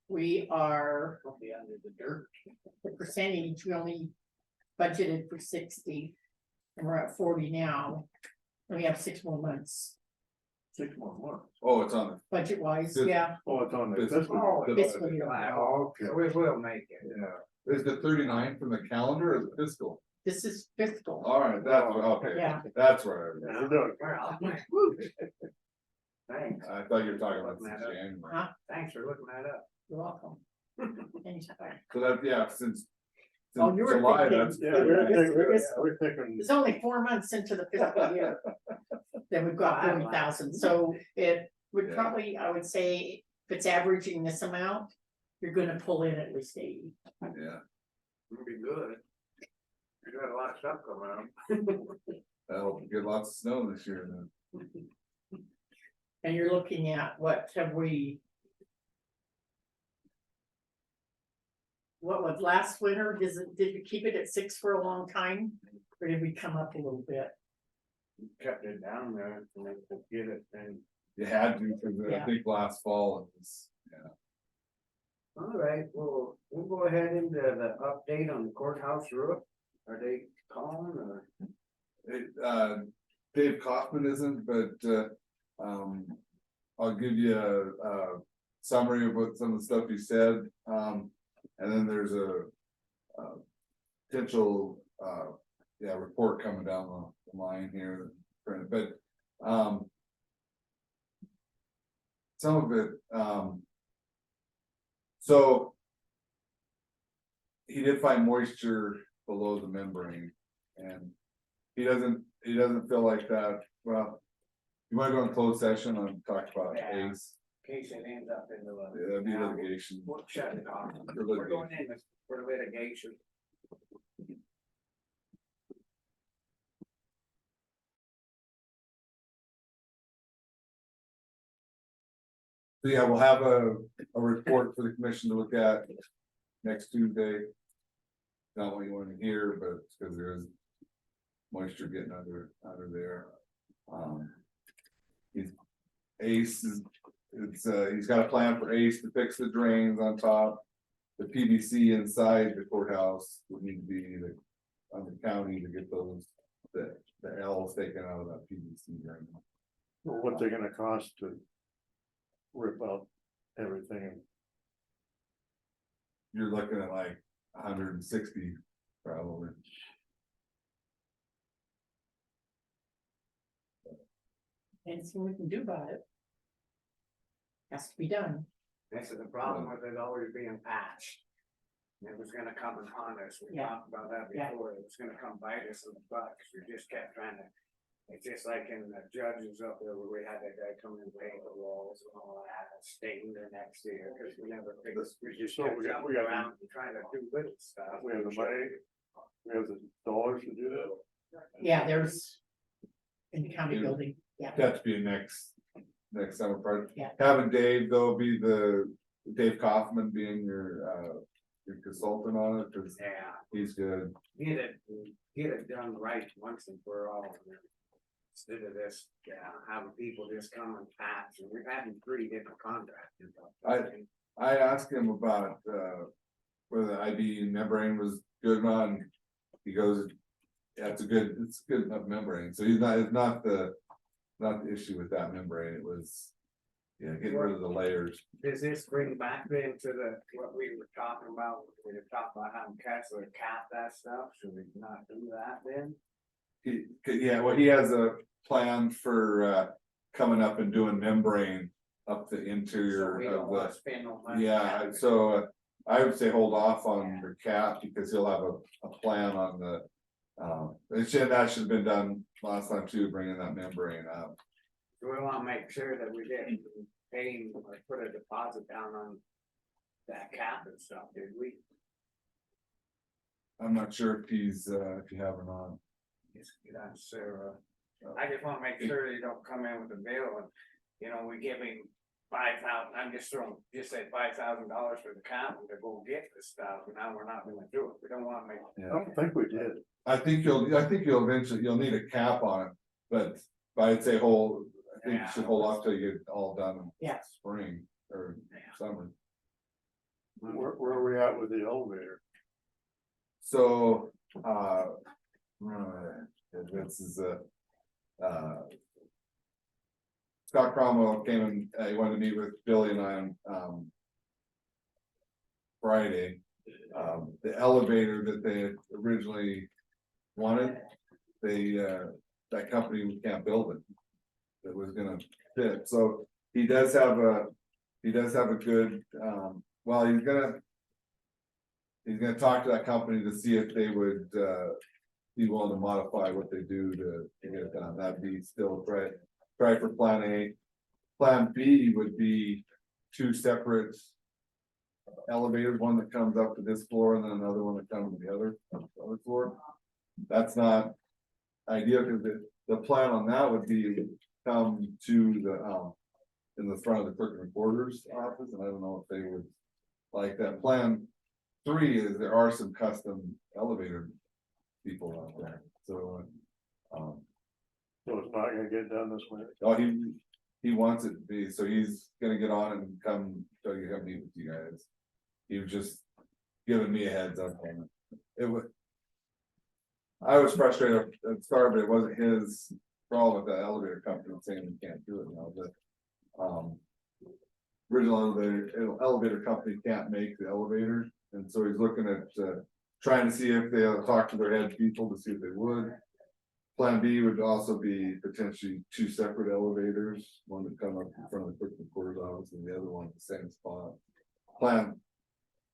we are, I'll be under the dirt. the percentage, we only budgeted for 60. And we're at 40 now, and we have 6 more months, 6 more months. Oh, it's on budget wise, Good. yeah. Oh, it's on the This- fiscal. Fiscal year. Oh, okay, we will make it. Yeah, is the 39 from the calendar or the fiscal? This is fiscal, All right, that's okay. Yeah. That's right. We're doing. Well, Thanks, I thought you were talking about since January. huh? thanks for looking that up. You're welcome. Anytime. So that, yeah, since. Oh, since you were July, thinking- that's. Yeah, we're thinking. It's only 4 months into the fiscal year. Then we've got 40,000, so it would Yeah. probably, I would say, if it's averaging this amount, you're gonna pull in at least 80. Yeah, It'll be good. You got a lot of stuff coming up. that'll get lots of snow this year then. And you're looking at what have we? What was last winter, did we keep it at 6 for a long time, or did we come up a little bit? Kept it down there and then to get it and. You had to, because I Yeah. think last fall it was, yeah. All right, well, we'll go ahead into the update on the courthouse roof. Are they calling or? Dave Kaufman isn't, but, I'll give you a summary of what some of the stuff he said. And then there's a potential, report coming down the line here, but, some of it, so he did find moisture below the membrane, and he doesn't feel like that. Well, you might go in closed session and talk about Yeah. ACE. In case it ends up in the. Yeah, that'd be litigation. We'll shut it off. For We're going in for litigation. So yeah, we'll have a report for the commission to look at next Tuesday. Not what you want to hear, but it's because there is moisture getting under there. He's ACE is, he's got a plan for ACE to fix the drains on top. The PVC inside the courthouse would need to be on the county to get those, the L's taken out of that PVC drain. Well, what's it gonna cost to rip out everything? You're looking at like 160 probably. Anything we can do about it. Has to be done. This is the problem with it always being patched. It was gonna come upon us, we Yeah. talked about that Yeah. before, it was gonna come bite us in the butt, 'cause we just kept trying to. It's just like in the judges up there where we had that guy come and paint the walls and all that, and staying there next year, 'cause we never fixed, we just So kept we got- jumping around and trying to do little stuff. We have the money, we have the dollars to do that. Yeah, there's. In the county Yeah. building, yeah. That to be next summer part. Yeah. Having Dave though be Dave Kaufman being your consultant on it, cause Yeah, he's good. get it done right once and for all. Instead of this, having people just come and patch, and we've had 3 different contractors. I asked him about, whether the IB membrane was good or not, and he goes, yeah, it's good enough membrane, so it's not the issue with that membrane, it was. Yeah, get rid of the layers. Does this bring back then to the, what we were talking about, we were talking about having Kessler cap that stuff, should we not do that then? Yeah, well, he has a plan for coming up and doing membrane up the So interior we of don't wanna the, spend no money. yeah, so I would say hold off on the cap because he'll have a plan on the. That should have been done last time too, bringing that membrane up. We wanna make sure that we get paying or put a deposit down on that cap and stuff, did we? I'm not sure if he's, if you have or not. Yes, get on Sarah. I just wanna make sure they don't come in with a bill and, you know, we give him 5,000, I'm just throwing, just say $5,000 for the cap to go get this stuff, and now we're not gonna do it, we don't wanna make. I don't think we did. I think you'll eventually, you'll need a cap on it, but I'd say I think you should hold off till you get all done in Yeah. spring or summer. Where are we at with the elevator? So, this is Scott Cromwell came and he wanted to meet with Billy and I on Friday. The elevator that they had originally wanted, that company can't build it. That was gonna fit, so he does have a good, well, he's gonna talk to that company to see if they would, be willing to modify what they do to get it done. That'd be still try for plan A. Plan B would be 2 separate elevators, one that comes up to this floor and then another one that comes to the other floor. That's not ideal because the plan on that would be come to the, in the front of the clerk recorder's office, and I don't know if they would like that. Plan 3 is there are some custom elevator people out there, so. So it's not gonna get done this winter. Oh, he wants it to be, so he's gonna get on and come meet with you guys. He was just giving me a heads up on it. It was. I was frustrated at the start, but it wasn't his problem with the elevator company saying we can't do it now, but. Original elevator company can't make the elevator, and so he's looking at, trying to see if they'll talk to their head people to see if they would. Plan B would also be potentially 2 separate elevators, one that come up in front of the clerk recorder's office and the other one at the same spot. Plan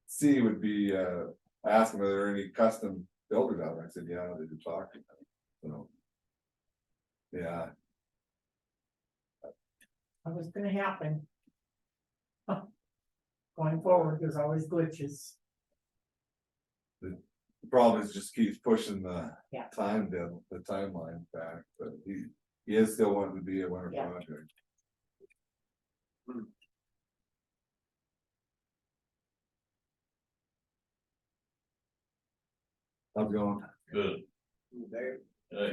C would be, I asked him, are there any custom builders out there? I said, yeah, they did talk to them, so. Yeah, That was gonna happen. Going forward, there's always glitches. the problem is just keeps pushing the Yeah. the timeline back, but he is still wanting to be a winter Yeah. project. How's it going? Good. They, Are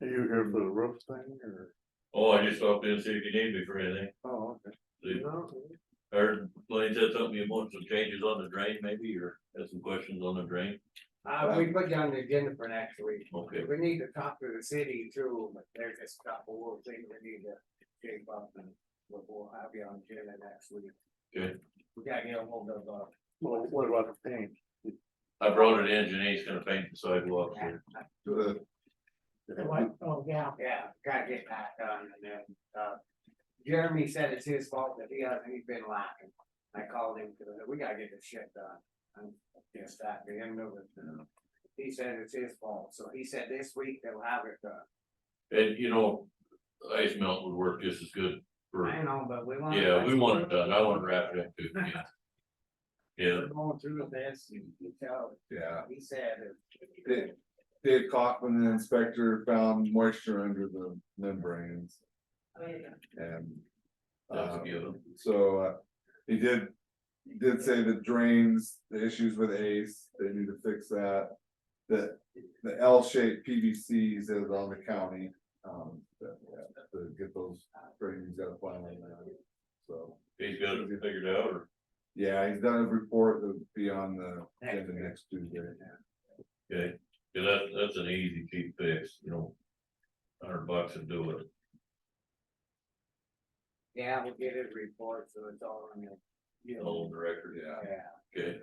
you here for the roof thing or? Oh, I just stopped in and see if you need me for anything. Oh, okay. See, no, heard Blaine said something, you want some changes on the drain maybe, or had some questions on the drain? we put you on the agenda for next week. Okay. We need to talk to the city too, but there's just a couple of things we need to shape up and we'll have you on the agenda next week. Okay, We gotta get a hold of, Well, what about the paint? I brought it in, Janine's gonna paint the sidewalks here. Oh, yeah. yeah, gotta get that done and then, Jeremy said it's his fault that he's been lacking. I called him, cause we gotta get this shit done. I'm just that, to him moving. He said it's his fault, so he said this week they'll have it done. And you know, ice melt would work just as good for, I know, but we want. yeah, we want it done, I want to wrap it up too, yeah. Yeah, We're going through this, you tell, Yeah, he said. Dave Kaufman, the inspector, found moisture under the membranes and. that's a given. So, he did say the drains, the issues with ACE, they need to fix that. The L-shaped PVCs is on the county, to get those drains, got a plan on that, so. He's got it figured out, or, Yeah, he's done a report that'll be on the agenda next Tuesday. okay, cause that's an easy, cheap fix, you know. $100 to do it. Yeah, we'll get his report, so it's all on the. Old record, yeah, Yeah. okay.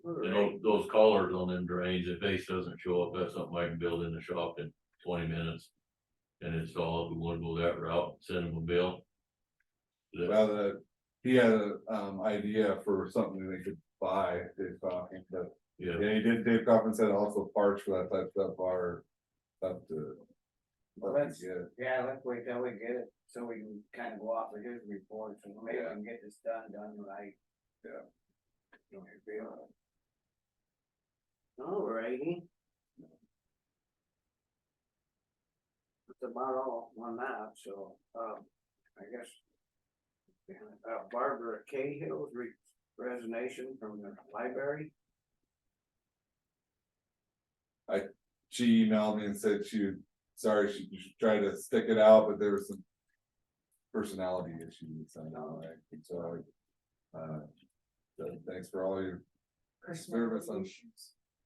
You know, those collars on them drains, if base doesn't show up, that's something I can build in the shop in 20 minutes. And install, if we wanna go that route, send them a bill. Well, he had a, idea for something they could buy, Dave Coffin, but, Yeah, yeah, he did, Dave Coffin said also parts for that type of stuff are. Up to. Well, let's, Yeah, yeah, let's wait till we get it, so we can kind of go off of his report, so maybe we can get this done right. Yeah. Don't you feel? Alrighty. That's about all on that, so, I guess. Barbara Cahill's resignation from the library. she emailed me and said sorry, she tried to stick it out, but there was some. Personality issues, I know, right, so. So thanks for all your service on,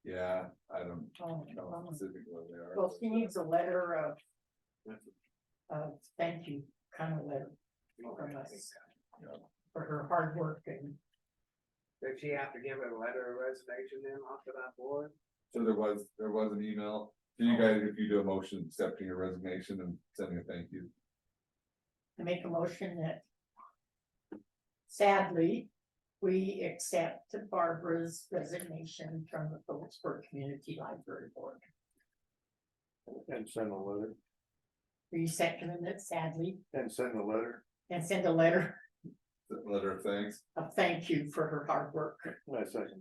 yeah, I don't know specifically what they are. Well, she needs a letter of thank you, kind of letter from us for her hard work and. Did she have to give a letter of resignation then off to that board? So there was an email to you guys, if you do a motion accepting your resignation and sending a thank you. I make a motion that sadly, we accept Barbara's resignation from the Phillipsburg Community Library Board. And send a letter, Are you seconding it sadly and send a letter. and send a letter Letter of thanks. of thank you for her hard work? My second.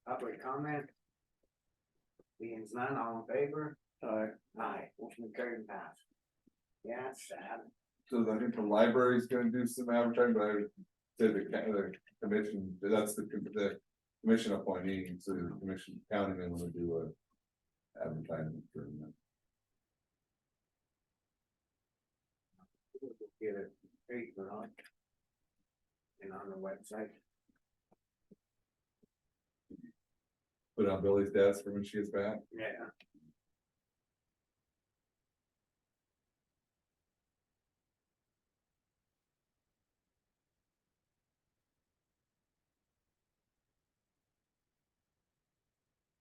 Public comment? Being none, all in favor? Aye, motion carried and passed. Yeah, it's sad. So I think the library's gonna do some advertising, but I would say the commission, that's the commission appointee, so the commission county may wanna do a advertising for them. Get it paper on. And on the website. Put it on Billy's desk for when she gets back. Yeah.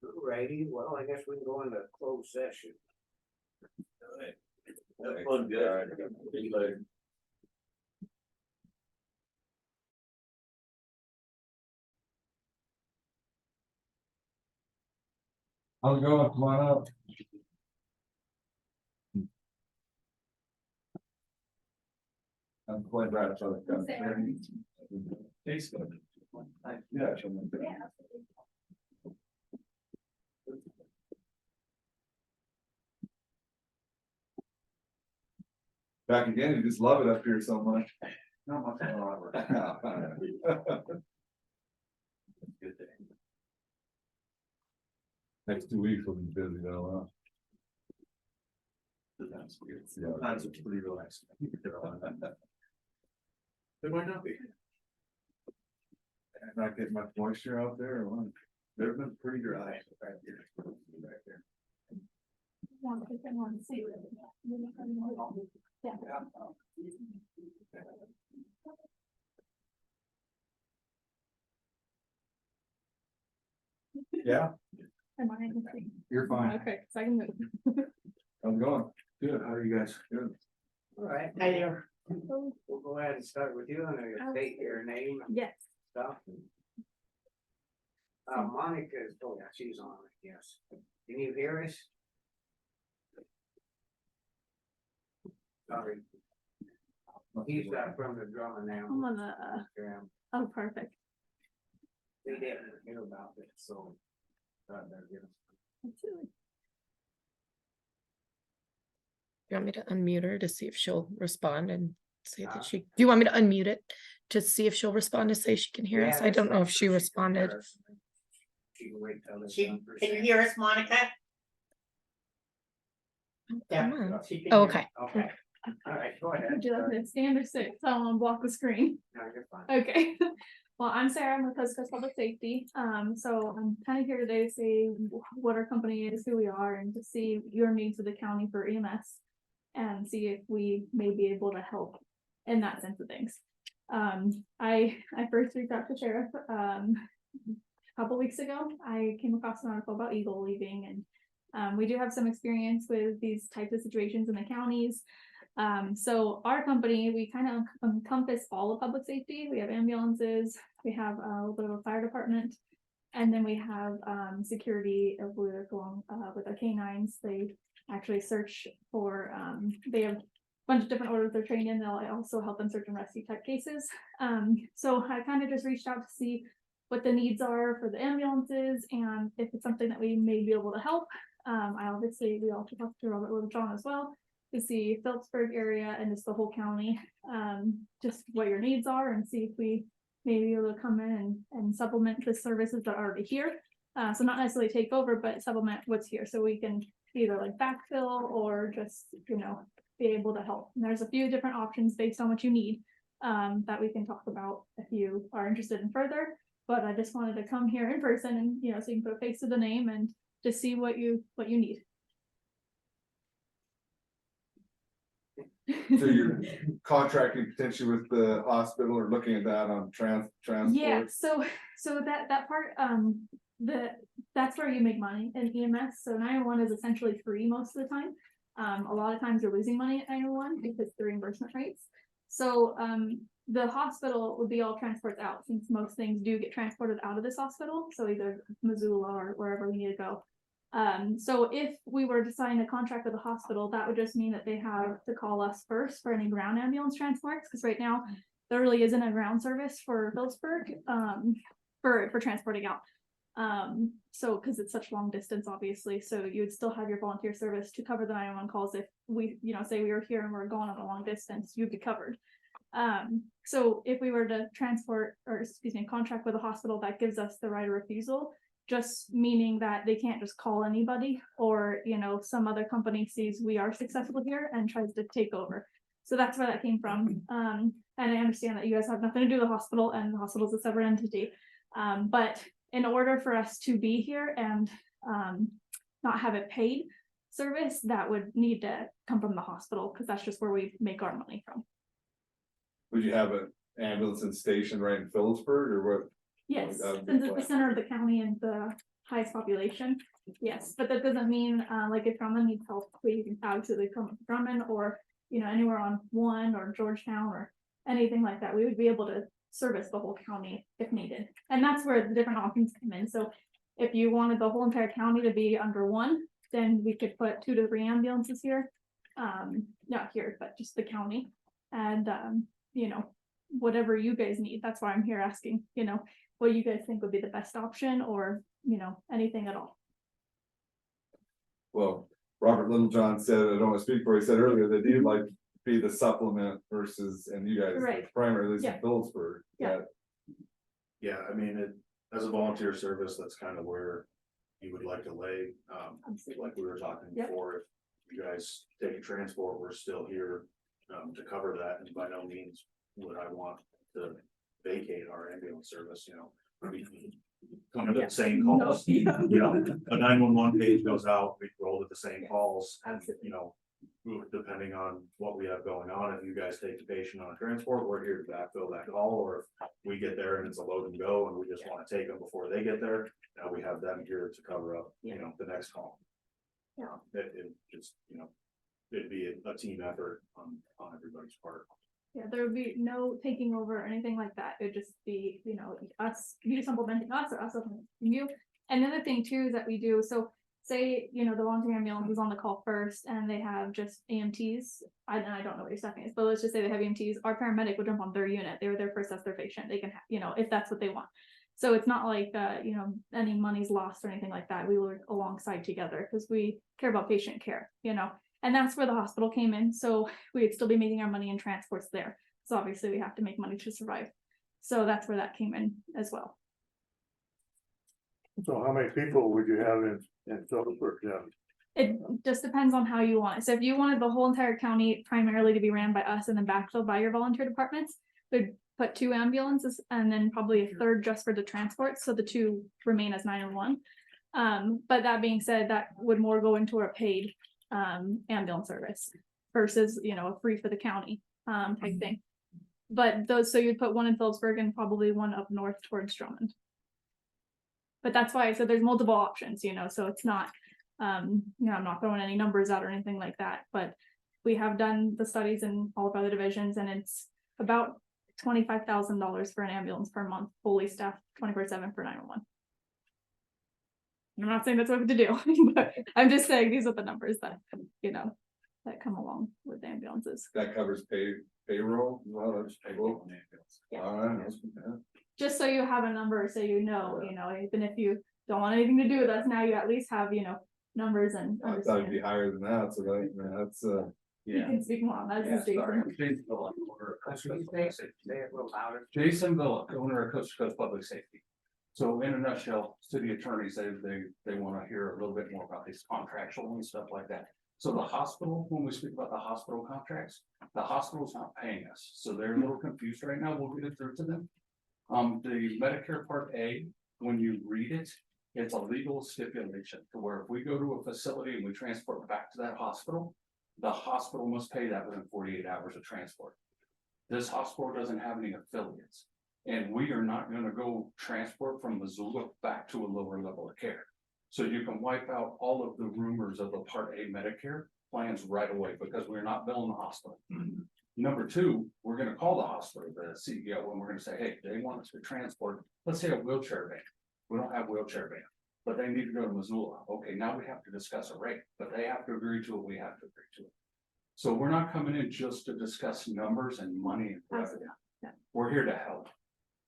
Alrighty, well, I guess we can go into closed session. Have fun, guys. See you later. How's it going? Come on up. I'm quite proud of that. Tastes good. Yeah. Back again, you just love it up here so much. Not much more. Good day. Next 2 weeks will be busy though, That's weird. Yeah. Sometimes it's pretty relaxing. It might not be. Not getting much moisture out there or what? They've been pretty dry back here. Back there. Yeah, You're fine. Okay, so I can move. how's it going? Good. How are you guys? Good. Alright, Hi there. we'll go ahead and start with you, and then state your name and Yes. stuff. Monica is, oh yeah, she's on, yes. Can you hear us? Sorry. He's from the drum and I'm on the, oh, perfect. They didn't hear about it, so. They're gonna- Absolutely. You want me to unmute her to see if she'll respond and say that do you want me to unmute it to see if she'll respond to say she can hear us? Yeah, I don't know if that's she right. responded. She can wait till it's She, done for can you sure. hear us, Monica? Yeah. Come on. she can Oh, hear okay. Okay, alright, go ahead. Would you like me to stand or sit? So I'm gonna block the screen. No, you're fine. Okay. Well, I'm Sarah, I'm with Coast Guard Public Safety, so I'm kind of here today to say what our company is, who we are, and to see your needs of the county for EMS. And see if we may be able to help in that sense of things. I first reached out to Sheriff, a couple weeks ago. I came across an article about Eagle leaving, and we do have some experience with these types of situations in the counties. So our company, we kind of encompass all of public safety. We have ambulances, we have a little bit of a fire department, and then we have security with our canines. They actually search for, they have a bunch of different orders they're trained in. They'll also help them search and rescue type cases. So I kind of just reached out to see what the needs are for the ambulances and if it's something that we may be able to help. We also talked to Robert Littlejohn as well to see Phillipsburg area and just the whole county, just what your needs are and see if we may be able to come in and supplement the services that are already here. So not necessarily take over, but supplement what's here so we can either like backfill or just, be able to help. And there's a few different options based on what you need that we can talk about if you are interested in further. But I just wanted to come here in person and, so you can put a face to the name and just see what you need. So you're contracting potentially with the hospital or looking at that on transport? Yeah, so that part, that's where you make money in EMS. So 911 is essentially free most of the time. A lot of times you're losing money at 911 because the reimbursement rates. So the hospital would be all transports out since most things do get transported out of this hospital. So either Missoula or wherever we need to go. So if we were to sign a contract with the hospital, that would just mean that they have to call us first for any ground ambulance transports. Because right now there really isn't a ground service for Phillipsburg for transporting out. So because it's such long distance, obviously, so you would still have your volunteer service to cover the 911 calls. If we, say we were here and we're going on a long distance, you'd be covered. So if we were to contract with a hospital, that gives us the right of refusal, just meaning that they can't just call anybody or, some other company sees we are successful here and tries to take over. So that's where that came from. And I understand that you guys have nothing to do with the hospital and the hospital is a separate entity. But in order for us to be here and not have a paid service, that would need to come from the hospital because that's just where we make our money from. Would you have an ambulance in station right in Phillipsburg or what? Yes, That would be since it's the fine. center of the county and the highest population, yes, but that doesn't mean like if Drummond needs help, we can absolutely come to Drummond or anywhere on 1 or Georgetown or anything like that. We would be able to service the whole county if needed, and that's where the different options come in. So if you wanted the whole entire county to be under one, then we could put 2 to 3 ambulances here, not here, but just the county, and whatever you guys need. That's why I'm here asking, what you guys think would be the best option or, anything at all. Well, Robert Littlejohn said, I don't want to speak for, he said earlier that he'd like to be the supplement versus, and you guys Right. primarily Yeah. in Phillipsburg. Yeah. that- Yeah, I mean, as a volunteer service, that's kind of where you would like to lay, Absolutely. like we were talking Yep. before. If you guys take a transport, we're still here, to cover that, and by no means would I want to vacate our ambulance service, we come to the same calls, a 911 page goes out, we roll to the same calls, and, Absolutely. depending on what we have going on, if you guys take the patient on a transport, we're here to backfill that call, or if we get there and it's a load and go, and we just want to take them before they get there, we have them here to cover up, the next call. Yeah. It just, it'd be a team effort on everybody's part. Yeah, there would be no taking over or anything like that. It'd just be, us, you supplementing us or us supplementing you. And the other thing too is that we do, so say, the volunteer ambulance is on the call first and they have just EMTs. I don't know what your staffing is, but let's just say they have EMTs. Our paramedic would jump on their unit. They were there first, that's their patient. They can, if that's what they want. So it's not like, any money's lost or anything like that. We work alongside together because we care about patient care, And that's where the hospital came in. So we'd still be making our money in transports there. So obviously we have to make money to survive. So that's where that came in as well. So how many people would you have in Phillipsburg? Yeah. It just depends on how you want it. So if you wanted the whole entire county primarily to be ran by us and then backfilled by your volunteer departments, there'd put 2 ambulances and then probably a third just for the transport, so the 2 remain as 911. But that being said, that would more go into a paid ambulance service versus, you know, a free for the county type thing. But those, so you'd put one in Phillipsburg and probably one up north towards Drummond. But that's why I said there's multiple options, you know, so it's not, you know, I'm not throwing any numbers out or anything like that, but we have done the studies in all of our other divisions, and it's about $25,000 for an ambulance per month, fully staffed 24/7 for 911. I'm not saying that's what we have to do, but I'm just saying these are the numbers that, you know, that come along with the ambulances. That covers payroll, well, that's payroll. All right, that's good. Just so you have a number, so you know, even if you don't want anything to do with us, now you at least have, you know, numbers and. I thought it'd be higher than that, so that's You can speak more on that. Jason. Jason Villa, owner of Coast to Coast Public Safety. So in a nutshell, city attorneys, they want to hear a little bit more about these contractual and stuff like that. So the hospital, when we speak about the hospital contracts, the hospital's not paying us, so they're a little confused right now. We'll get it through to them. The Medicare Part A, when you read it, it's a legal stipulation to where if we go to a facility and we transport back to that hospital, the hospital must pay that within 48 hours of transport. This hospital doesn't have any affiliates, and we are not gonna go transport from Missoula back to a lower level of care. So you can wipe out all of the rumors of the Part A Medicare plans right away, because we're not billing the hospital. Number two, we're gonna call the hospital, the CEO, and we're gonna say, hey, they want us to transport, let's say a wheelchair van. We don't have wheelchair van, but they need to go to Missoula. Okay, now we have to discuss a rate, but they have to agree to it, we have to agree to it. So we're not coming in just to discuss numbers and money and revenue. We're here to help.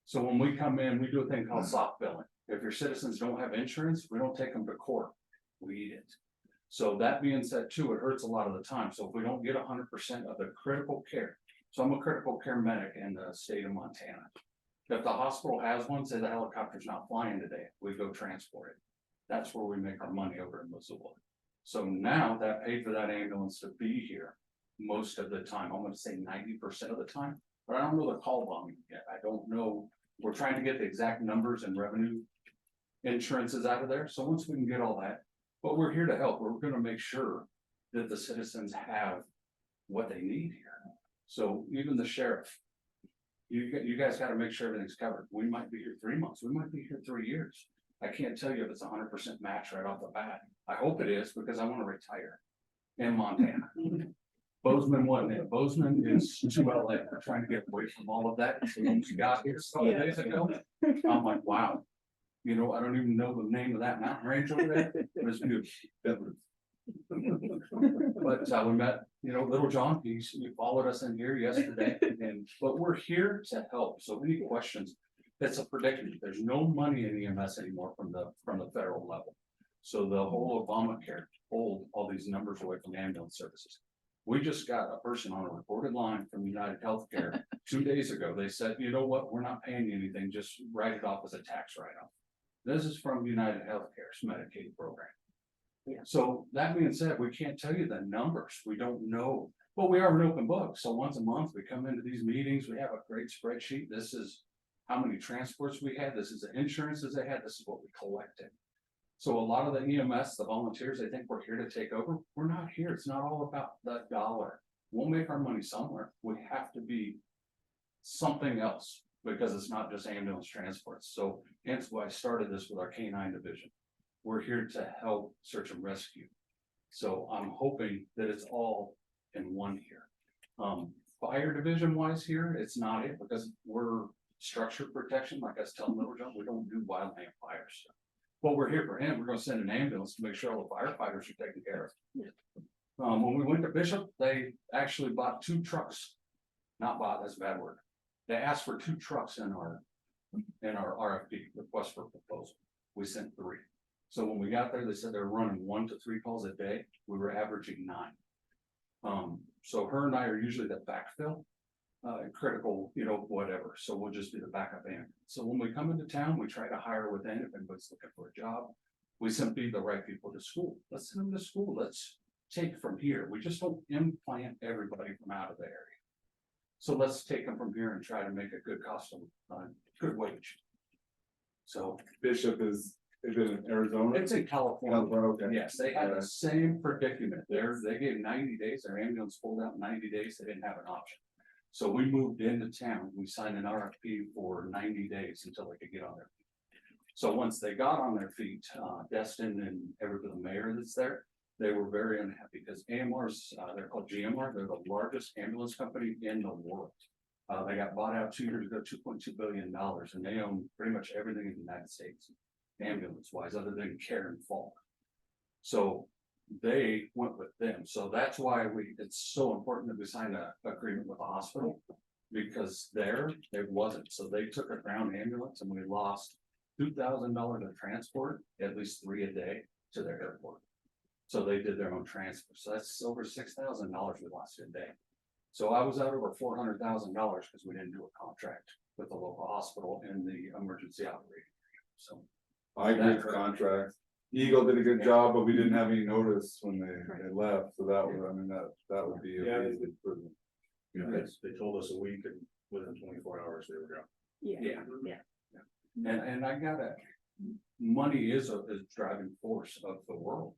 So when we come in, we do a thing called soft billing. If your citizens don't have insurance, we don't take them to court, we eat it. So that being said too, it hurts a lot of the time. So if we don't get 100% of the critical care, so I'm a critical care medic in the state of Montana. If the hospital has one, say the helicopter's not flying today, we go transport it. That's where we make our money over in Missoula. So now that paid for that ambulance to be here most of the time, I'm gonna say 90% of the time, but I don't know the call volume yet. I don't know. We're trying to get the exact numbers and revenue insurances out of there. So once we can get all that, but we're here to help. We're gonna make sure that the citizens have what they need here. So even the sheriff, you guys gotta make sure everything's covered. We might be here 3 months, we might be here 3 years. I can't tell you if it's 100% match right off the bat. I hope it is, because I wanna retire in Montana. Bozeman wasn't it? Bozeman is too LA. I'm trying to get away from all of that. So when we got here a couple of days ago, I'm like, wow. You know, I don't even know the name of that mountain range over there, but it's beautiful. But we met, you know, Little John, he followed us in here yesterday, but we're here to help. So any questions, it's a predicament. There's no money in EMS anymore from the federal level. So the whole Obamacare pulled all these numbers away from ambulance services. We just got a person on a recorded line from United Healthcare 2 days ago. They said, you know what, we're not paying you anything, just write it off as a tax write-off. This is from United Healthcare's Medicaid program. So that being said, we can't tell you the numbers. We don't know, but we are an open book. So once a month, we come into these meetings, we have a great spreadsheet. This is how many transports we had. This is the insurances they had. This is what we collected. So a lot of the EMS, the volunteers, they think we're here to take over. We're not here. It's not all about the dollar. We'll make our money somewhere. We have to be something else, because it's not just ambulance transports. So hence why I started this with our K-9 division. We're here to help search and rescue. So I'm hoping that it's all in one here. Fire division wise here, it's not it, because we're structure protection. Like I was telling Little John, we don't do wildland fire stuff. But we're here for him. We're gonna send an ambulance to make sure all the firefighters are taken care of. When we went to Bishop, they actually bought 2 trucks. Not bought, that's a bad word. They asked for 2 trucks in our RFP, request for proposal. We sent 3. So when we got there, they said they're running 1 to 3 calls a day. We were averaging 9. So her and I are usually the backfill, critical, you know, whatever. So we'll just be the backup ambulance. So when we come into town, we try to hire within if anybody's looking for a job. We send the right people to school. Let's send them to school. Let's take from here. We just don't implant everybody from out of the area. So let's take them from here and try to make a good cost of, good wage. So Bishop is it in Arizona? it's in California. Okay. Yes, they had the same predicament there. They gave 90 days, their ambulance pulled out in 90 days. They didn't have an option. So we moved into town. We signed an RFP for 90 days until they could get on their feet. So once they got on their feet, Destin and everybody, the mayor that's there, they were very unhappy because AMR's, they're called GMR. They're the largest ambulance company in the world. They got bought out 2 years ago, $2.2 billion, and they own pretty much everything in the United States, ambulance wise, other than Care and Falk. So they went with them. So that's why it's so important that we signed an agreement with the hospital, because there it wasn't. So they took a ground ambulance and we lost $2,000 of transport, at least 3 a day to their airport. So they did their own transfer. So that's over $6,000 we lost a day. So I was out over $400,000 because we didn't do a contract with the local hospital in the emergency operating area. So I agree with the contract. Eagle did a good job, but we didn't have any notice when they left, so that would, I mean, that would be a Yeah. big improvement. You know, they told us a week and within 24 hours they were gone. Yeah. And I gotta, money is a driving force of the world.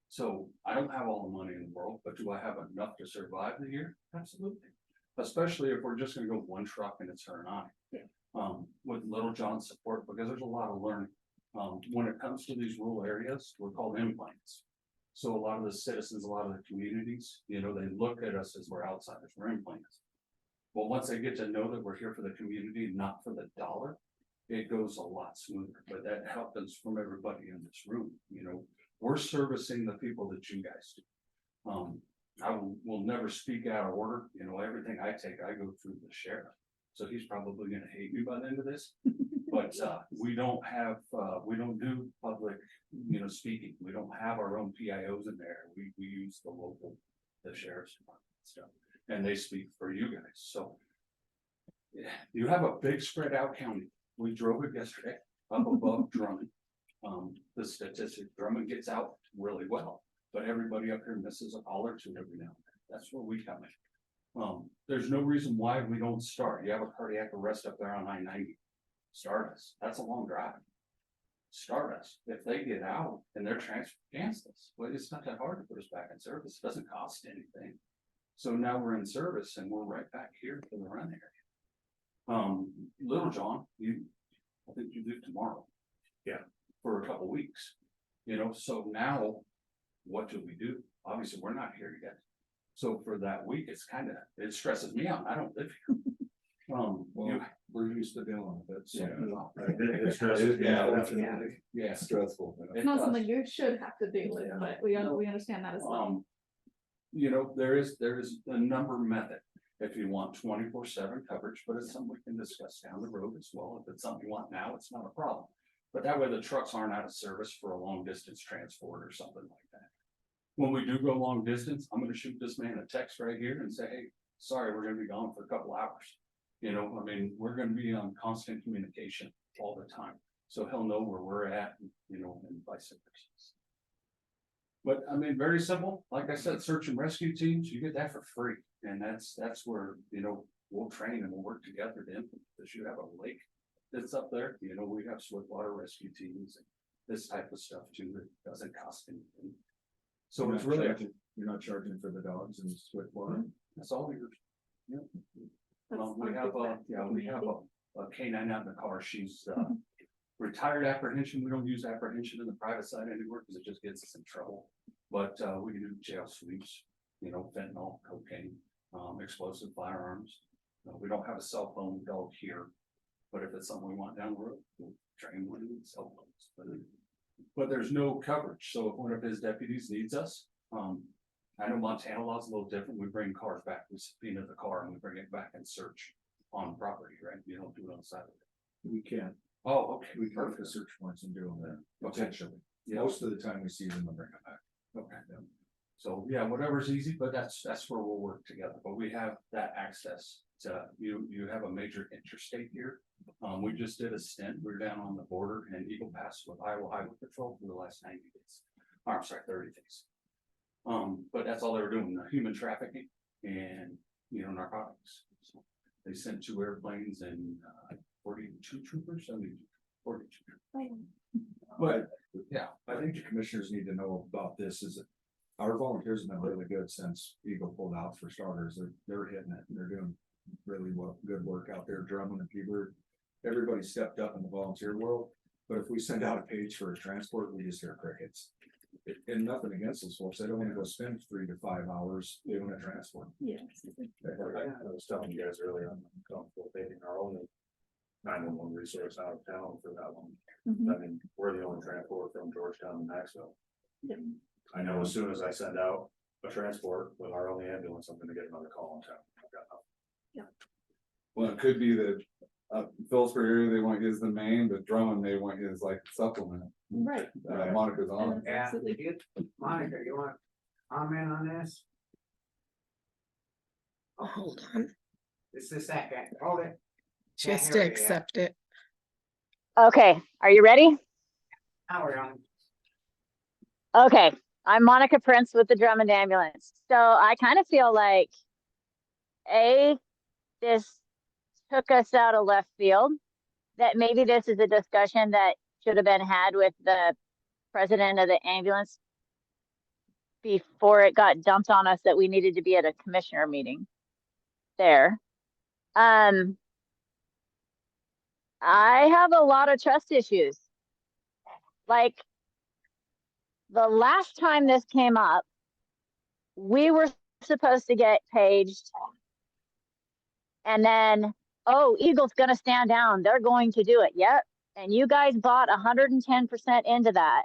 So I don't have all the money in the world, but do I have enough to survive the year? Absolutely. Especially if we're just gonna go one truck and it's her and I. With Little John's support, because there's a lot of learning. When it comes to these rural areas, we're called implants. So a lot of the citizens, a lot of the communities, you know, they look at us as we're outsiders, we're implants. Well, once they get to know that we're here for the community, not for the dollar, it goes a lot smoother, but that happens from everybody in this room, you know. We're servicing the people that you guys do. I will never speak out of order, you know, everything I take, I go through the sheriff. So he's probably gonna hate me by the end of this, but we don't do public, you know, speaking. We don't have our own PIOs in there. We use the sheriff's department stuff, and they speak for you guys, so. Yeah, you have a big spread out county. We drove it yesterday up above Drummond. The statistic, Drummond gets out really well, but everybody up here misses a call or two every now and then. That's where we come in. There's no reason why we don't start. You have a cardiac arrest up there on I-90. Start us. That's a long drive. Start us. If they get out and they're transferred, cancel us. Well, it's not that hard to put us back in service. It doesn't cost anything. So now we're in service and we're right back here for the run area. Little John, I think you leave tomorrow. Yeah. For a couple weeks, you know, so now what do we do? Obviously, we're not here yet. So for that week, it stresses me out. I don't live here. We're used to dealing with it. So. Yeah. It stresses me out. Yeah. Stressful. It's not something you should have to deal with, but we understand that as well. You know, there is a number method. If you want 24/7 coverage, but it's something we can discuss down the road as well. If it's something you want now, it's not a problem. But that way the trucks aren't out of service for a long distance transport or something like that. When we do go long distance, I'm gonna shoot this man a text right here and say, hey, sorry, we're gonna be gone for a couple hours. You know, I mean, we're gonna be on constant communication all the time. So he'll know where we're at, you know, and vice versa. But I mean, very simple. Like I said, search and rescue teams, you get that for free. And that's where, you know, we'll train and we'll work together to implement this. You have a lake that's up there, you know, we have swiftwater rescue teams and this type of stuff too, that doesn't cost anything. So it's really, you're not charging for the dogs and swiftwater. that's all yours. Yeah. We have a canine out in the car. She's retired apprehension. We don't use apprehension in the private side anymore because it just gets us in trouble. But we can do jail sweeps, you know, fentanyl, cocaine, explosive firearms. We don't have a cell phone dog here, but if it's something we want down the road, we'll train one of these cell phones. But there's no coverage. So if one of his deputies needs us, I know Montana law is a little different. We bring cars back. We subpoena the car and we bring it back and search on property, right? You don't do it on the side of it. We can. Oh, okay. We can look at search warrants and do them then, Okay. potentially. Yeah. Most of the time we see them and bring them back. Okay. So yeah, whatever's easy, but that's where we'll work together. But we have that access to, you have a major interstate here. We just did a stint. We're down on the border in Eagle Pass with Iowa Highway Patrol for the last 90 days. I'm sorry, 30 days. But that's all they were doing, human trafficking and, you know, narcotics. So they sent 2 airplanes and 42 troopers, 42. But, yeah, I think the commissioners need to know about this is that our volunteers have been really good since Eagle pulled out for starters. They're hitting it and they're doing really good work out there, Drummond and Peabody. Everybody stepped up in the volunteer world, but if we send out a page for a transport, we just hear crickets. And nothing against those folks. They don't want to go spend 3 to 5 hours doing a transport. Yes. I was telling you guys earlier, I'm comfortable taking our only 911 resource out of town for that one. Mhm. I mean, we're the only transport from Georgetown and Maxville. Yeah. I know as soon as I send out a transport with our only ambulance, I'm gonna get another call in town. I've got nothing. Well, it could be that, Phillipsburg area, they want you as the main, but Drummond, they want you as like supplement. Right. Monica's on. Yeah, Absolutely. Monica, you want to comment on this? Hold on, Just a second, hold it. just hear to you yet. accept it. Okay, are you ready? Now we're on. Okay, I'm Monica Prince with the Drummond Ambulance. So I kind of feel like, this took us out of left field, that maybe this is a discussion that should have been had with the president of the ambulance before it got dumped on us that we needed to be at a commissioner meeting there. I have a lot of trust issues. Like, the last time this came up, we were supposed to get paged. And then, oh, Eagle's gonna stand down. They're going to do it. Yep. And you guys bought 110% into that.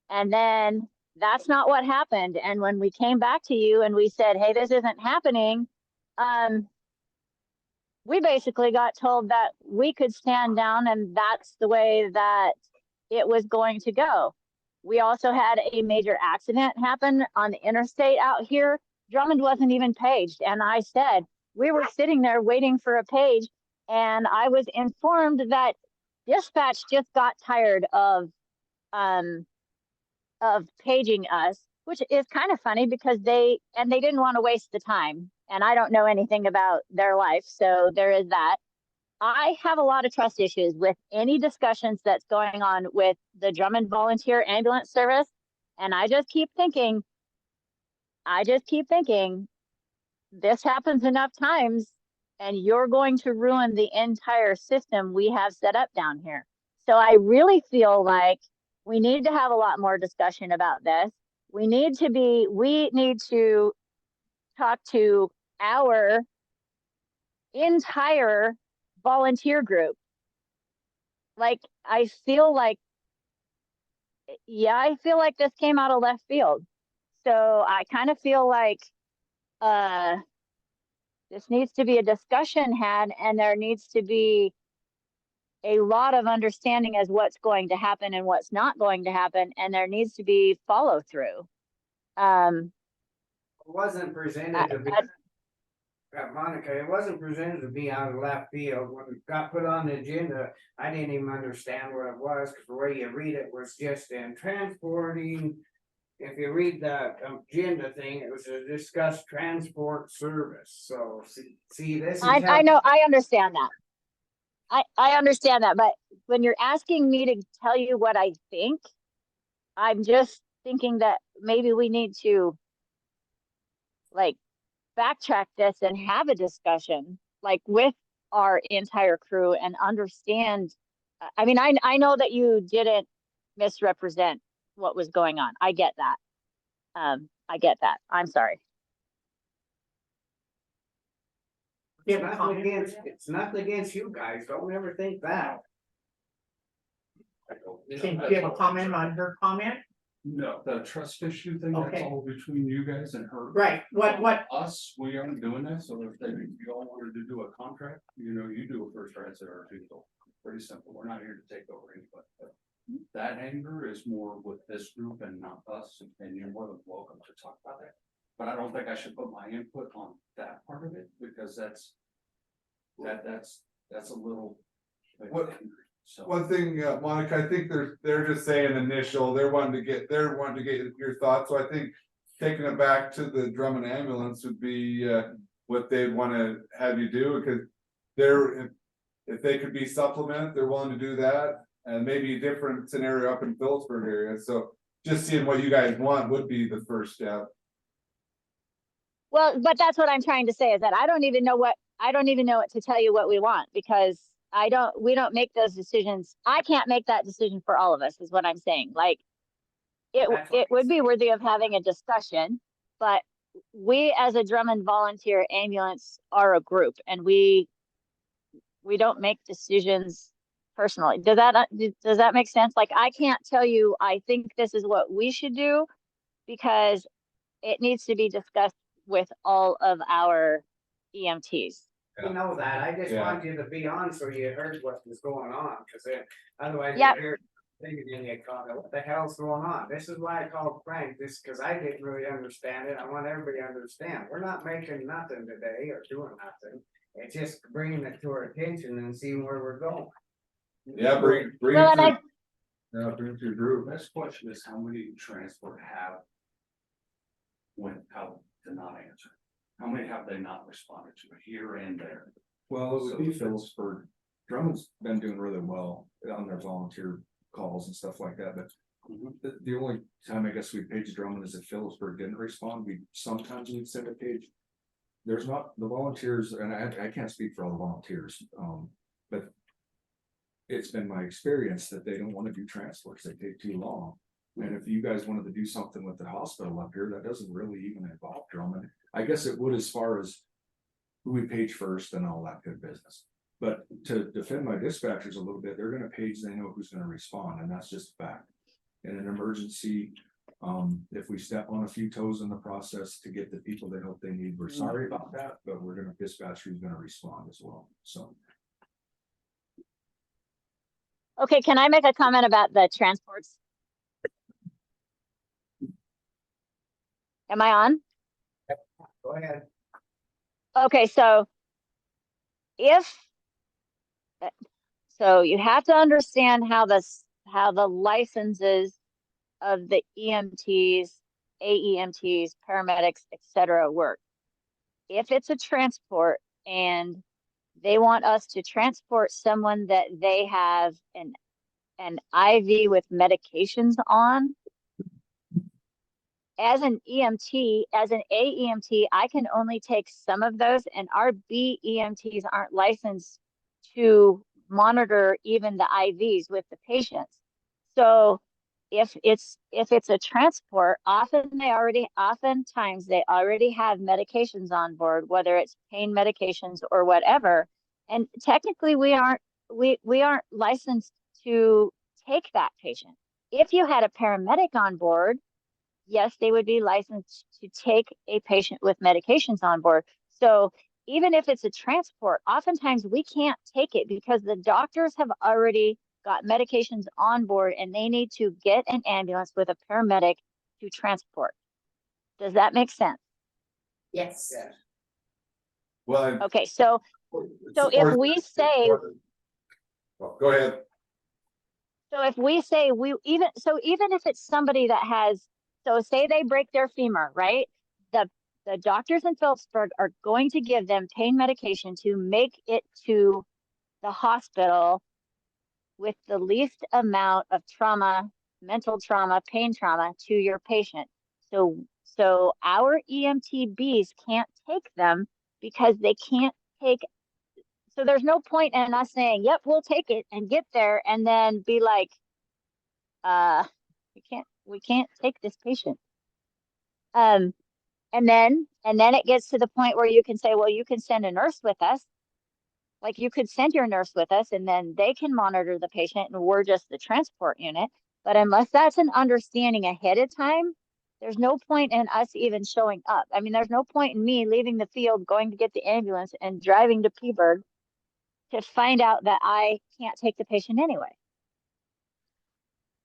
And then that's not what happened. And when we came back to you and we said, hey, this isn't happening, we basically got told that we could stand down and that's the way that it was going to go. We also had a major accident happen on the interstate out here. Drummond wasn't even paged. And I said, we were sitting there waiting for a page. And I was informed that dispatch just got tired of paging us, which is kind of funny because they didn't want to waste the time. And I don't know anything about their life. So there is that. I have a lot of trust issues with any discussions that's going on with the Drummond Volunteer Ambulance Service. And I just keep thinking, this happens enough times and you're going to ruin the entire system we have set up down here. So I really feel like we need to have a lot more discussion about this. We need to talk to our entire volunteer group. Like, I feel like this came out of left field. So I kind of feel like this needs to be a discussion had, and there needs to be a lot of understanding as what's going to happen and what's not going to happen, and there needs to be follow through. It wasn't presented to be. Monica, it wasn't presented to be out of left field. When it got put on the agenda, I didn't even understand what it was, because the way you read it was just in transporting. If you read the agenda thing, it was to discuss transport service. So see this is. I know, I understand that. I understand that, but when you're asking me to tell you what I think, I'm just thinking that maybe we need to like backtrack this and have a discussion like with our entire crew and understand. I mean, I know that you didn't misrepresent what was going on. I get that. I get that. I'm sorry. It's nothing against you guys. Don't ever think that. Do you have a comment on her comment? No, the trust issue thing, Okay. that's all between you guys and her. Right, what, Us, we aren't doing that, so if you all wanted to do a contract, you do a first transit or a vehicle. Pretty simple, we're not here to take over anybody, but that anger is more with this group and not us, and you're more than welcome to talk about that. But I don't think I should put my input on that part of it, because that's a little. So. One thing, Monica, I think they're just saying initial, they're wanting to get your thoughts, so I think taking it back to the Drummond ambulance would be, what they'd wanna have you do, because they're, if they could be supplement, they're willing to do that. And maybe a different scenario up in Phillipsburg area, so just seeing what you guys want would be the first step. Well, but that's what I'm trying to say is that I don't even know what to tell you what we want because we don't make those decisions. I can't make that decision for all of us is what I'm saying. Like it would be worthy of having a discussion, but we as a Drummond Volunteer Ambulance are a group and we don't make decisions personally. Does that make sense? Like I can't tell you, I think this is what we should do because it needs to be discussed with all of our EMTs. You know that, I just Yeah. wanted you to be on so you heard what was going on, cause otherwise Yep. you hear thinking in your car, what the hell's going on? This is why I called Frank, cause I didn't really understand it, I want everybody to understand, we're not making nothing today or doing nothing. It's just bringing it to our attention and seeing where we're going. Yeah, bring Well, it and to, yeah, bring it to your group. The next question is how many transport have went out to not answer? How many have they not responded to here and there? Well, it would be So- Phillipsburg. Drummond's been doing really well on their volunteer calls and stuff like that, but the only time I guess we paged Drummond is if Phillipsburg didn't respond, sometimes we'd send a page. There's not the volunteers, and I can't speak for all the volunteers, but it's been my experience that they don't want to do transports, they take too long. And if you guys wanted to do something with the hospital up here, that doesn't really even involve Drummond. I guess it would as far as who we page first and all that good business. But to defend my dispatchers a little bit, they're gonna page, they know who's gonna respond, and that's just a fact. In an emergency, if we step on a few toes in the process to get the people they hope they need, we're sorry about that, but we're gonna dispatch who's gonna respond as well, so. Okay, can I make a comment about the transports? Am I on? Go ahead. Okay, so you have to understand how the licenses of the EMTs, AEMTs, paramedics, etc. work. If it's a transport and they want us to transport someone that they have an IV with medications on, as an EMT, as an AEMT, I can only take some of those, and our BEMTs aren't licensed to monitor even the IVs with the patients. So if it's a transport, oftentimes they already have medications on board, whether it's pain medications or whatever. And technically we aren't licensed to take that patient. If you had a paramedic on board, yes, they would be licensed to take a patient with medications on board. So even if it's a transport, oftentimes we can't take it because the doctors have already got medications on board and they need to get an ambulance with a paramedic to transport. Does that make sense? Yes. Well, Okay, so if we say, well, go ahead. so if we say even if it's somebody that has, so say they break their femur, right? The doctors in Phillipsburg are going to give them pain medication to make it to the hospital with the least amount of trauma, mental trauma, pain trauma to your patient. So our EMTBs can't take them because they can't take. So there's no point in us saying, yep, we'll take it and get there and then be like, we can't take this patient. And then it gets to the point where you can say, well, you can send a nurse with us. Like you could send your nurse with us and then they can monitor the patient and we're just the transport unit. But unless that's an understanding ahead of time, there's no point in us even showing up. I mean, there's no point in me leaving the field, going to get the ambulance and driving to Peaburg to find out that I can't take the patient anyway.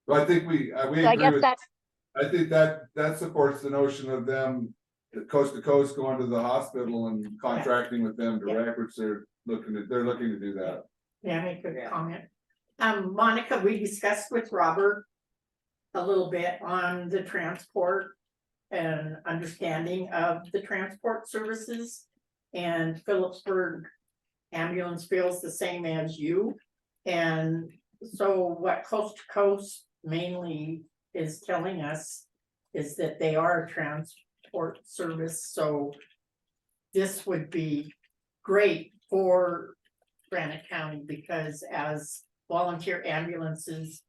Well, I think we So agree I guess with, that's, I think that supports the notion of them coast to coast going to the hospital and contracting with them direct, which they're looking to do that. May I make a comment? Monica, we discussed with Robert a little bit on the transport and understanding of the transport services. And Phillipsburg ambulance feels the same as you. And so what Coast to Coast mainly is telling us is that they are a transport service, so this would be great for Granite County, because as volunteer ambulances,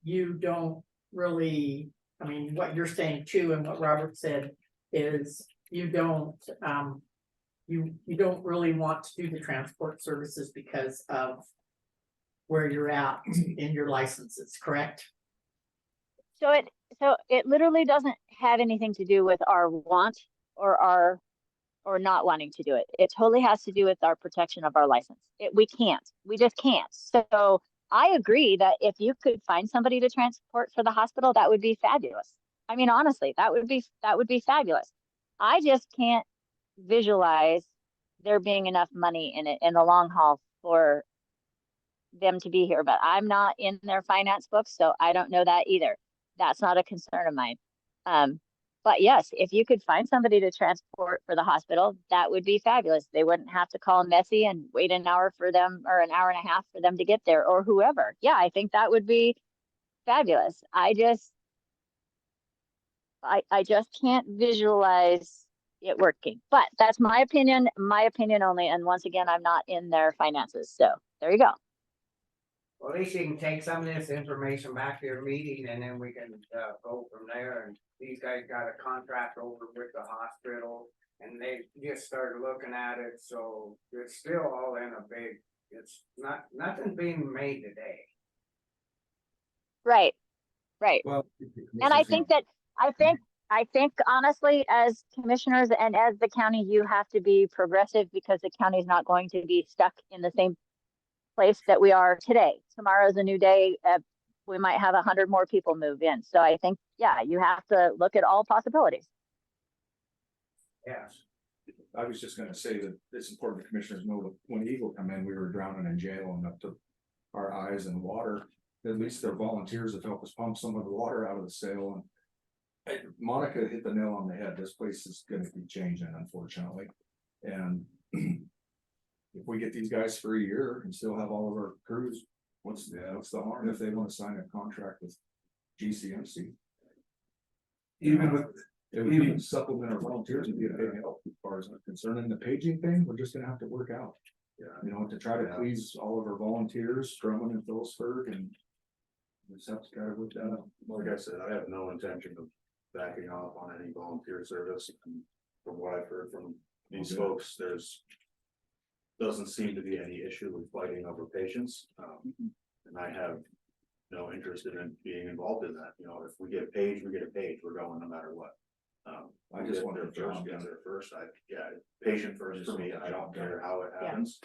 you don't really, I mean, what you're saying too, and what Robert said is you don't, you don't really want to do the transport services because of where you're at in your licenses, correct? So it literally doesn't have anything to do with our want or not wanting to do it. It totally has to do with our protection of our license. We just can't. So I agree that if you could find somebody to transport for the hospital, that would be fabulous. I mean, honestly, that would be fabulous. I just can't visualize there being enough money in it in the long haul for them to be here, but I'm not in their finance books, so I don't know that either. That's not a concern of mine. But yes, if you could find somebody to transport for the hospital, that would be fabulous. They wouldn't have to call Messi and wait an hour for them, or an hour and a half for them to get there, or whoever. Yeah, I think that would be fabulous. I just can't visualize it working, but that's my opinion only. And once again, I'm not in their finances. So there you go. Well, at least you can take some of this information back to your meeting and then we can, go from there. And these guys got a contract over with the hospital and they just started looking at it, so it's still all in a big, it's nothing's being made today. Right. Well. And I think honestly, as commissioners and as the county, you have to be progressive, because the county is not going to be stuck in the same place that we are today. Tomorrow's a new day. We might have 100 more people move in. So I think, yeah, you have to look at all possibilities. Yes. I was just gonna say that it's important the commissioners know that when Eagle come in, we were drowning in jail and up to our eyes in water. At least their volunteers have helped us pump some of the water out of the sale. And Monica hit the nail on the head. This place is gonna be changing, unfortunately. And if we get these guys for a year and still have all of our crews, what's the harm if they want to sign a contract with GCMC? Even with, It would be supplement our volunteers and be a big help as far as I'm concerned. And the paging thing, we're just gonna have to work out. Yeah. You know, to try to please all of our volunteers, Drummond and Phillipsburg, and we just have to kind of work that out. Like I said, I have no intention of backing off on any volunteer service. And from what I've heard from these folks, doesn't seem to be any issue with fighting over patients. And I have no interest in being involved in that. You know, if we get a page, we get a page. We're going no matter what. I just want their first, get there first. Patient first for me. I don't care how it happens.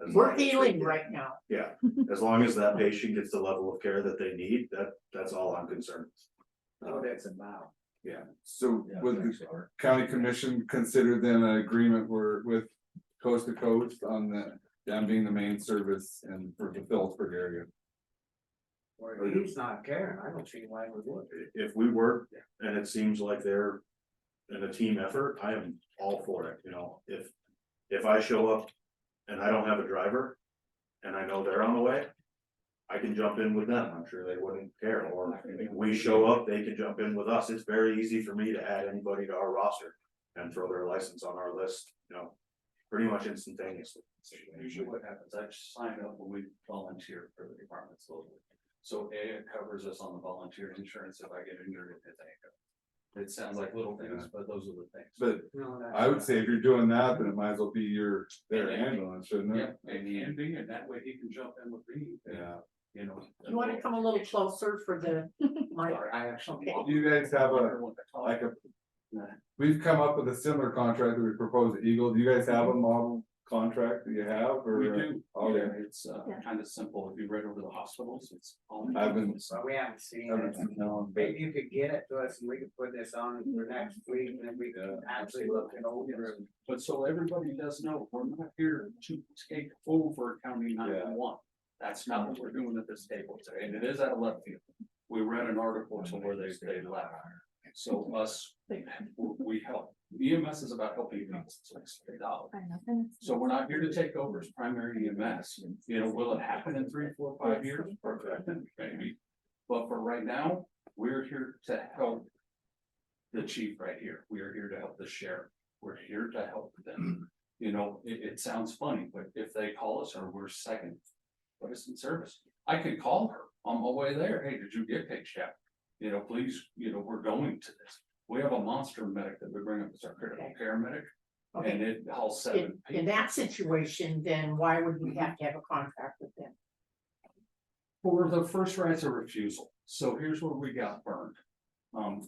As We're long as healing they- right now. Yeah, as long as that patient gets the level of care that they need, that's all I'm concerned. Oh, that's about. Yeah. so Yeah, would thanks, the Art. county commission consider then an agreement with coast to coast on them being the main service and for the Phillipsburg area? Or he's not caring, I don't see why we would. If we work and it seems like they're in a team effort, I am all for it, you know, if I show up and I don't have a driver and I know they're on the way, I can jump in with them. I'm sure they wouldn't care. Or if we show up, they can jump in with us. It's very easy for me to add anybody to our roster and throw their license on our list, you know, pretty much instantaneously. Usually what happens, I just sign up when we volunteer for the departments locally. So it covers us on the volunteer insurance if I get injured at the It sounds like little things, but those are the things. But No, that's I would not. say if you're doing that, then it might as well be their Yeah. ambulance, shouldn't Yeah, it? it can be, and that way he can jump in with me. Yeah. You know. You want to come a little closer for the mic? Sorry, I actually. Okay. Do you guys have we've come up with a similar contract that we proposed at Eagle. Do you guys have a model contract that you have or? We do, Okay. yeah, it's Yeah. kind of simple. If you read over the hospitals, it's. all- I've been- So we haven't seen Haven't it. seen that one, but- Maybe you could get it to us and we could put this on for next week and then we can actually look it over. and- But so everybody does know, we're not here to take over County 911. That's not what we're doing at this table today, and it is at a left field. We read an article to where they left. So us, we help. EMS is about helping you. So we're not here to take over as primary EMS. You know, will it happen in 3, 4, 5 years? Maybe. But for right now, we're here to help the chief right here. We are here to help the sheriff. We're here to help them. You know, it sounds funny, but if they call us or we're second, put us in service. I can call her on my way there. Hey, did you get paid yet? You know, please, you know, we're going to this. We have a monster medic that we bring up as our critical care medic. And it hauls 7 In people. that situation, then why would we have to have a contract with them? For the first rights of refusal. So here's where we got burned.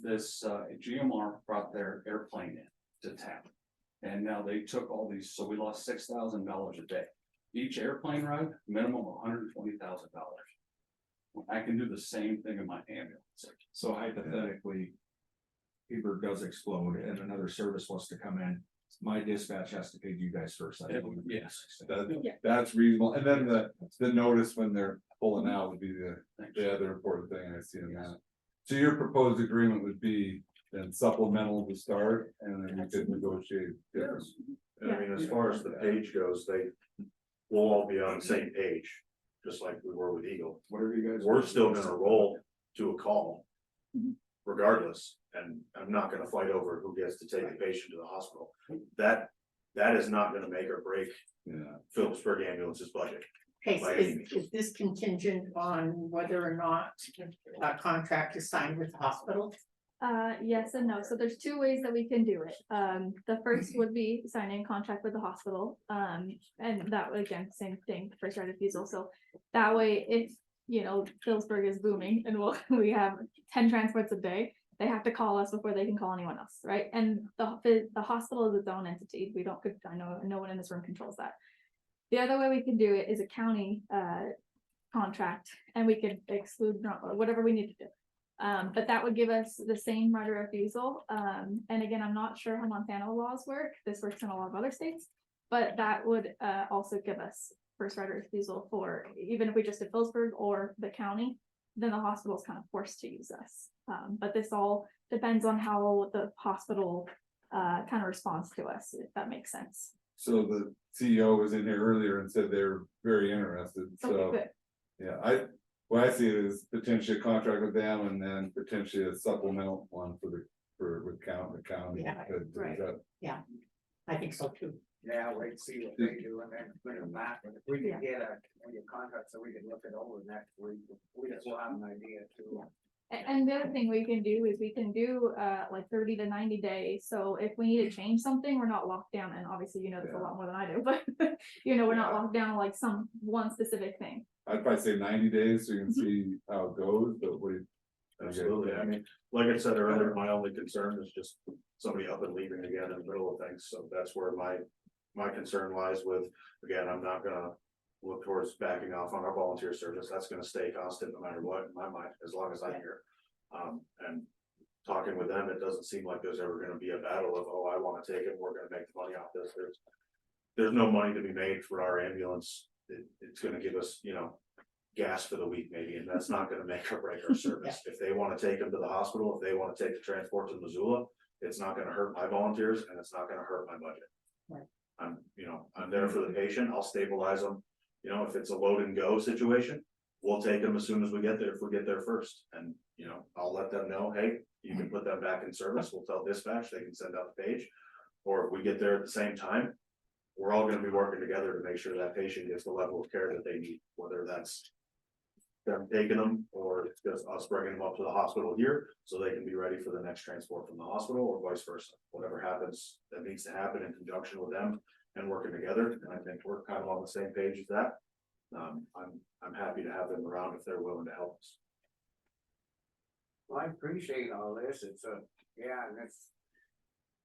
This GMR brought their airplane in to town. And now they took all these, so we lost $6,000 a day. Each airplane ride, minimum of $120,000. I can do the same thing in my ambulance. So hypothetically, Hebert does explode and another service wants to come in, my dispatch has to pay you guys first. Yes. That's reasonable, and then the notice when they're pulling out would be the other important thing I see in that. So your proposed agreement would be then supplemental to start, and then you could negotiate. Yes. And I mean, as far as the page goes, we'll all be on the same page, just like we were with Eagle. Whatever you guys. We're still gonna roll to a call regardless, and I'm not gonna fight over who gets to take the patient to the hospital. That is not gonna make or break Phillipsburg ambulance's budget. Okay, so By any means. is this contingent on whether or not a contract is signed with the hospital? Yes and no. So there's 2 ways that we can do it. The first would be signing a contract with the hospital. And that would, again, same thing, first right of refusal. So that way, if, you know, Phillipsburg is booming and we have 10 transports a day, they have to call us before they can call anyone else, right? And the hospital is its own entity. We don't, I know no one in this room controls that. The other way we can do it is a county contract, and we could exclude whatever we need to do. But that would give us the same right of refusal. And again, I'm not sure how Montana laws work. This works in a lot of other states, but that would also give us first right of refusal for, even if we just did Phillipsburg or the county, then the hospital is kind of forced to use us. But this all depends on how the hospital kind of responds to us, if that makes sense. So the CEO was in here earlier and said they're very interested, so. Okay, good. Yeah, what I see it is potentially a contract with them and then potentially a supplemental one with the county. Yeah, Is right. that- Yeah, I think so too. Yeah, wait, and see what they do and then bring them back. And if we can get a contract so we can look it over next week, we just will have an idea too. And the other thing we can do is we can do like 30 to 90 days. So if we need to change something, we're not locked down. And obviously, you know this a lot more than I do, but you know, we're not locked down on like one specific thing. I'd probably say 90 days so you can see how it goes, but Absolutely. I mean, like I said earlier, my only concern is just somebody up and leaving again in the middle of things. So that's where my concern lies with, again, I'm not gonna look towards backing off on our volunteer service. That's gonna stay constant no matter what in my mind, as long as I'm here. And talking with them, it doesn't seem like there's ever gonna be a battle of, oh, I wanna take it, we're gonna make the money off this. There's no money to be made for our ambulance. It's gonna give us, you know, gas for the week maybe, and that's not gonna make or break our service. If they wanna take them to the hospital, if they wanna take the transport to Missoula, it's not gonna hurt my volunteers and it's not gonna hurt my budget. Right. I'm there for the patient, I'll stabilize them. You know, if it's a load and go situation, we'll take them as soon as we get there, if we get there first. And, you know, I'll let them know, hey, you can put them back in service, we'll tell dispatch, they can send out the page. Or if we get there at the same time, we're all gonna be working together to make sure that patient gets the level of care that they need, whether that's them taking them, or it's just us bringing them up to the hospital here, so they can be ready for the next transport from the hospital, or vice versa. Whatever happens, that needs to happen in conjunction with them and working together, and I think we're kind of on the same page as that. I'm happy to have them around if they're willing to help us. Well, I appreciate all this. It's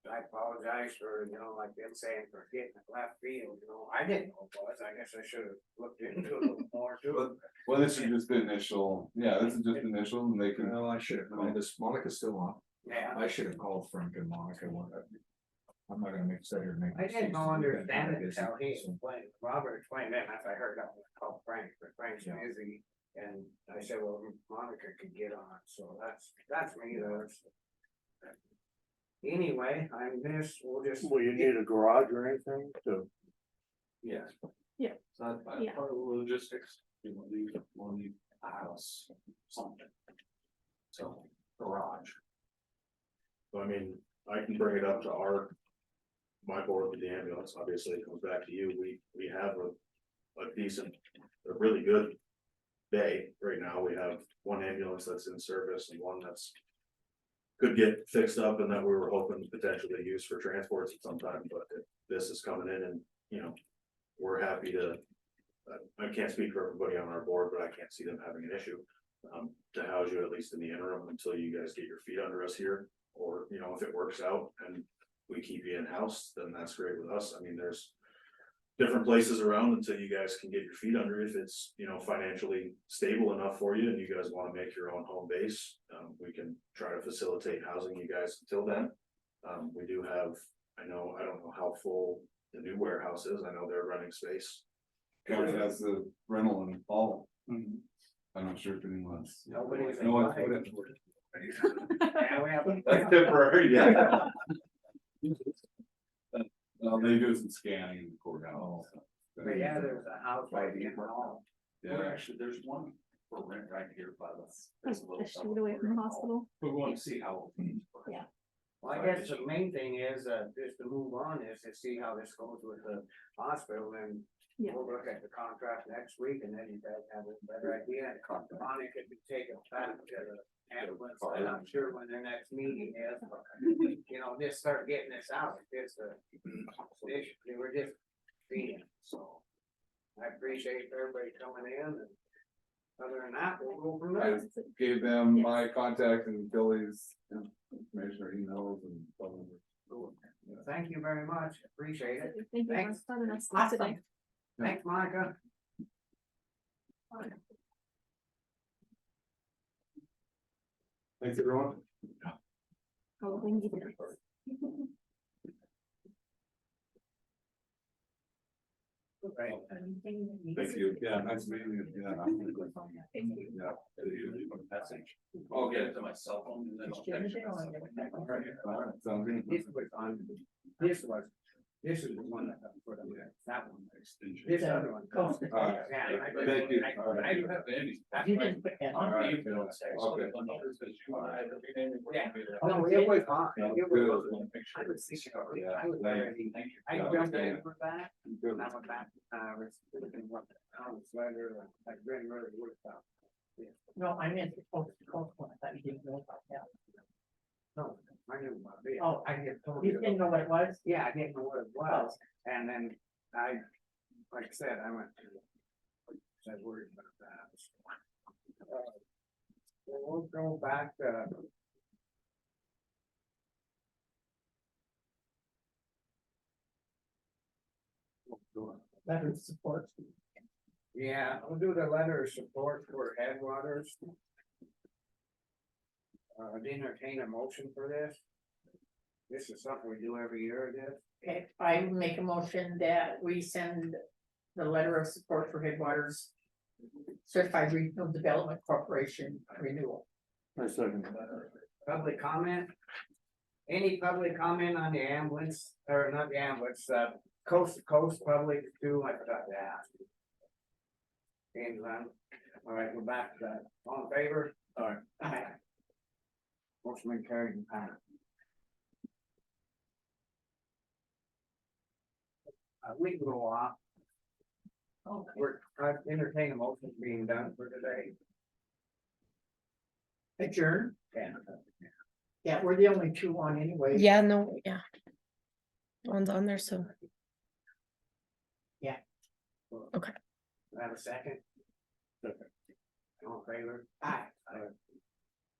and I apologize for, you know, like them saying for getting it left field, you know, I didn't know what it was. I guess I should have looked into it a little more too. Well, this is just the initial, this is just initial and they can. No, I should have called this, Monica's still on. Yeah. I should have called Frank and Monica. I'm not gonna sit here and make. I didn't understand it until he explained, Robert explained it, after I heard that one called Frank, but Frank's busy. And I said, well, Monica could get on, so that's me, Anyway, I'm this, we'll just. Will you need a garage or anything to? Yes. Yeah. So that's Yeah. part of the logistics, we'll need a house, something. So, garage. So I mean, I can bring it up to my board with the ambulance, obviously it comes back to you, we have a decent, a really good. Day, right now, we have one ambulance that's in service and one that's. Could get fixed up and that we were hoping to potentially use for transports at some time, but this is coming in and, you know. We're happy to, I can't speak for everybody on our board, but I can't see them having an issue. To house you at least in the interim until you guys get your feet under us here, or, you know, if it works out and we keep you in-house, then that's great with us. I mean, there's. Different places around until you guys can get your feet under, if it's, you know, financially stable enough for you and you guys wanna make your own home base. We can try to facilitate housing you guys until then. We do have, I don't know how full the new warehouse is, I know they're running space. County has the rental in fall. I'm not sure if anyone's. Nobody's. No one's. Yeah, we have. That's temporary, yeah. They do some scanning in the courthouse. But yeah, there's a house right in the hall. Yeah. Actually, there's one for rent right here by the. A street away from the hospital. We're going to see how. Yeah. Well, I guess the main thing is, just to move on is to see how this goes with the hospital and. Yeah. We'll look at the contract next week and then you guys have a better idea. Bonnie could be taken back to the ambulance, and I'm sure when their next meeting is, but, you know, just start getting this out, it's a issue, they were just being, so. I appreciate everybody coming in and other than that, we'll go from I there. gave them my contact and Billy's information or emails and. Thank you very much, appreciate it. Thank you for Thanks. starting us Awesome. today. Thanks, Monica. Thanks, everyone. Oh, thank you. Right. Thank you. Yeah, nice meeting you. Yeah. Yeah. I'll get it to my cell phone and then I'll text you. All right, sounds good. This is the one that I put on there, that one. This other one. All right. Yeah, Thank you. I- All right. I do have Andy's. You didn't put that All on. right. Okay. Yeah. No, it was fine. It was. Good. I was thinking, Yeah. I was already, Thank you. I jumped in for that, Good. and I went back, was looking what the town letter, I've been really worked out. No, I meant the coast to coast one, I thought you didn't know about that. No, I knew about it. Oh, I get told. You didn't know what it was? Yeah, I didn't know what it was, and then I, like I said, I went to. Said worried about that. We'll go back to. Letter of support. Yeah, we'll do the letter of support for Headwaters. I'd entertain a motion for this. This is something we do every year, this. Okay, I make a motion that we send the letter of support for Headwaters. Certified Regional Development Corporation renewal. I second. Public comment? Any public comment on the ambulance, or not the ambulance, coast to coast public too, I forgot to ask. And, all right, we're back to that, all in favor? All right. Aye. Motion been carried and passed. We can go off. I entertain a motion being done for today. Adjourn. Yeah. Yeah, we're the only two on anyway. Yeah, no, yeah. One's on there, so. Have a second? Second. All in favor? Aye.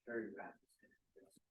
Carried and passed.